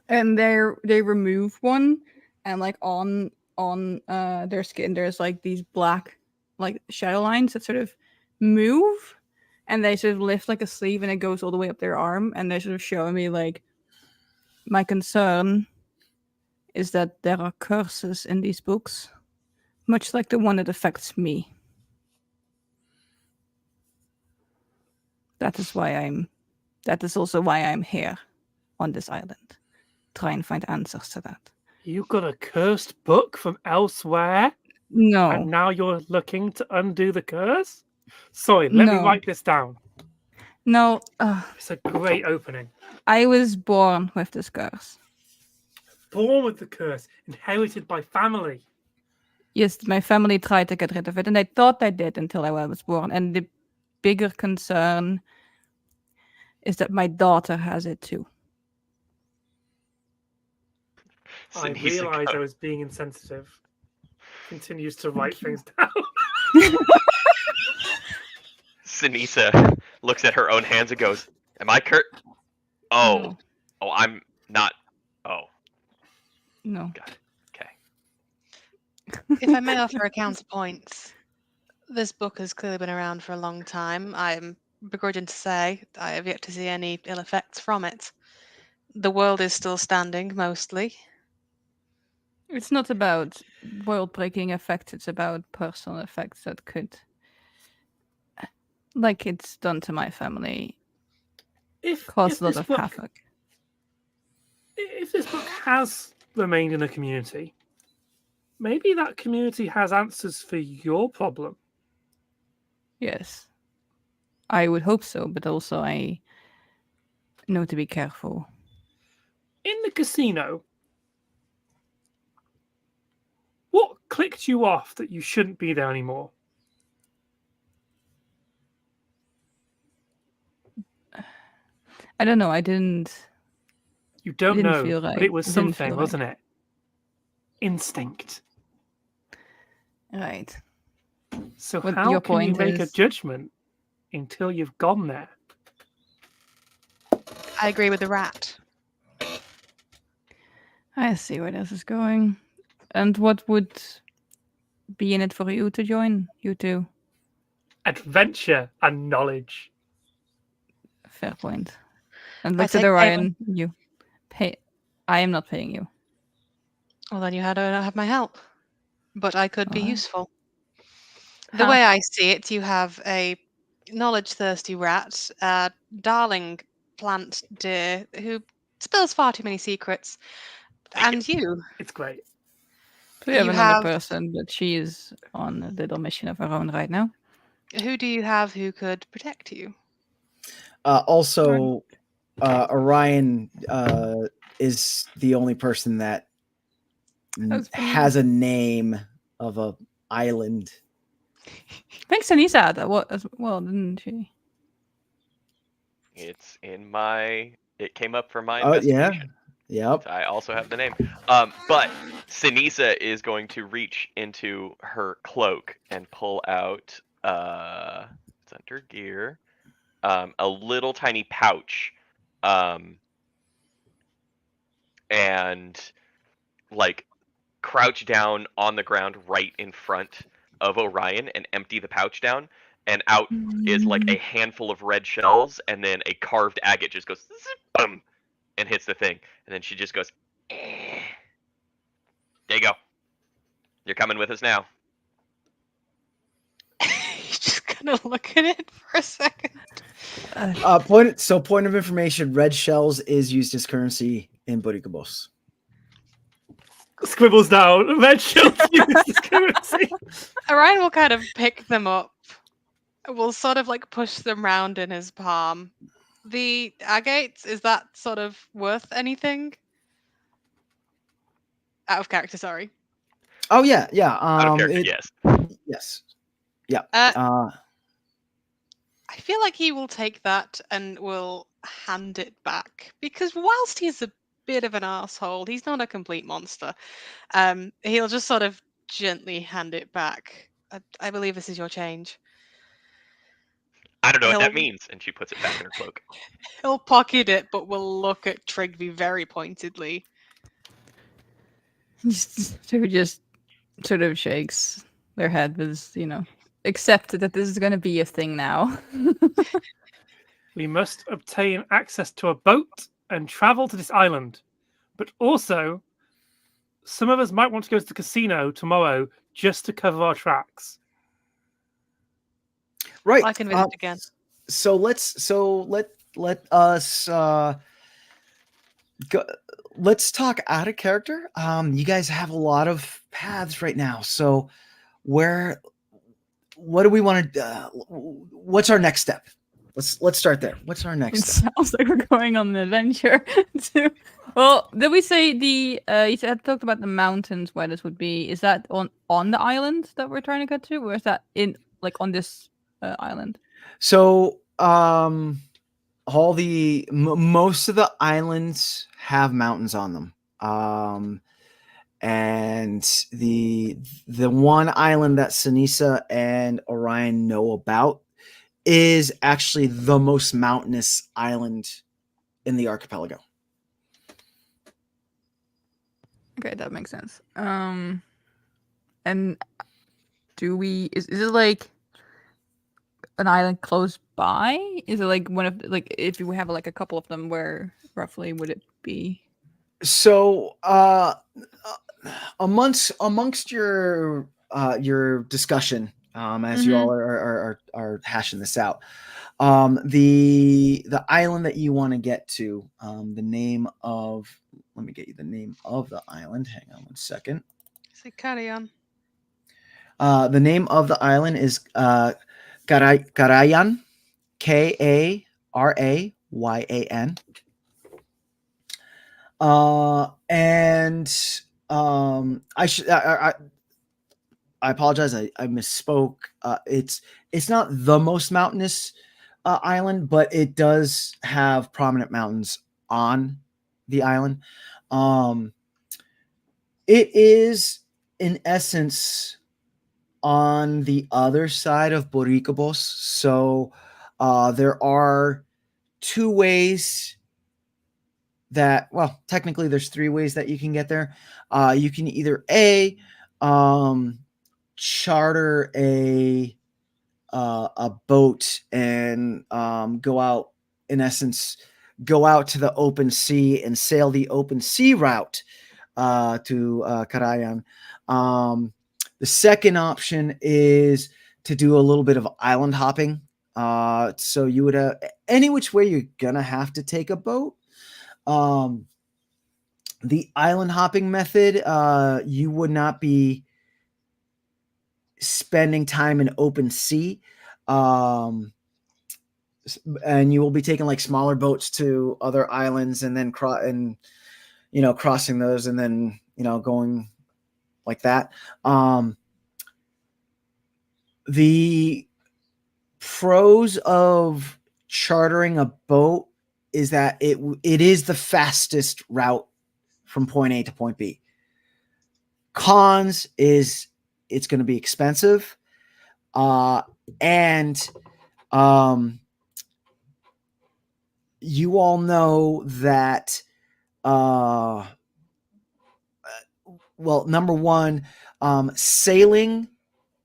and they remove one, and like on their skin there's like these black like shadow lines that sort of move, and they sort of lift like a sleeve and it goes all the way up their arm, and they're sort of showing me like, my concern is that there are curses in these books, much like the one that affects me. That is also why I'm here on this island. Try and find answers to that. You got a cursed book from elsewhere, No. and now you're looking to undo the curse? Sorry, let me No. write this down. No. It's a great opening. I was born with this curse. Born with the curse, inherited by family. Yes, my family tried to get rid of it, and I thought I did until I was born. And the bigger concern is that my daughter has it too. I Ceniza realised I goes- was being insensitive. Continues to write things down. Ceniza looks at her own hands and goes, "Am I Kurt? Oh, No. oh, I'm not. Oh, No. got it. Okay." If I may offer a counterpoint, this book has clearly been around for a long time. I'm begrudging to say I have yet to see any ill effects from it. The world is still standing, mostly. It's not about world-breaking effects. It's about personal effects that could, like it's done to my family, cause a lot of havoc. If this book has remained in a community, maybe that community has answers for your problem. Yes. I would hope so, but also I know to be careful. In the casino, what clicked you off that you shouldn't be there anymore? I don't know. I didn't. You don't didn't know, feel but right. it was It didn't something, feel wasn't it? Instinct. Right. So What how your can you point make a is- judgment until you've gone there? I agree with the rat. I see where this is going. And what would be in it for you to join? You two. Adventure and knowledge. Fair point. And I looks at take Orion. You pay. I am not paying you. Well, then you don't have my help. But I could be Alright. useful. The How? way I see it, you have a knowledge-thirsty rat, a darling plant deer who spills far too many secrets, and you. It's great. We have You another have- person, but she is on a little mission of her own right now. Who do you have who could protect you? Also, Orion is the only person that That's pretty has a name of a island. I think Ceniza had that as well, didn't she? It's in my. It came up for my Oh yeah, investigation. yep. I also have the name. But Ceniza is going to reach into her cloak and pull out. It's under gear. A little tiny pouch. And like crouch down on the ground right in front of Orion and empty the pouch down, and out is like a handful of red shells, and then a carved agate just goes zip, boom, and hits the thing, and then she just goes, "Eh." There you go. You're coming with us now. You're just gonna look at it for a second. Point of information: red shells is used as currency in Burikabos. Scribbles down. Red shells used as currency. Orion will kind of pick them up. Will sort of like push them round in his palm. The agates, is that sort of worth anything? Out of character, sorry. Oh yeah, yeah. Out of character, it- yes. yes, yeah. I I feel like he will take that and will hand it back, because whilst he's a bit of an asshole, he's not a complete monster. He'll just sort of gently hand it back. I believe this is your change. I don't know what that He'll means. And she puts it back in her cloak. he'll pocket it, but will look at Trygve very pointedly. Who just sort of shakes their head with, accept that this is going to be a thing now. We must obtain access to a boat and travel to this island. But also, some of us might want to go to the casino tomorrow just to cover our tracks. Right. I can visit again. So let us go. Let's talk out of character. You guys have a lot of paths right now. So what do we want to? What's our next step? Let's start there. What's our next It step? sounds like we're going on an adventure. Well, did we say you said talked about the mountains where this would be? Is that on the island that we're trying to get to, or is that on this island? So most of the islands have mountains on them. And the one island that Ceniza and Orion know about is actually the most mountainous island in the archipelago. Okay, that makes sense. And is it like an island close by? Is it like one of if you have like a couple of them, where roughly would it be? So amongst your discussion, as you all are hashing this out, the island that you want to get to, let me get you the name of the island. Hang on one second. So carry on. The name of the island is Karayan, Karayan. I apologize. I misspoke. It's not the most mountainous island, but it does have prominent mountains on the island. It is, in essence, on the other side of Boricabos. So there are two ways technically there's three ways that you can get there. You can either charter a boat and go out to the open sea and sail the open sea route to Karayan. The second option is to do a little bit of island hopping. So you would any which way you're gonna have to take a boat. The island hopping method, you would not be spending time in open sea, and you will be taking like smaller boats to other islands and then crossing those and then going like that. The pros of chartering a boat is that it is the fastest route from point A to point B. Cons is it's going to be expensive, and you all know that number one, sailing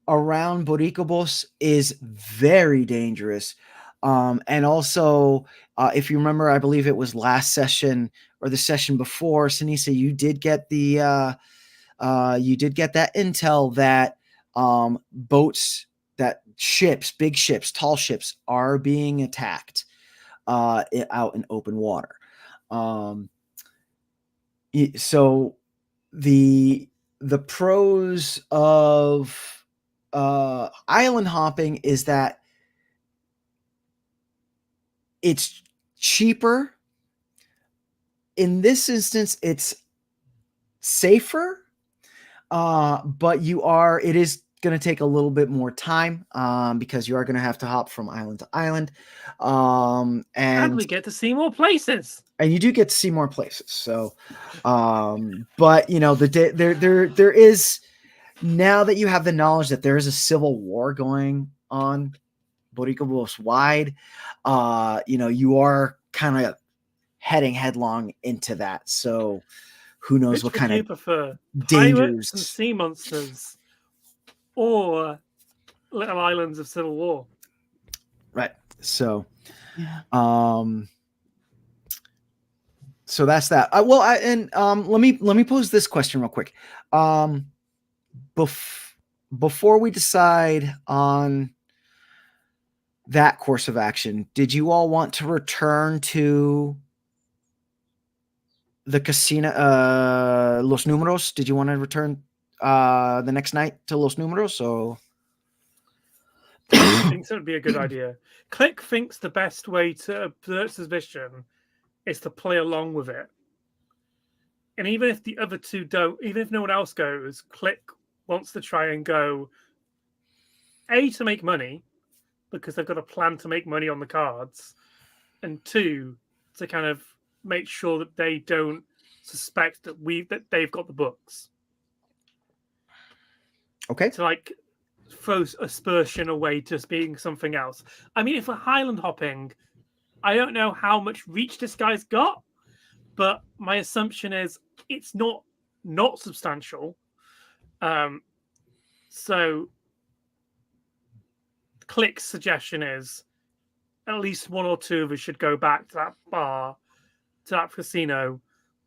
around Boricabos is very dangerous. And also, if you remember, I believe it was last session or the session before, Ceniza, you did get that intel that big ships, tall ships are being attacked out in open water. So the pros of island hopping is that it's cheaper. In this instance, it's safer, but it is going to take a little bit more time because you are going to have to hop from island to island. And And we get to see more places. And you do get to see more places. So, but you know, there is, now that you have the knowledge that there is a civil war going on Boricobos wide, you know, you are kind of heading headlong into that. So who knows Which what kind you of prefer, dangers pirates and sea monsters, or little islands of civil war? Right. So, Yeah. So that's that. Let me pose this question real quick. Before we decide on that course of action, did you all want to return to the casino, Los Números? Did you want to return the next night to Los Números? So I think that would be a good idea. Click thinks the best way to avert suspicion is to play along with it. And even if the other two don't, even if no one else goes, Click wants to try and go, A, to make money, because they've got a plan to make money on the cards, and 2, to kind of make sure that they don't suspect that they've got the books. okay. To like throw aspersion away just being something else. I mean, if we're Highland hopping, I don't know how much reach this guy's got, but my assumption is it's not substantial. So Click's suggestion is at least one or two of us should go back to that bar, to that casino,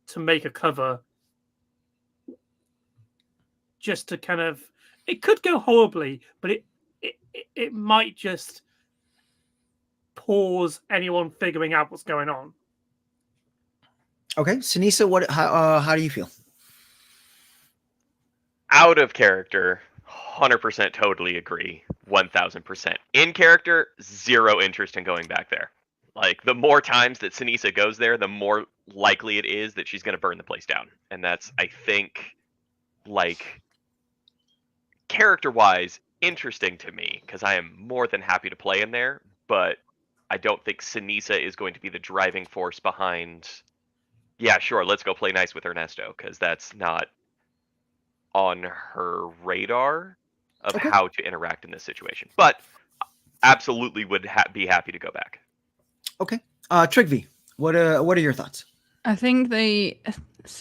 to make a cover. Just to kind of, it could go horribly, but it might just pause anyone figuring out what's going on. Okay, Ceniza, how do you feel? Out of character, 100% totally agree, 1000%. In character, zero interest in going back there. Like, the more times that Ceniza goes there, the more likely it is that she's going to burn the place down. And that's, I think, like, character-wise, interesting to me, because I am more than happy to play in there, but I don't think Ceniza is going to be the driving force behind, yeah, sure, let's go play nice with Ernesto, because that's not on her radar of Okay. how to interact in this situation. But absolutely would be happy to go back. Okay. Trygve, what are your thoughts? I think they,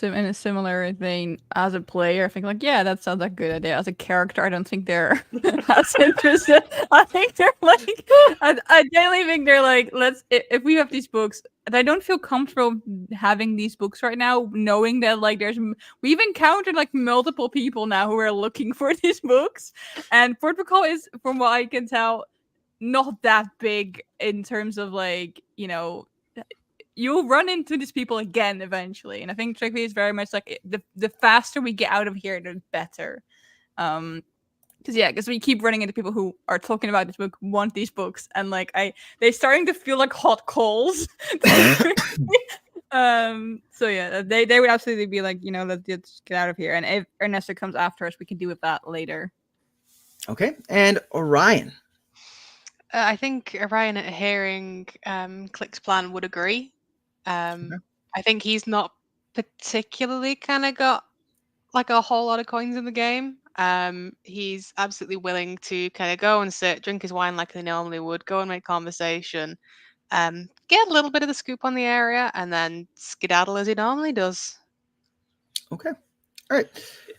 in a similar vein, as a player, I think like, yeah, that sounds like a good idea. As a character, I don't think they're as interested. I think they're like, I genuinely think they're like, if we have these books, and I don't feel comfortable having these books right now, knowing that like we've encountered like multiple people now who are looking for these books, and Port Bikal is, from what I can tell, not that big in terms of like, you know, you'll run into these people again eventually. And I think Trygve is very much like the faster we get out of here, the better. Because we keep running into people who are talking about this book, want these books, and like they're starting to feel like hot coals. So yeah, they would absolutely be like, you know, let's just get out of here. And if Ernesto comes after us, we can deal with that later. Okay, and Orion. I think Orion, at hearing Click's plan, would agree. I think he's not particularly kind of got like a whole lot of coins in the game. He's absolutely willing to kind of go and sit, drink his wine like he normally would, go and make conversation, get a little bit of the scoop on the area, and then skedaddle as he normally does. Okay. All right.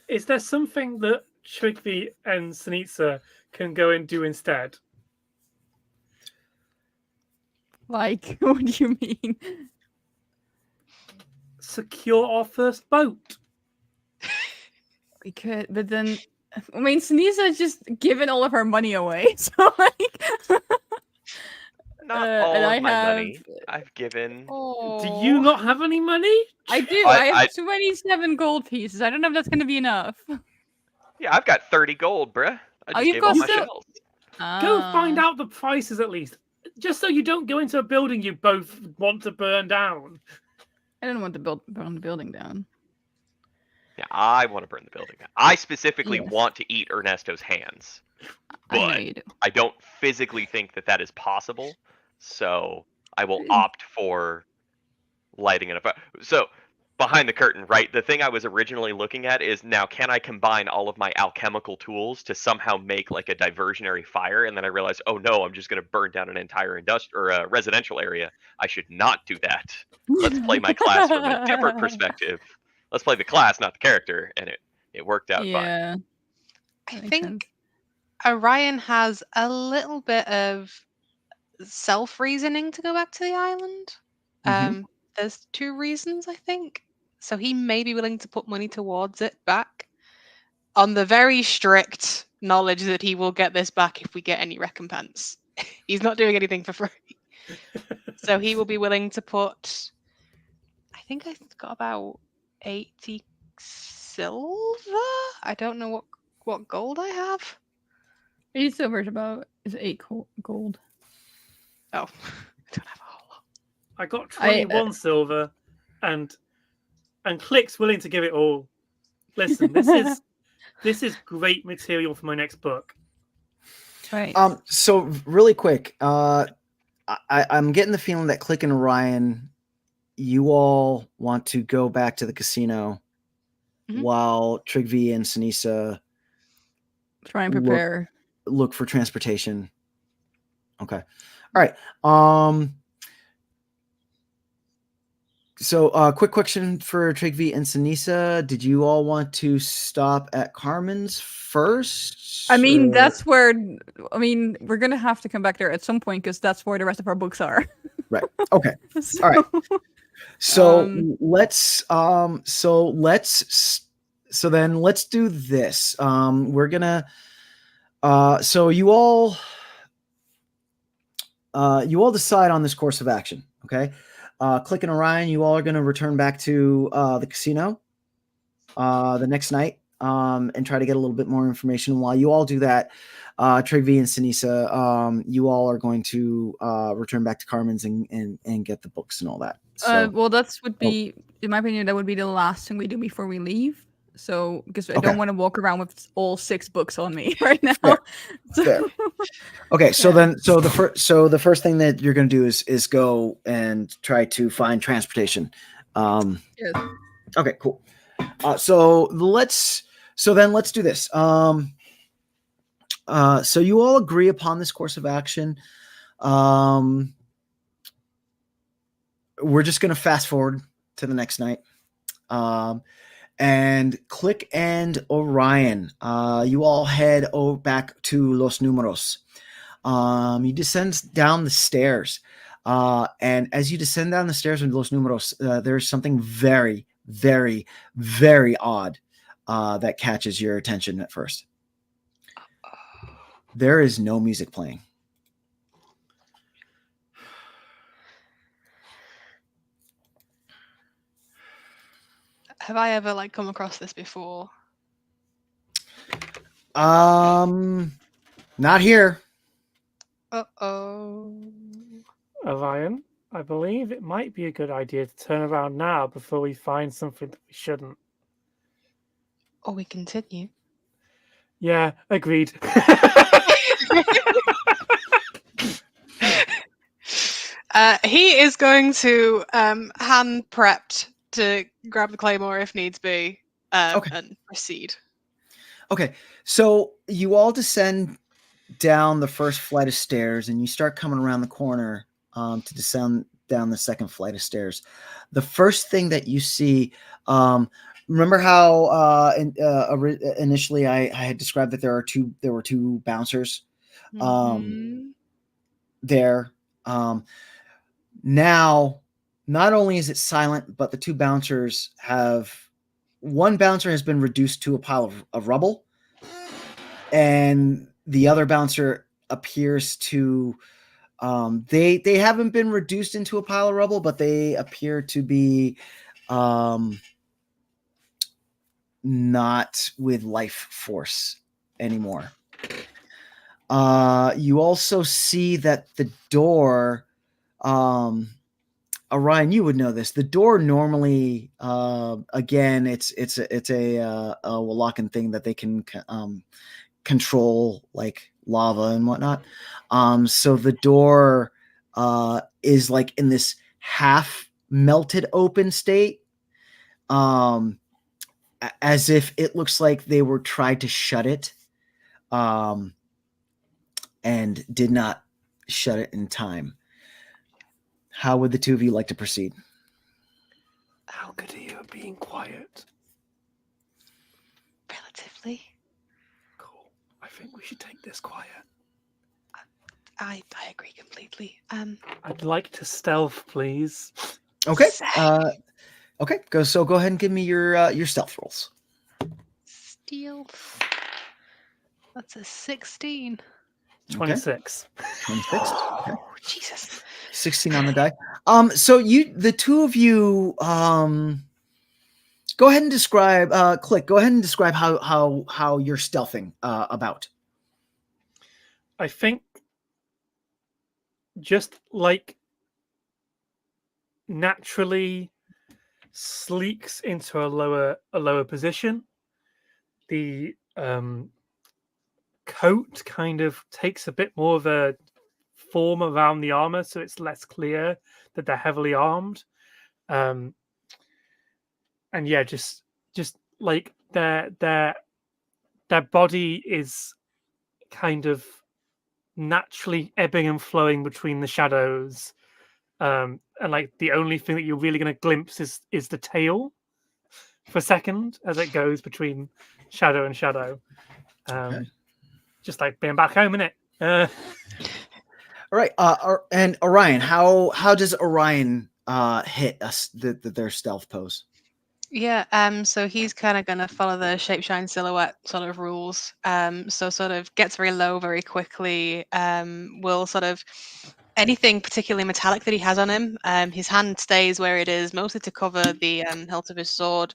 Is there something that Trygve and Ceniza can go and do instead? Like, what do you mean? Secure our first boat. We could, but then, I mean, Ceniza has just given all of her money away, so like. Not all and of I my have... money. I've given. Do you not have any money? I do. I have 27 gold pieces. I don't know if that's going to be enough. Yeah, I've got 30 gold, bruh. I just you've gave got all my still- shells. Go find out the prices at least. Just so you don't go into a building you both want to burn down. I don't want to burn the building down. Yeah, I want to burn the building down. I specifically Yes. want to eat Ernesto's hands, I know but you do. I don't physically think that that is possible. So I will opt for lighting it up. So behind the curtain, right? The thing I was originally looking at is now can I combine all of my alchemical tools to somehow make like a diversionary fire? And then I realized, oh no, I'm just going to burn down an entire residential area. I should not do that. Let's play my class from a different perspective. Let's play the class, not the character, and it worked out fine. Yeah. I That makes think sense. Orion has a little bit of self-reasoning to go back to the island. Mhm. There's 2 reasons, I think. So he may be willing to put money towards it back on the very strict knowledge that he will get this back if we get any recompense. He's not doing anything for free. So he will be willing to put, I think I got about 80 silver. I don't know what gold I have. 8 silver is 8 gold. Oh, I don't have a whole lot. I got I- 21 silver, and Click's willing to give it all. Listen, this is great material for my next book. Right. So really quick, I'm getting the feeling that Click and Orion, you all want to go back to the casino Mhm. while Trygve and Ceniza Try and look- prepare. look for transportation. Okay. All right. So quick question for Trygve and Ceniza. Did you all want to stop at Carmen's first? I mean, or- that's where. I mean, we're gonna have to come back there at some point because that's where the rest of our books are. Right. Okay. So- All right. So Um, let's let's do this. We're gonna so you all decide on this course of action. Okay. Click and Orion, you all are gonna return back to the casino the next night and try to get a little bit more information. While you all do that, Trygve and Ceniza, you all are going to return back to Carmen's and get the books and all that. So well, would be, in my opinion, that would be the last thing we do before we leave. So, because I Okay. don't want to walk around with all 6 books on me right now. Fair. So- Fair. Okay, so Yeah. then the first thing that you're going to do is go and try to find transportation. Yes. Okay, cool. So let's do this. So you all agree upon this course of action. We're just going to fast forward to the next night. And Click and Orion, you all head back to Los Números. You descend down the stairs. And as you descend down the stairs in Los Números, there's something very, very, very odd that catches your attention at first. There is no music playing. Have I ever come across this before? Not here. Uh-oh. Orion, I believe it might be a good idea to turn around now before we find something that we shouldn't. Or we continue. Yeah, agreed. He is going to hand prepped to grab the claymore if needs be, Okay. and proceed. Okay, so you all descend down the first flight of stairs and you start coming around the corner to descend down the second flight of stairs. The first thing that you see, remember how initially I had described that there were two bouncers Mhm. there. Now, not only is it silent, but the two bouncers one bouncer has been reduced to a pile of rubble, and the other bouncer appears to they haven't been reduced into a pile of rubble, but they appear to be not with life force anymore. You also see that the door Orion, you would know this. The door normally, again, it's a Wallachian thing that they can control, like lava and whatnot. So the door is like in this half melted open state, as if it looks like they were tried to shut it, and did not shut it in time. How would the two of you like to proceed? How good are you at being quiet? Relatively. Cool. I think we should take this quiet. I agree completely. I'd like to stealth, please. Okay. Same. Okay. Go ahead and give me your stealth rolls. Stealth. That's a 16. 26. 26. Okay. Oh, Jesus. 16 on the die. So the two of you, go ahead and describe. Click. Go ahead and describe how you're stealthing about. I think just like naturally sleeks into a lower position. The coat kind of takes a bit more of a form around the armor, so it's less clear that they're heavily armed. And yeah, just like their body is kind of naturally ebbing and flowing between the shadows. And like the only thing that you're really going to glimpse is the tail for a second as it goes between shadow and shadow. Okay. Just like being back home, innit? All right. And Orion, how does Orion hit us their stealth pose? Yeah, so he's kind of going to follow the shape shine silhouette sort of rules. So sort of gets very low very quickly. Will sort of anything particularly metallic that he has on him. His hand stays where it is, mostly to cover the hilt of his sword.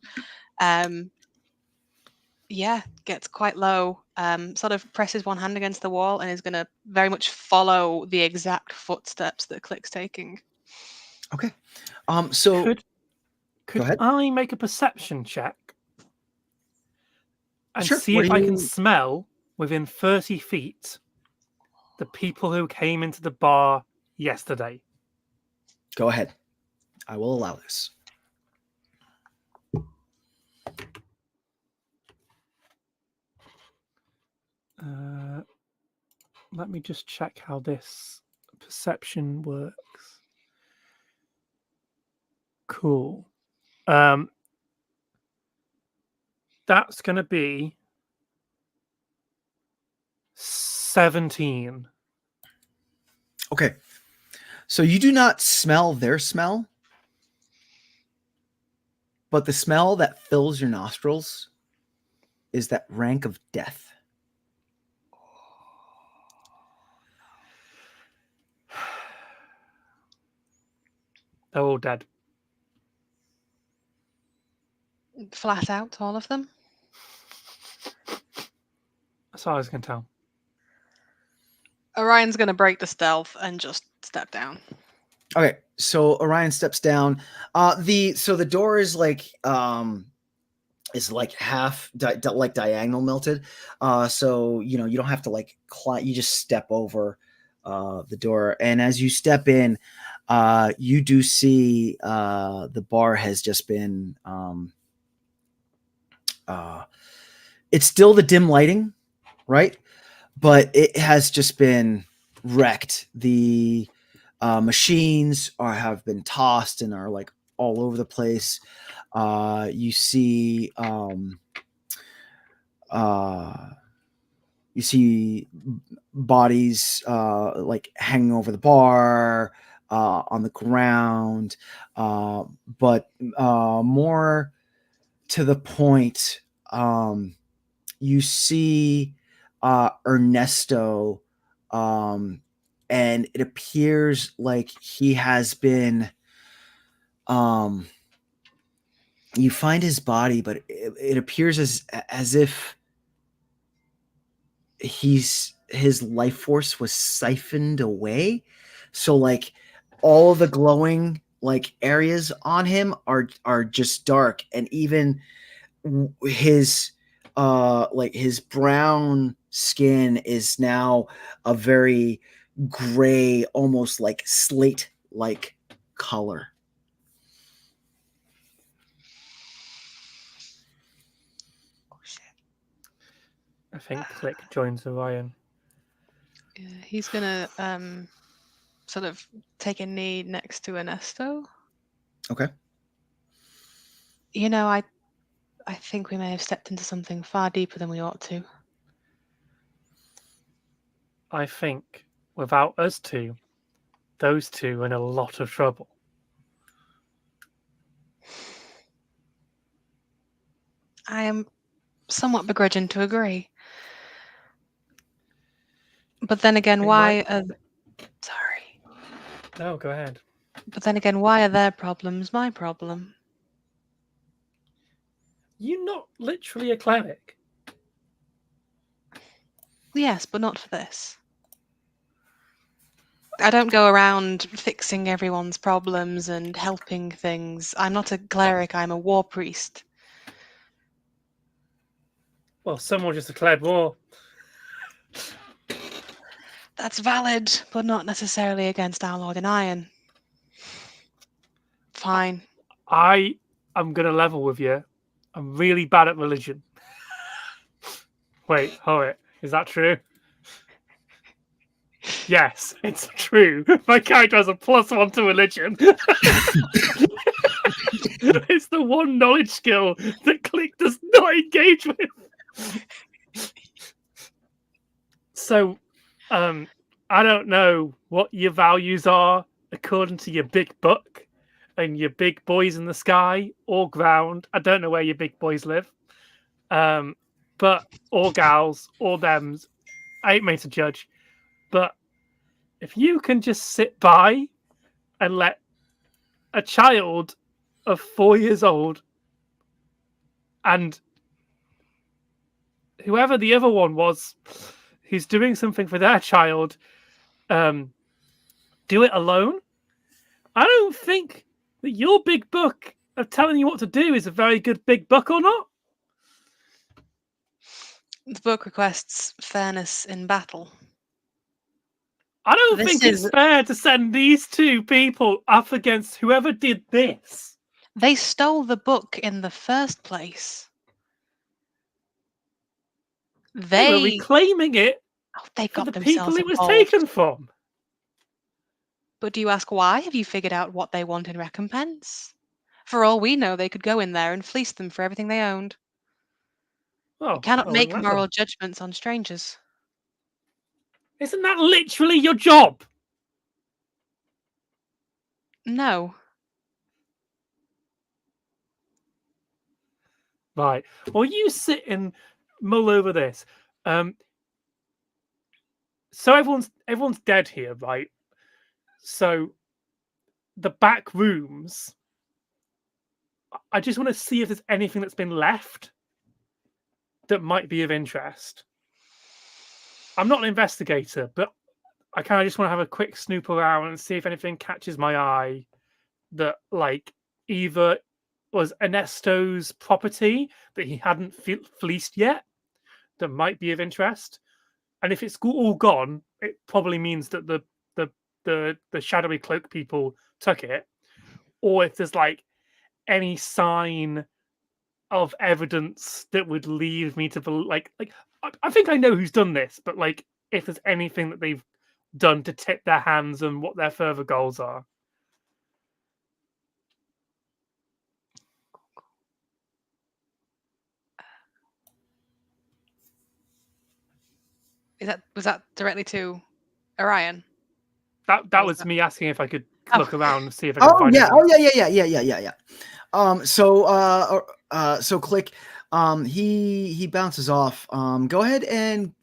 Yeah, gets quite low. Sort of presses one hand against the wall and is going to very much follow the exact footsteps that Click's taking. Okay. So Could go ahead. I make a perception check and Sure. see What if do I you- can smell within 30 feet the people who came into the bar yesterday? Go ahead. I will allow this. Let me just check how this perception works. Cool. That's going to be 17. Okay. So you do not smell their smell, but the smell that fills your nostrils is that rank of death. They're all dead. Flat out, all of them. That's all I was going to tell. Orion's going to break the stealth and just step down. Okay, so Orion steps down. The door is like half like diagonal melted. So you don't have to like climb. You just step over the door, and as you step in, you do see the bar has just been. It's still the dim lighting, right? But it has just been wrecked. The machines have been tossed and are like all over the place. You see bodies like hanging over the bar, on the ground, but more to the point, you see Ernesto, and it appears like he has been, you find his body, but it appears as if his life force was siphoned away. So like all the glowing like areas on him are just dark, and even his like his brown skin is now a very gray, almost like slate like color. Oh shit. I think Click joins Orion. Yeah, he's gonna sort of take a knee next to Ernesto. Okay. You know, I think we may have stepped into something far deeper than we ought to. I think without us two, those two are in a lot of trouble. I am somewhat begrudging to agree. But then again, They why might- are sorry. No, go ahead. But then again, why are their problems my problem? You're not literally a cleric. Yes, but not for this. I don't go around fixing everyone's problems and helping things. I'm not a cleric, I'm a war priest. Well, someone just declared war. That's valid, but not necessarily against our Lord in Iron. Fine. I am going to level with you. I'm really bad at religion. Wait, hold it. Is that true? Yes, it's true. My character has a +1 to religion. It's the one knowledge skill that Click does not engage with. So, I don't know what your values are according to your big book and your big boys in the sky or ground. I don't know where your big boys live. But or gals or thems. I ain't made to judge. But if you can just sit by and let a child of 4 years old and whoever the other one was who's doing something for their child do it alone, I don't think that your big book of telling you what to do is a very good big book or not. The book requests fairness in battle. I don't This think is- it's fair to send these two people up against whoever did this. They stole the book in the first place. They were They reclaiming it they for got the people themselves it was involved. taken from. But do you ask why? Have you figured out what they want in recompense? For all we know, they could go in there and fleece them for everything they owned. Oh, You cannot well, make let moral them. judgments on strangers. Isn't that literally your job? No. Right. Well, you sit and mull over this. So everyone's dead here, right? So the back rooms. I just want to see if there's anything that's been left that might be of interest. I'm not an investigator, but I kind of just want to have a quick snoop around and see if anything catches my eye that, like, either was Ernesto's property that he hadn't fleeced yet that might be of interest. And if it's all gone, it probably means that the shadowy cloak people took it. Or if there's like any sign of evidence that would lead me to believe, like I think I know who's done this, but like if there's anything that they've done to tip their hands and what their further goals are. Was that directly to Orion? That was was me asking if I could Oh. look around and see if I could Oh find yeah, anything. yeah. So Click, he bounces off. Go ahead and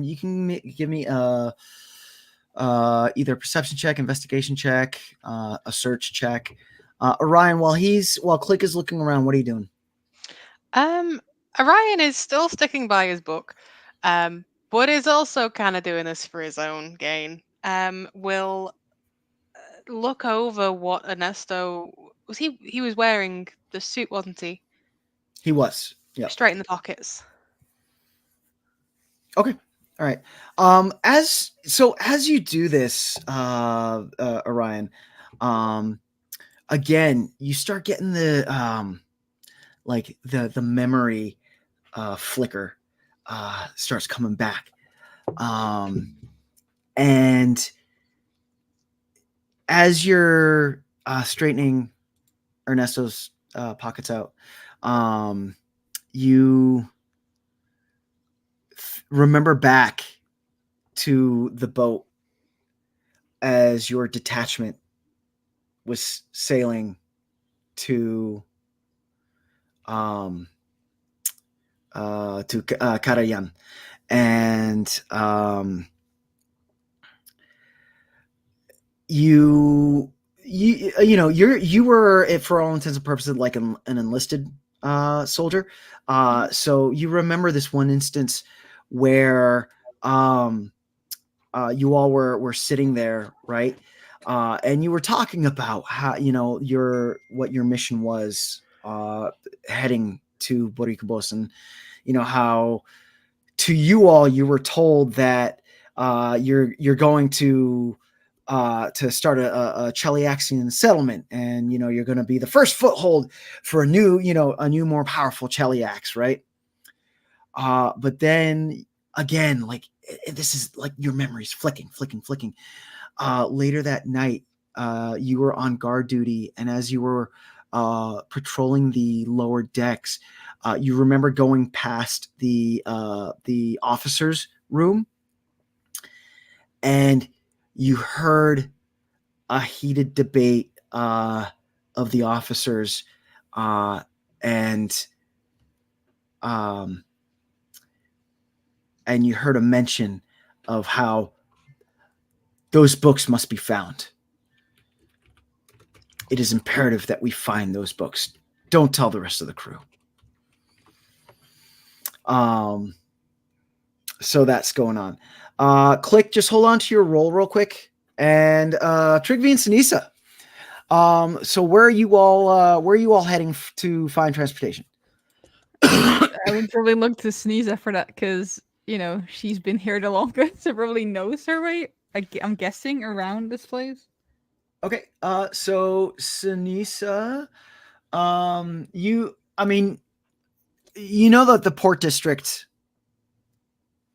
you can give me either a perception check, investigation check, a search check. Orion, while Click is looking around, what are you doing? Orion is still sticking by his book, but is also kind of doing this for his own gain. Will look over what Ernesto was. He was wearing the suit, wasn't he? He was. Yeah. Straight in the pockets. Okay. All right. As you do this, Orion, again, you start getting the like the memory flicker starts coming back, and as you're straightening Ernesto's pockets out, you remember back to the boat as your detachment was sailing to Karajan, and you know you were, for all intents and purposes, like an enlisted soldier. So you remember this one instance where you all were sitting there, right? And you were talking about how, you know, what your mission was heading to Boricabos, and you know how to you all you were told that you're going to start a Cheliaxian settlement, and you know you're going to be the first foothold for a new more powerful Cheliax, right? But then again, like this is like your memories flicking. Later that night, you were on guard duty, and as you were patrolling the lower decks, you remember going past the officers' room, and you heard a heated debate of the officers, and you heard a mention of how those books must be found. It is imperative that we find those books. Don't tell the rest of the crew. So that's going on. Click, just hold on to your roll real quick. And Trygve and Ceniza. So where are you all heading to find transportation? I would probably look to Ceniza for that, because you know she's been here the longest, so probably knows her way. I'm guessing around this place. Okay. So Ceniza, you know that the Port District,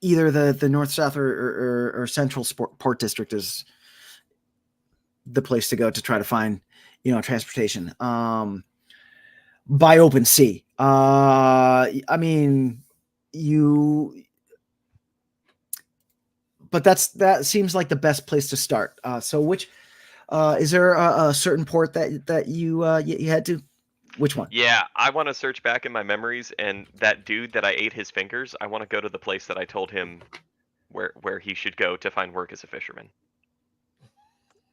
either the North, South, or Central Port District, is the place to go to try to find, you know, transportation by open sea. I mean, but that seems like the best place to start. So which is there a certain port that you head to? Which one? Yeah, I want to search back in my memories, and that dude that I ate his fingers, I want to go to the place that I told him where he should go to find work as a fisherman.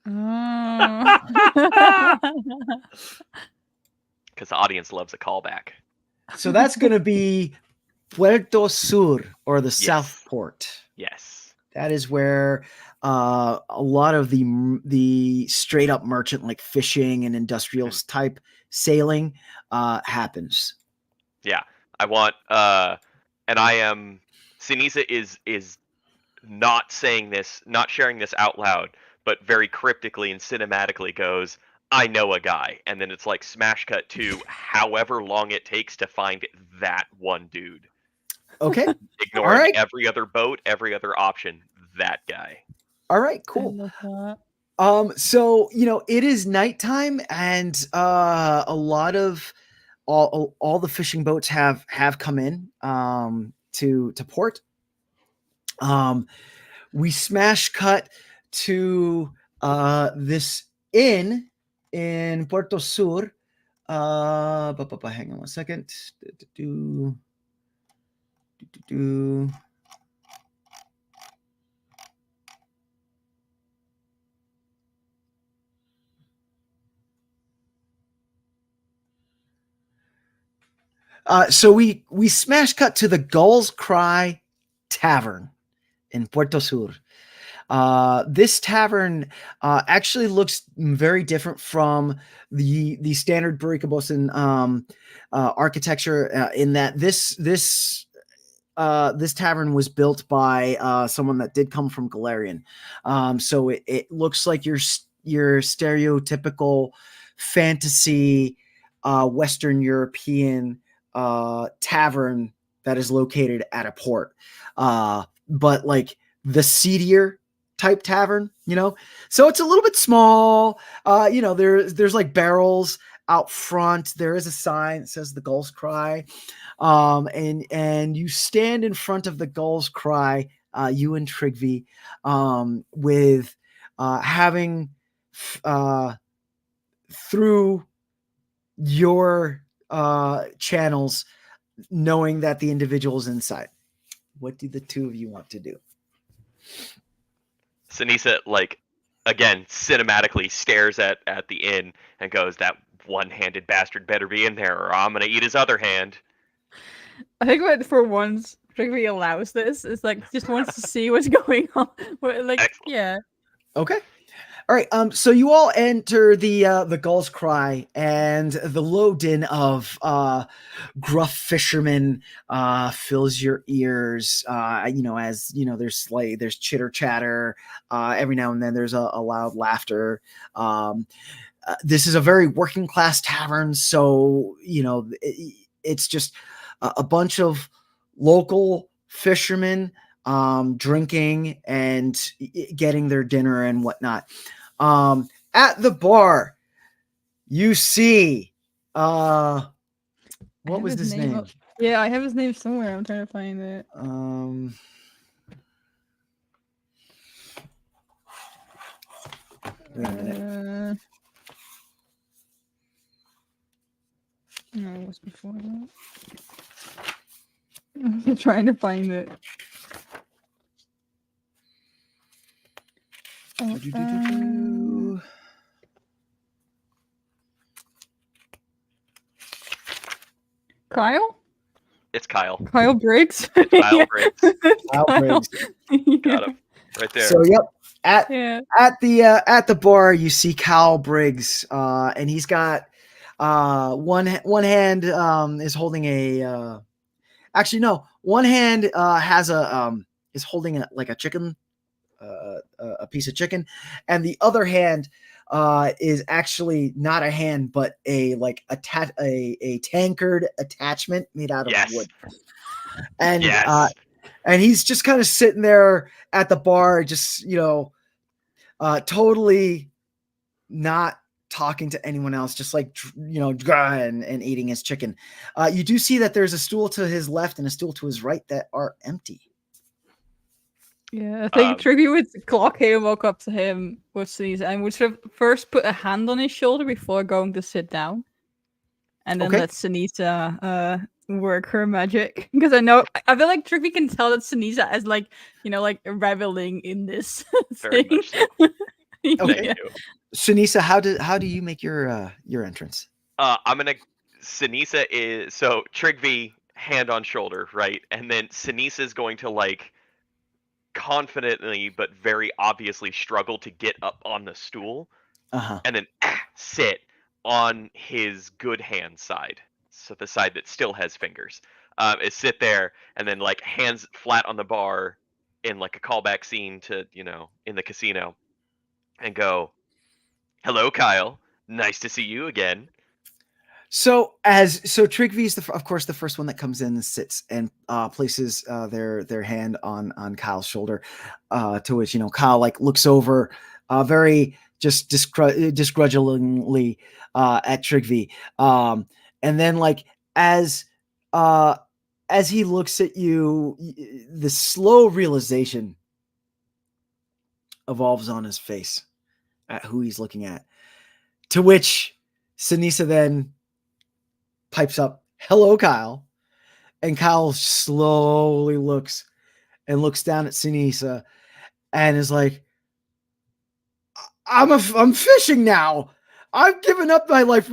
Oh. Because the audience loves a callback. So that's going to be Puerto Sur, or the South Port. Yes. That is where a lot of the straight up merchant, like fishing and industrial type sailing happens. Yeah, I want and I am Ceniza is not saying this, not sharing this out loud, but very cryptically and cinematically goes, I know a guy, and then it's like smash cut to however long it takes to find that one dude. Okay. Ignoring every other boat, every other option, that guy. All right, cool. So, you know, it is nighttime, and a lot of all the fishing boats have come in to port. We smash cut to this inn in Puerto Sur. Hang on one second. So we smash cut to the Gull's Cry Tavern in Puerto Sur. This tavern actually looks very different from the standard Burrikabosin architecture in that this tavern was built by someone that did come from Galarian. So it looks like your stereotypical fantasy Western European tavern that is located at a port. But like the seedier type tavern, so it's a little bit small. There's like barrels out front. There is a sign that says the Gull's Cry. And you stand in front of the Gull's Cry, you and Trygve, with having through your channels, knowing that the individual is inside. What do the two of you want to do? Ceniza, again, cinematically stares at the inn and goes, "That one-handed bastard better be in there, or I'm gonna eat his other hand." I think what for once Trygve allows this. It's like just wants to see what's going on. Excellent. Yeah. Okay. All right. So you all enter the Gull's Cry, and the low din of gruff fishermen fills your ears. As there's chitter chatter. Every now and then there's a loud laughter. This is a very working class tavern, so it's just a bunch of local fishermen drinking and getting their dinner and whatnot. At the bar, you see what was his name? Yeah, I have his name somewhere. I'm trying to find it. Wait a minute. No, it was before that. I'm trying to find it. Kyle? It's Kyle. Kyle Briggs? It's Kyle Briggs. Kyle Briggs. Got him. Right there. So, yep. At the bar, you see Kyle Briggs, and he's got one hand is holding a. Actually, no. One hand has is holding a chicken, a piece of chicken, and the other hand is actually not a hand, but a tankard attachment made out of wood. And and he's just kind of sitting there at the bar, just totally not talking to anyone else, just and eating his chicken. You do see that there's a stool to his left and a stool to his right that are empty. Yeah, I think Trygve would clock him, walk up to him with Ceniza, and would sort of first put a hand on his shoulder before going to sit down, and then let Ceniza work her magic. Because I feel like Trygve can tell that Ceniza is reveling in this Very thing. much so. Okay. Thank you. Ceniza, how do you make your entrance? Ceniza is so Trygve hand on shoulder, right? And then Ceniza is going to confidently but very obviously struggle to get up on the stool, and then sit on his good hand side, so the side that still has fingers. Is sit there and then hands flat on the bar in a callback scene to in the casino, and go, "Hello, Kyle. Nice to see you again." So Trygve is of course the first one that comes in and sits and places their hand on Kyle's shoulder, to which Kyle looks over very just disgrudgingly at Trygve, and then as he looks at you, the slow realization evolves on his face at who he's looking at, to which Ceniza then pipes up, "Hello, Kyle." And Kyle slowly looks down at Ceniza and is like, I'm fishing now. I've given up my life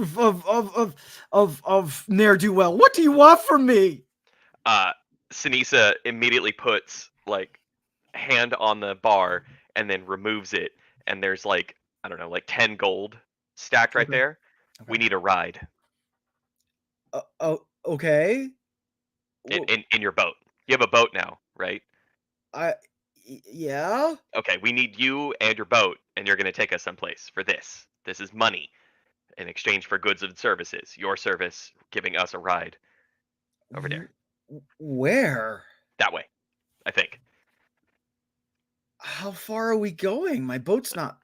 of ne'er-do-well. What do you want from me?" Ceniza immediately puts hand on the bar and then removes it, and there's like, I don't know, like 10 gold stacked right Okay. there. We Okay. need a ride Oh, okay. in your boat. You have a boat now, right? Yeah. Okay, we need you and your boat, and you're going to take us someplace for this. This is money in exchange for goods and services. Your service giving us a ride over there. Where? That way, I think. How far are we going? My boat's not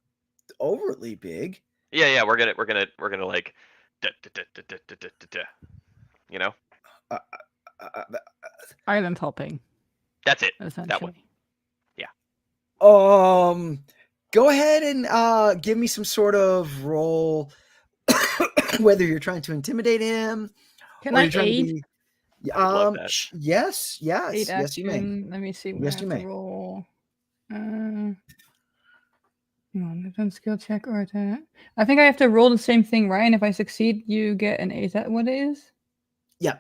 overtly big. Yeah, we're gonna like, duh, duh, duh, duh, duh, duh, duh, duh, duh. You know, Uh, uh, Island hopping, that's it. essentially. That one. Go ahead and give me some sort of roll, whether you're trying to intimidate him Can or I you're trying aid? to be. I would love that. Yes, Aid yes, you may. action. Let me see what Yes, I you have to may. roll. Done skill check or attack. I think I have to roll the same thing, right? And if I succeed, you get an 8. Is that what it is? Yeah.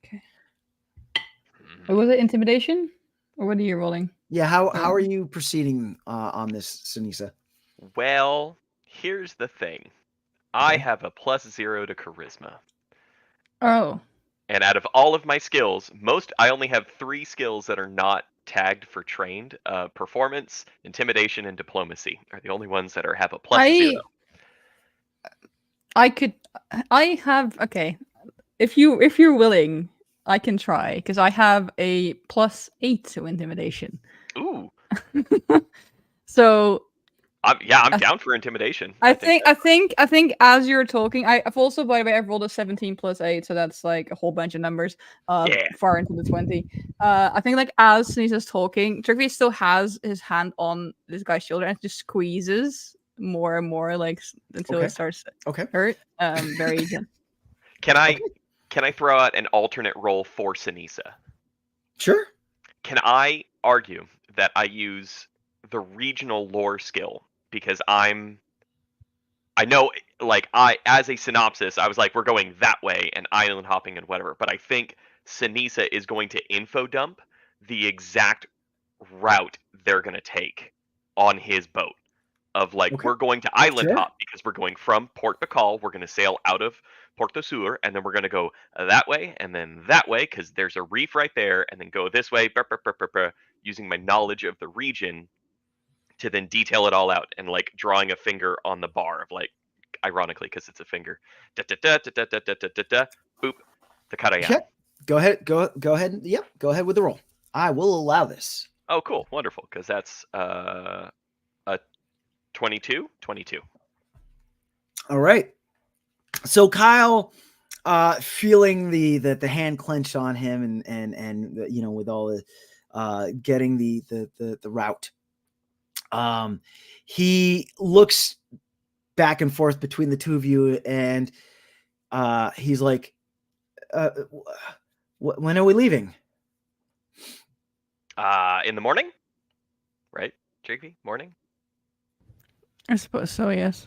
Okay. Or was it intimidation? Or what are you rolling? Yeah. How are you proceeding on this, Ceniza? Well, here's the thing. I Okay. have a +0 to charisma. Oh. And out of all of my skills, I only have 3 skills that are not tagged for trained. Performance, intimidation, and diplomacy are the only ones that have a +0. Okay. If you're willing, I can try because I have a +8 to intimidation. Ooh. So I'm down for intimidation. I think as you're talking, I've also, by the way, I've rolled a 17 + 8, so that's like a whole bunch of numbers. Yeah. Far into the 20. I think like as Sneeze's talking, Trygve still has his hand on this guy's shoulder and just squeezes more and more, like until it starts to hurt. Very gentle. Can I throw out an alternate roll for Ceniza? Sure. Can I argue that I use the regional lore skill because I know, like, as a synopsis, I was like, we're going that way and island hopping and whatever, but I think Ceniza is going to info dump the exact route they're going to take on his boat. Of like, we're going to island hop because we're going from Port Bikal, we're going to sail out of Port do Sur, and then we're going to go that way and then that way because there's a reef right there, and then go this way, using my knowledge of the region to then detail it all out and like drawing a finger on the bar of like, ironically because it's a finger, da da da da da da da da da, boop, the Karayan. Okay. Go ahead. Yep. Go ahead with the roll. I will allow this. Oh, cool, wonderful, because that's a 22. All right. So Kyle, feeling the hand clenched on him and with all the getting the route, he looks back and forth between the two of you, and he's like, when are we leaving? In the morning, right, Trygve? Morning. I suppose so. Yes.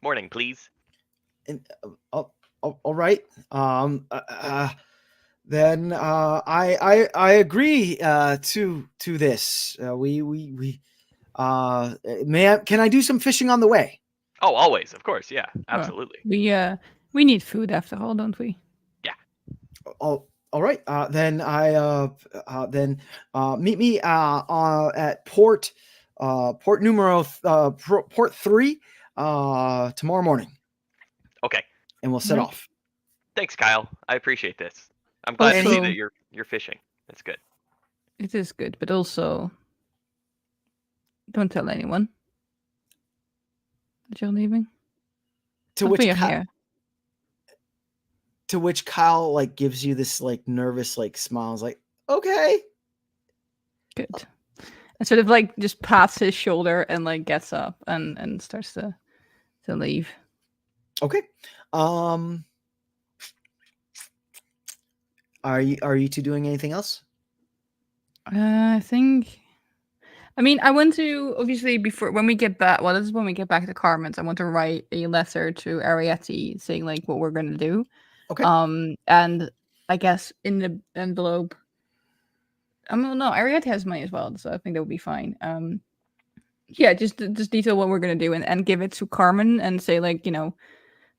Morning, please. And all right. Then I agree to this. Can I do some fishing on the way? Oh, always, of course, yeah, absolutely. We need food after all, don't we? Yeah. All right. Then meet me at port numero port 3 tomorrow morning. Okay. And we'll set off. Thanks, Kyle. I appreciate this. I'm glad to see that you're fishing. That's good. It is good, but also don't tell anyone that you're leaving. To which Kyle like gives you this like nervous like smiles, like, okay. Good. And sort of like just pats his shoulder and like gets up and starts to leave. Okay. Are you two doing anything else? I want to obviously before when we get back. Well, this is when we get back to Carmen's. I want to write a letter to Arietty saying like what we're going to do. Okay. And I guess in the envelope. No, Arietty has money as well, so I think that would be fine. Yeah, just detail what we're gonna do and give it to Carmen and say like,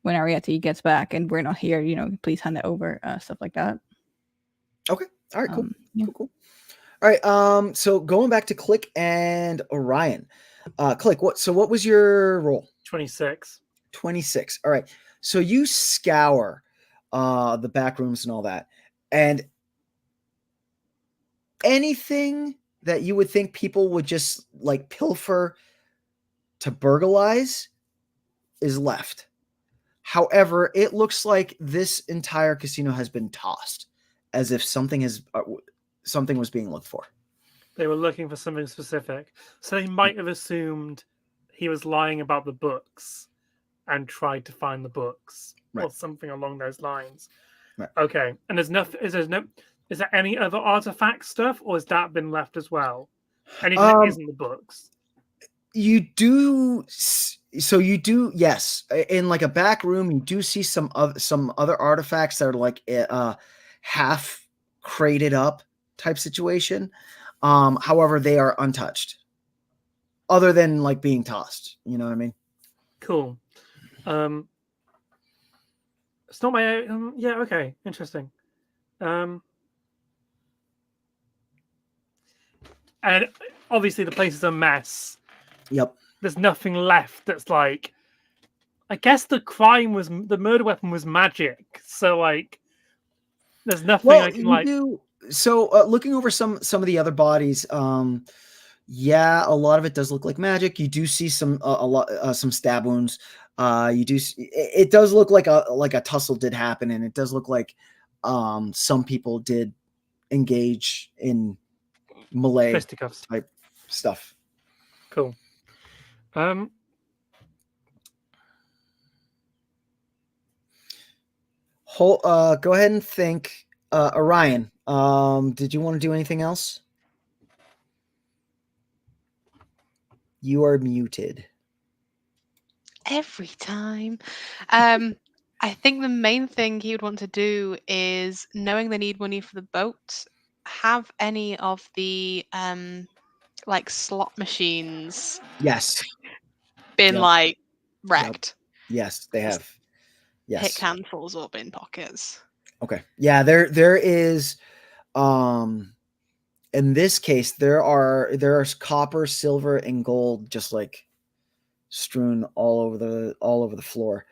when Arietty gets back and we're not here, please hand it over, stuff like that. Okay. All right. Cool. Yeah. Cool. All right. So going back to Click and Orion. Click. What was your roll? 26. 26. All right. So you scour the back rooms and all that, and anything that you would think people would just like pilfer to burglarize is left. However, it looks like this entire casino has been tossed, as if something was being looked for. They were looking for something specific. So they might have assumed he was lying about the books and tried to find the books or something along those lines. Right. Okay. And is there any other artifact stuff, or has that been left as well? Anything that isn't the books? You do. So you do, yes. In like a back room, you do see some other artifacts that are like half crated up type situation. However, they are untouched, other than like being tossed. You know what I mean? Cool. It's not my. Yeah. Okay. Interesting. And obviously the place is a mess. Yep. There's nothing left that's like. I guess the murder weapon was magic, so like, there's nothing I can like. So looking over some of the other bodies, yeah, a lot of it does look like magic. You do see some stab wounds. You do. It does look like a tussle did happen, and it does look like some people did engage in melee Fisticuffs type stuff. Cool. Go ahead and think, Orion. Did you want to do anything else? You are muted. Every time. I think the main thing he would want to do is, knowing they need money for the boat, have any of the like slot machines Yes. been Yep. like wrecked? Yes, they have. Yes. Pick handfuls up in pockets. Okay. Yeah, there is in this case there's copper, silver, and gold just like strewn all over the floor.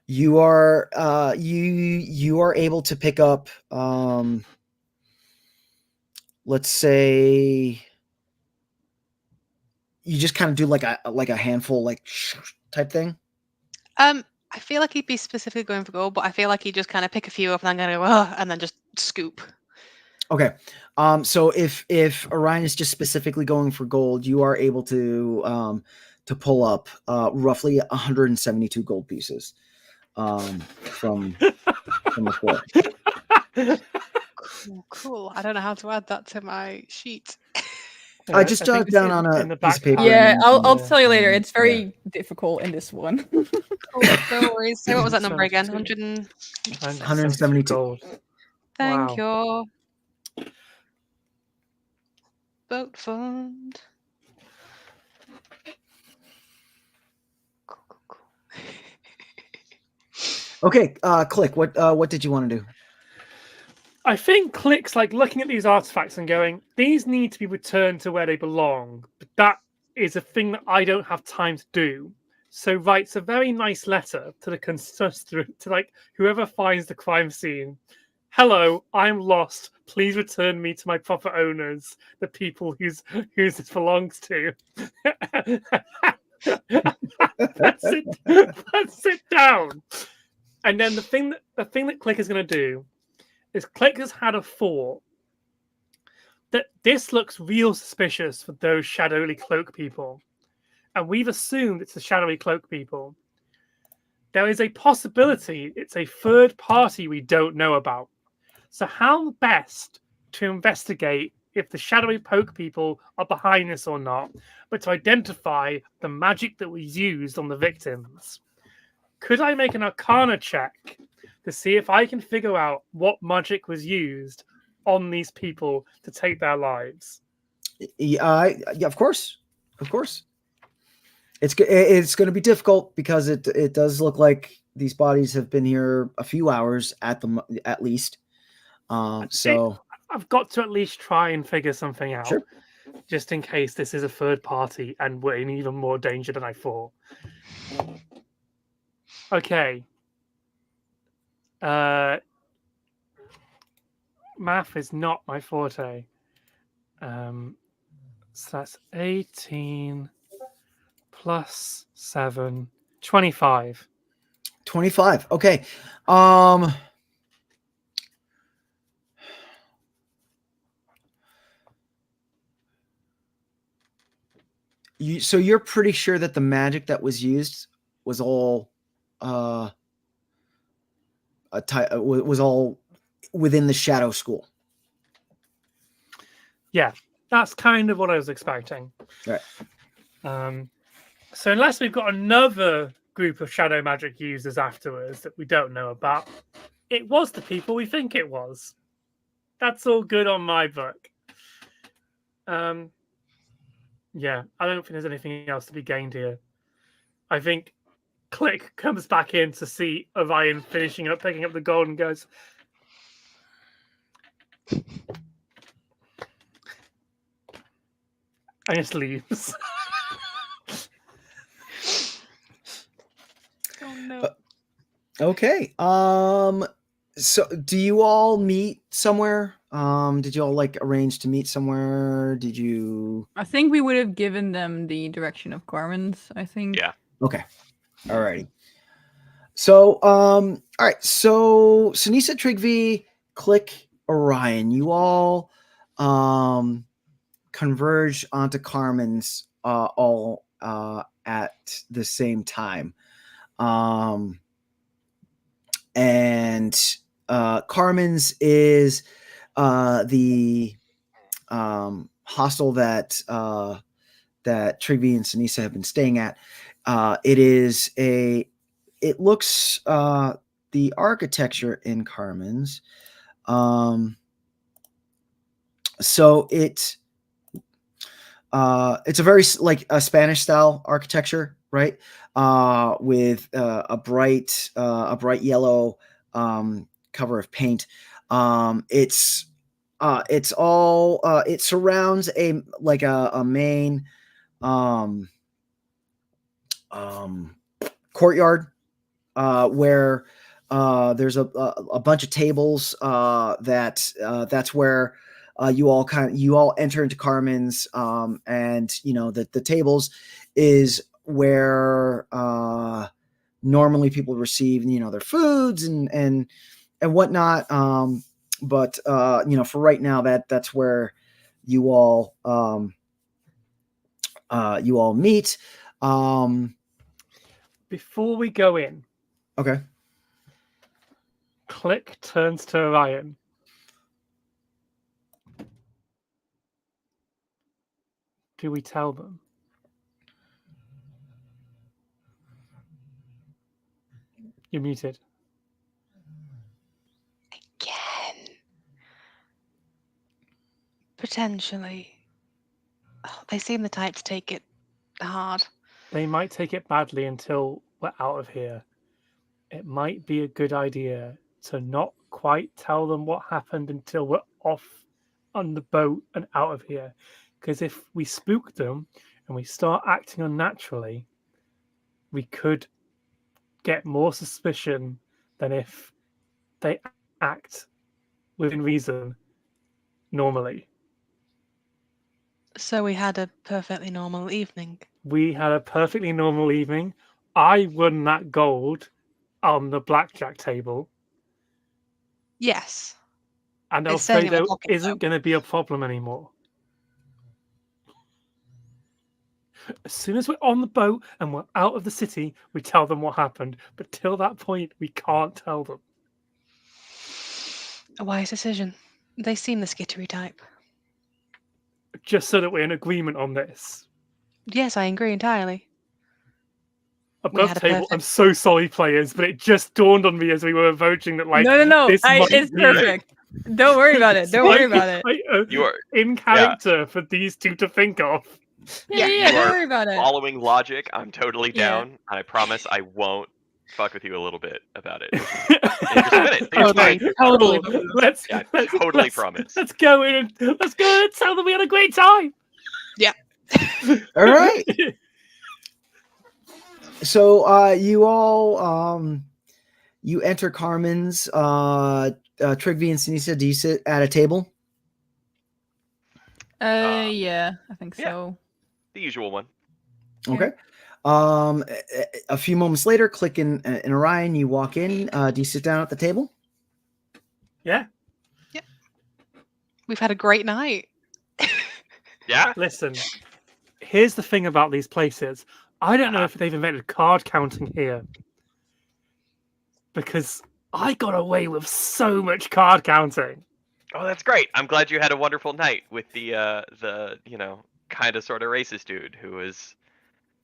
You are you are able to pick up let's say you just kind of do like a handful like type thing. I feel like he'd be specifically going for gold, but I feel like he'd just kind of pick a few up and then go, oh, and then just scoop. Okay. So if Orion is just specifically going for gold, you are able to pull up roughly 172 gold pieces from the floor. Cool. I don't know how to add that to my sheet. I just jot it down on a piece of paper. Yeah, I'll tell you later. It's very difficult in this one. Cool, no worries. So what was that number again? 172 gold. Thank you. Boat fund. Cool. Okay, Click. What did you want to do? I think Click's like looking at these artifacts and going, these need to be returned to where they belong. But that is a thing that I don't have time to do. So writes a very nice letter to the to like whoever finds the crime scene. Hello, I'm lost. Please return me to my proper owners, the people whose this belongs to. Let's sit down. And then the thing that Click is going to do is Click has had a thought that this looks real suspicious for those shadowy cloak people. And we've assumed it's the shadowy cloak people. There is a possibility it's a third party we don't know about. So how best to investigate if the shadowy poke people are behind this or not, but to identify the magic that was used on the victims? Could I make an Arcana check to see if I can figure out what magic was used on these people to take their lives? Yeah, of course, of course. It's going to be difficult because it does look like these bodies have been here a few hours at least. So I've got to at least try and figure something out, sure. just in case this is a third party and we're in even more danger than I thought. Okay. Math is not my forte. So that's 18 plus 7, 25. 25. Okay. So you're pretty sure that the magic that was used was all was all within the Shadow School. Yeah, that's kind of what I was expecting. Right. So unless we've got another group of shadow magic users afterwards that we don't know about, it was the people we think it was. That's all good on my book. Yeah, I don't think there's anything else to be gained here. I think Click comes back in to see Orion picking up the gold and goes, and just leaves. Oh no. Okay. So do you all meet somewhere? Did you all like arrange to meet somewhere? Did you? I think we would have given them the direction of Carmen's, I think. Yeah. Okay. Alrighty. So, all right. So, Ceniza, Trygve, Click, Orion, you all converge onto Carmen's all at the same time. And Carmen's is the hostel that Trygve and Ceniza have been staying at. It looks the architecture in Carmen's. So it's a very like a Spanish style architecture, right? With a bright yellow cover of paint. It surrounds a main courtyard where there's a bunch of tables that's where you all enter into Carmen's, and the tables is where normally people receive their foods and whatnot, but for right now that's where you all meet. Before we go in, Okay. Click turns to Orion. Do we tell them? You're muted. Again. Potentially. Oh, they seem the type to take it hard. They might take it badly until we're out of here. It might be a good idea to not quite tell them what happened until we're off on the boat and out of here. Because if we spook them and we start acting unnaturally, we could get more suspicion than if they act within reason normally. So we had a perfectly normal evening. We had a perfectly normal evening. I won that gold on the blackjack table. Yes. And It's staying in my Alfredo pocket, isn't going to be a problem anymore. As soon as we're on the boat and we're out of the city, we tell them what happened. But till that point, we can't tell them. A wise decision. They seem the skittery type. Just so that we're in agreement on this. Yes, I agree entirely. Above table, I'm so sorry, players, but it just dawned on me as we were voting that, like, No. this might It's be perfect. Don't worry about it. Don't worry about it. You are in character for these two to think of. Yeah, Yeah, yeah, you don't are worry about it. following logic. I'm totally Yeah. down. And I promise I won't fuck with you a little bit about it. Just a minute. It's Totally. fine. Totally. Cool. Let's Totally promise. Let's go in and tell them we had a great time. All right. So you all you enter Carmen's Trygve and Ceniza. Do you sit at a table? Yeah, I think yeah. so. The usual one. Okay. A few moments later, click in Orion. You walk in. Do you sit down at the table? Yeah. We've had a great night. Yeah. Listen, here's the thing about these places. I don't know if they've invented card counting here, because I got away with so much card counting. Oh, that's great. I'm glad you had a wonderful night with the kind of sort of racist dude who was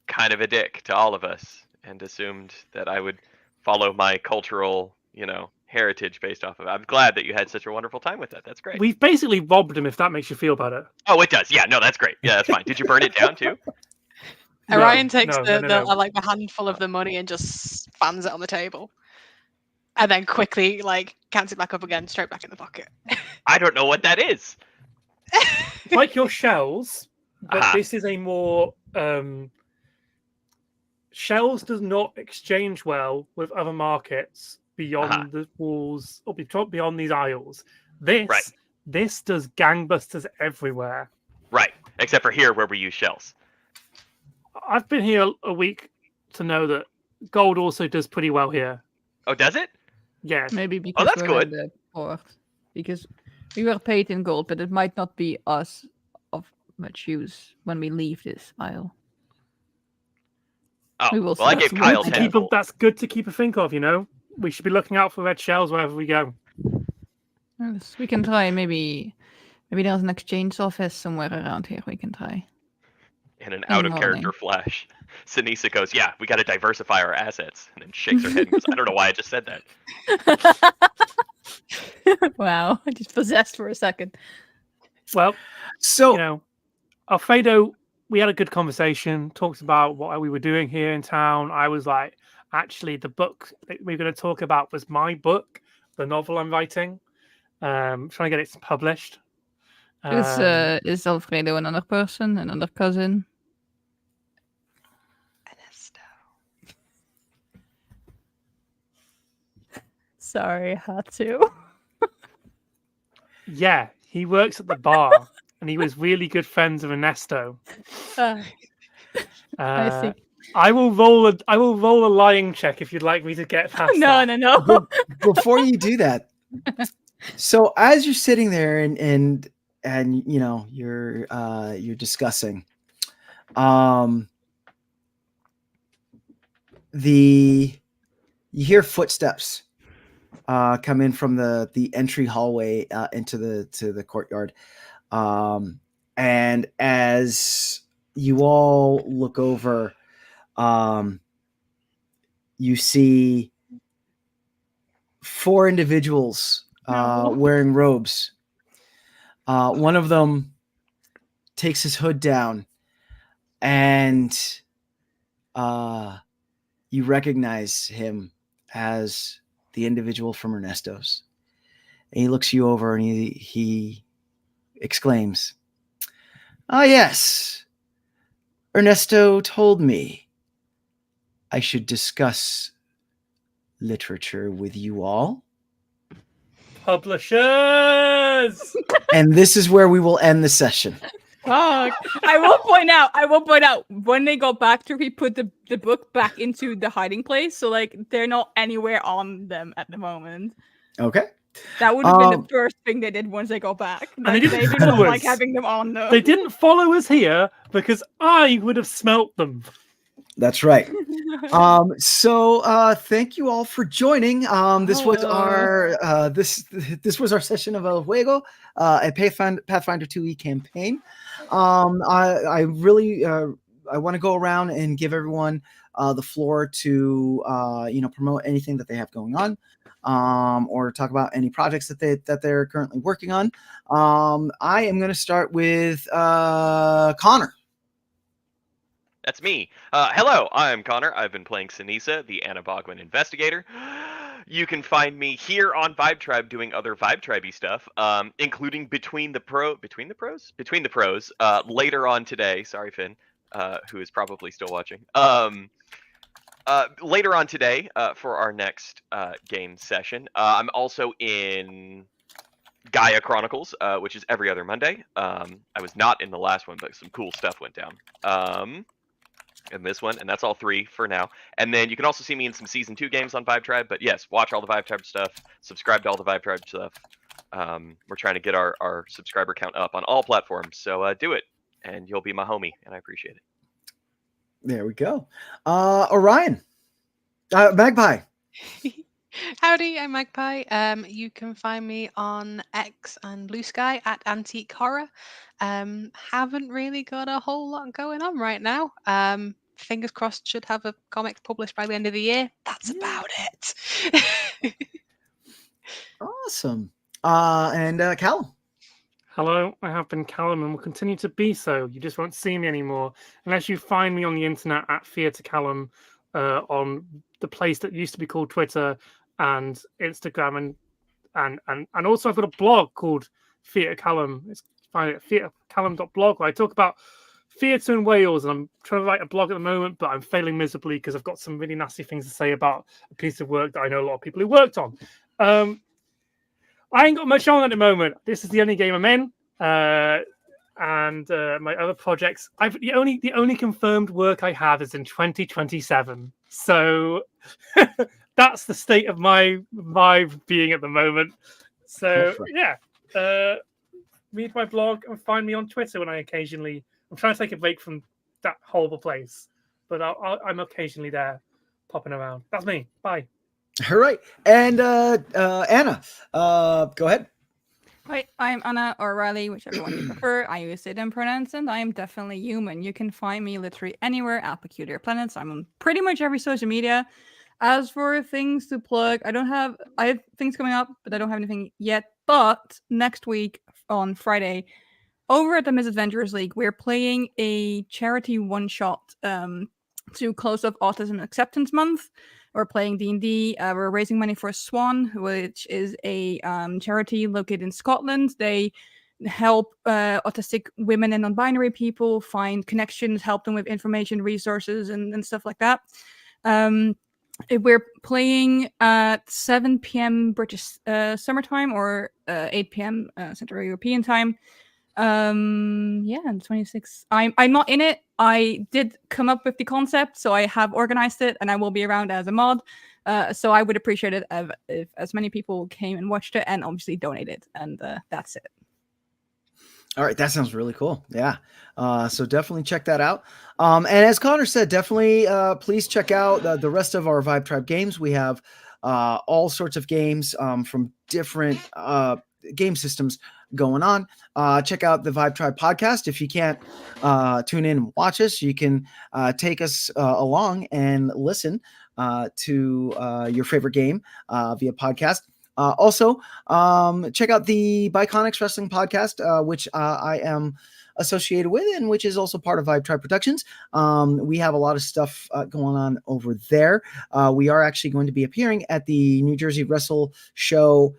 kind of a dick to all of us and assumed that I would follow my cultural, heritage based off of it. I'm glad that you had such a wonderful time with that. That's great. We've basically robbed him, if that makes you feel better. Oh, it does. Yeah, no, that's great. Yeah, that's fine. Did you burn it down too? Orion takes no. the handful of the money and just fans it on the table. And then quickly, counts it back up again, straight back in the pocket. I don't know what that is. Like your shells, but Uh-huh. this is a more shells does not exchange well with other markets beyond the walls or beyond these aisles. This does gangbusters everywhere. Right. Except for here where we use shells. I've been here a week to know that gold also does pretty well here. Oh, does it? Yes. Maybe because that's we're good. in the port. Because we were paid in gold, but it might not be us of much use when we leave this aisle. Oh, We will well, I see. gave That's Kyle good. 10 gold. That's good to keep a think of, We should be looking out for red shells wherever we go. Yes, we can try. Maybe there's an exchange office somewhere around here. We can try. In an out-of-character flash, Ceniza goes, yeah, we got to diversify our assets. And then shakes her head and goes, I don't know why I just said that. Wow, I just possessed for a second. Well, So Alfredo, we had a good conversation, talked about what we were doing here in town. I was like, actually, the book that we're going to talk about was my book, the novel I'm writing. Trying to get it published. Is Alfredo another person, another cousin? Sorry, I had to. Yeah, he works at the bar, and he was really good friends with Ernesto. I see. I will roll a lying check if you'd like me to get past that. No. before you do that, so as you're sitting there and you're discussing, you hear footsteps come in from the entry hallway into the courtyard, and as you all look over, you see 4 individuals wearing robes. One of them takes his hood down, and you recognize him as the individual from Ernesto's. And he looks you over and he exclaims, "Ah, yes. Ernesto told me I should discuss literature with you all. Publishers!" And this is where we will end the session." Fuck. I will point out when they go back to put the book back into the hiding place, so they're not anywhere on them at the moment. Okay. That would have been the first thing they did once they got back. they didn't They do follow not like us. having them on them. They didn't follow us here because I would have smelt them. That's right. So thank you all for joining. This was our this was our session of El Juego, a Pathfinder 2e campaign. I really I want to go around and give everyone the floor to promote anything that they have going on. or talk about any projects that they're currently working on. I am going to start with Connor. That's me. Hello, I'm Connor. I've been playing Ceniza, the Anna Bogwin investigator. You can find me here on Vibe Tribe doing other Vibe Tribe-y stuff, including Between the Pros. Later on today. Sorry, Finn, who is probably still watching. Later on today, for our next game session, I'm also in Gaia Chronicles, which is every other Monday. I was not in the last one, but some cool stuff went down. In this one, and that's all 3 for now. And then you can also see me in some Season 2 games on Vibe Tribe, but yes, watch all the Vibe Tribe stuff, subscribe to all the Vibe Tribe stuff. We're trying to get our subscriber count up on all platforms, so do it, and you'll be my homie, and I appreciate it. There we go. Orion. Magpie. Howdy, I'm Magpie. You can find me on X and Blue Sky at Antique Horror. Haven't really got a whole lot going on right now. Fingers crossed, should have a comic published by the end of the year. That's about it. Awesome. And Callum. Hello, I have been Callum and will continue to be so. You just won't see me anymore unless you find me on the internet at Theatre Callum on the place that used to be called Twitter and Instagram, and also I've got a blog called Theatre Callum. It's find it at theatrecallum.blog where I talk about theatre in Wales, and I'm trying to write a blog at the moment, but I'm failing miserably because I've got some really nasty things to say about a piece of work that I know a lot of people who worked on. I ain't got much on at the moment. This is the only game I'm in, and my other projects. The only confirmed work I have is in 2027. So that's the state of my vibe being at the moment. So yeah, read my blog and find me on Twitter when I occasionally. I'm trying to take a break from that horrible place, but I'm occasionally there, popping around. That's me. Bye. All right. And Anna, go ahead. Hi, I'm Anna or Riley, whichever one you prefer. I use they them pronouns, and I am definitely human. You can find me literally anywhere at Peculiar Planets. I'm on pretty much every social media. As for things to plug, I have things coming up, but I don't have anything yet. But next week on Friday, over at the Misadventures League, we're playing a charity one-shot to close off Autism Acceptance Month. We're playing D&D. We're raising money for Swan, which is a charity located in Scotland. They help autistic women and non-binary people find connections, help them with information, resources, and stuff like that. We're playing at 7 p.m. British summertime or 8 p.m. Central European time. And 26. I'm not in it. I did come up with the concept, so I have organized it, and I will be around as a mod. So I would appreciate it if as many people came and watched it, and obviously donated. And that's it. All right, that sounds really cool. Yeah. So definitely check that out. And as Connor said, definitely please check out the rest of our Vibe Tribe games. We have all sorts of games from different game systems going on. Check out the Vibe Tribe podcast. If you can't tune in and watch us, you can take us along and listen to your favorite game via podcast. Also, check out the Biconics Wrestling podcast, which I am associated with and which is also part of Vibe Tribe Productions. We have a lot of stuff going on over there. We are actually going to be appearing at the New Jersey Wrestle Show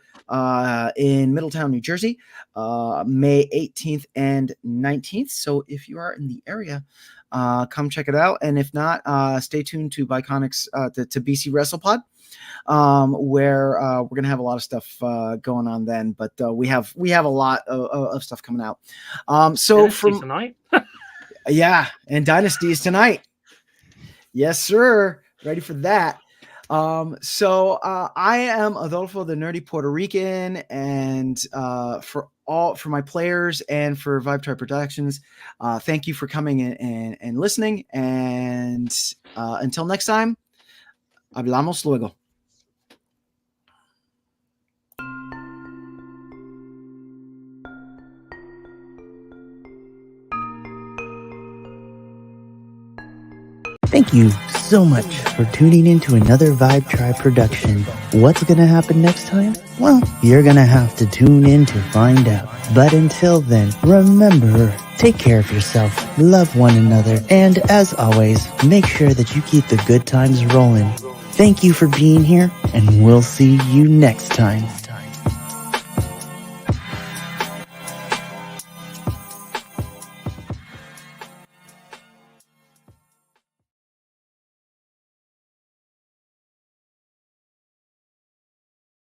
in Middletown, New Jersey, May 18th and 19th. So if you are in the area, come check it out. And if not, stay tuned to Biconics, to BC WrestlePod, where we're gonna have a lot of stuff going on then. But we have a lot of stuff coming out. So Dynasty from tonight. yeah, and Dynasty is tonight. Yes, sir. Ready for that. So I am Adolfo, the nerdy Puerto Rican, and for my players and for Vibe Tribe Productions, thank you for coming and listening. And until next time, hablamos luego. Thank you so much for tuning in to another Vibe Tribe production. What's gonna happen next time? Well, you're gonna have to tune in to find out. But until then, remember, take care of yourself, love one another, and as always, make sure that you keep the good times rolling. Thank you for being here, and we'll see you next time.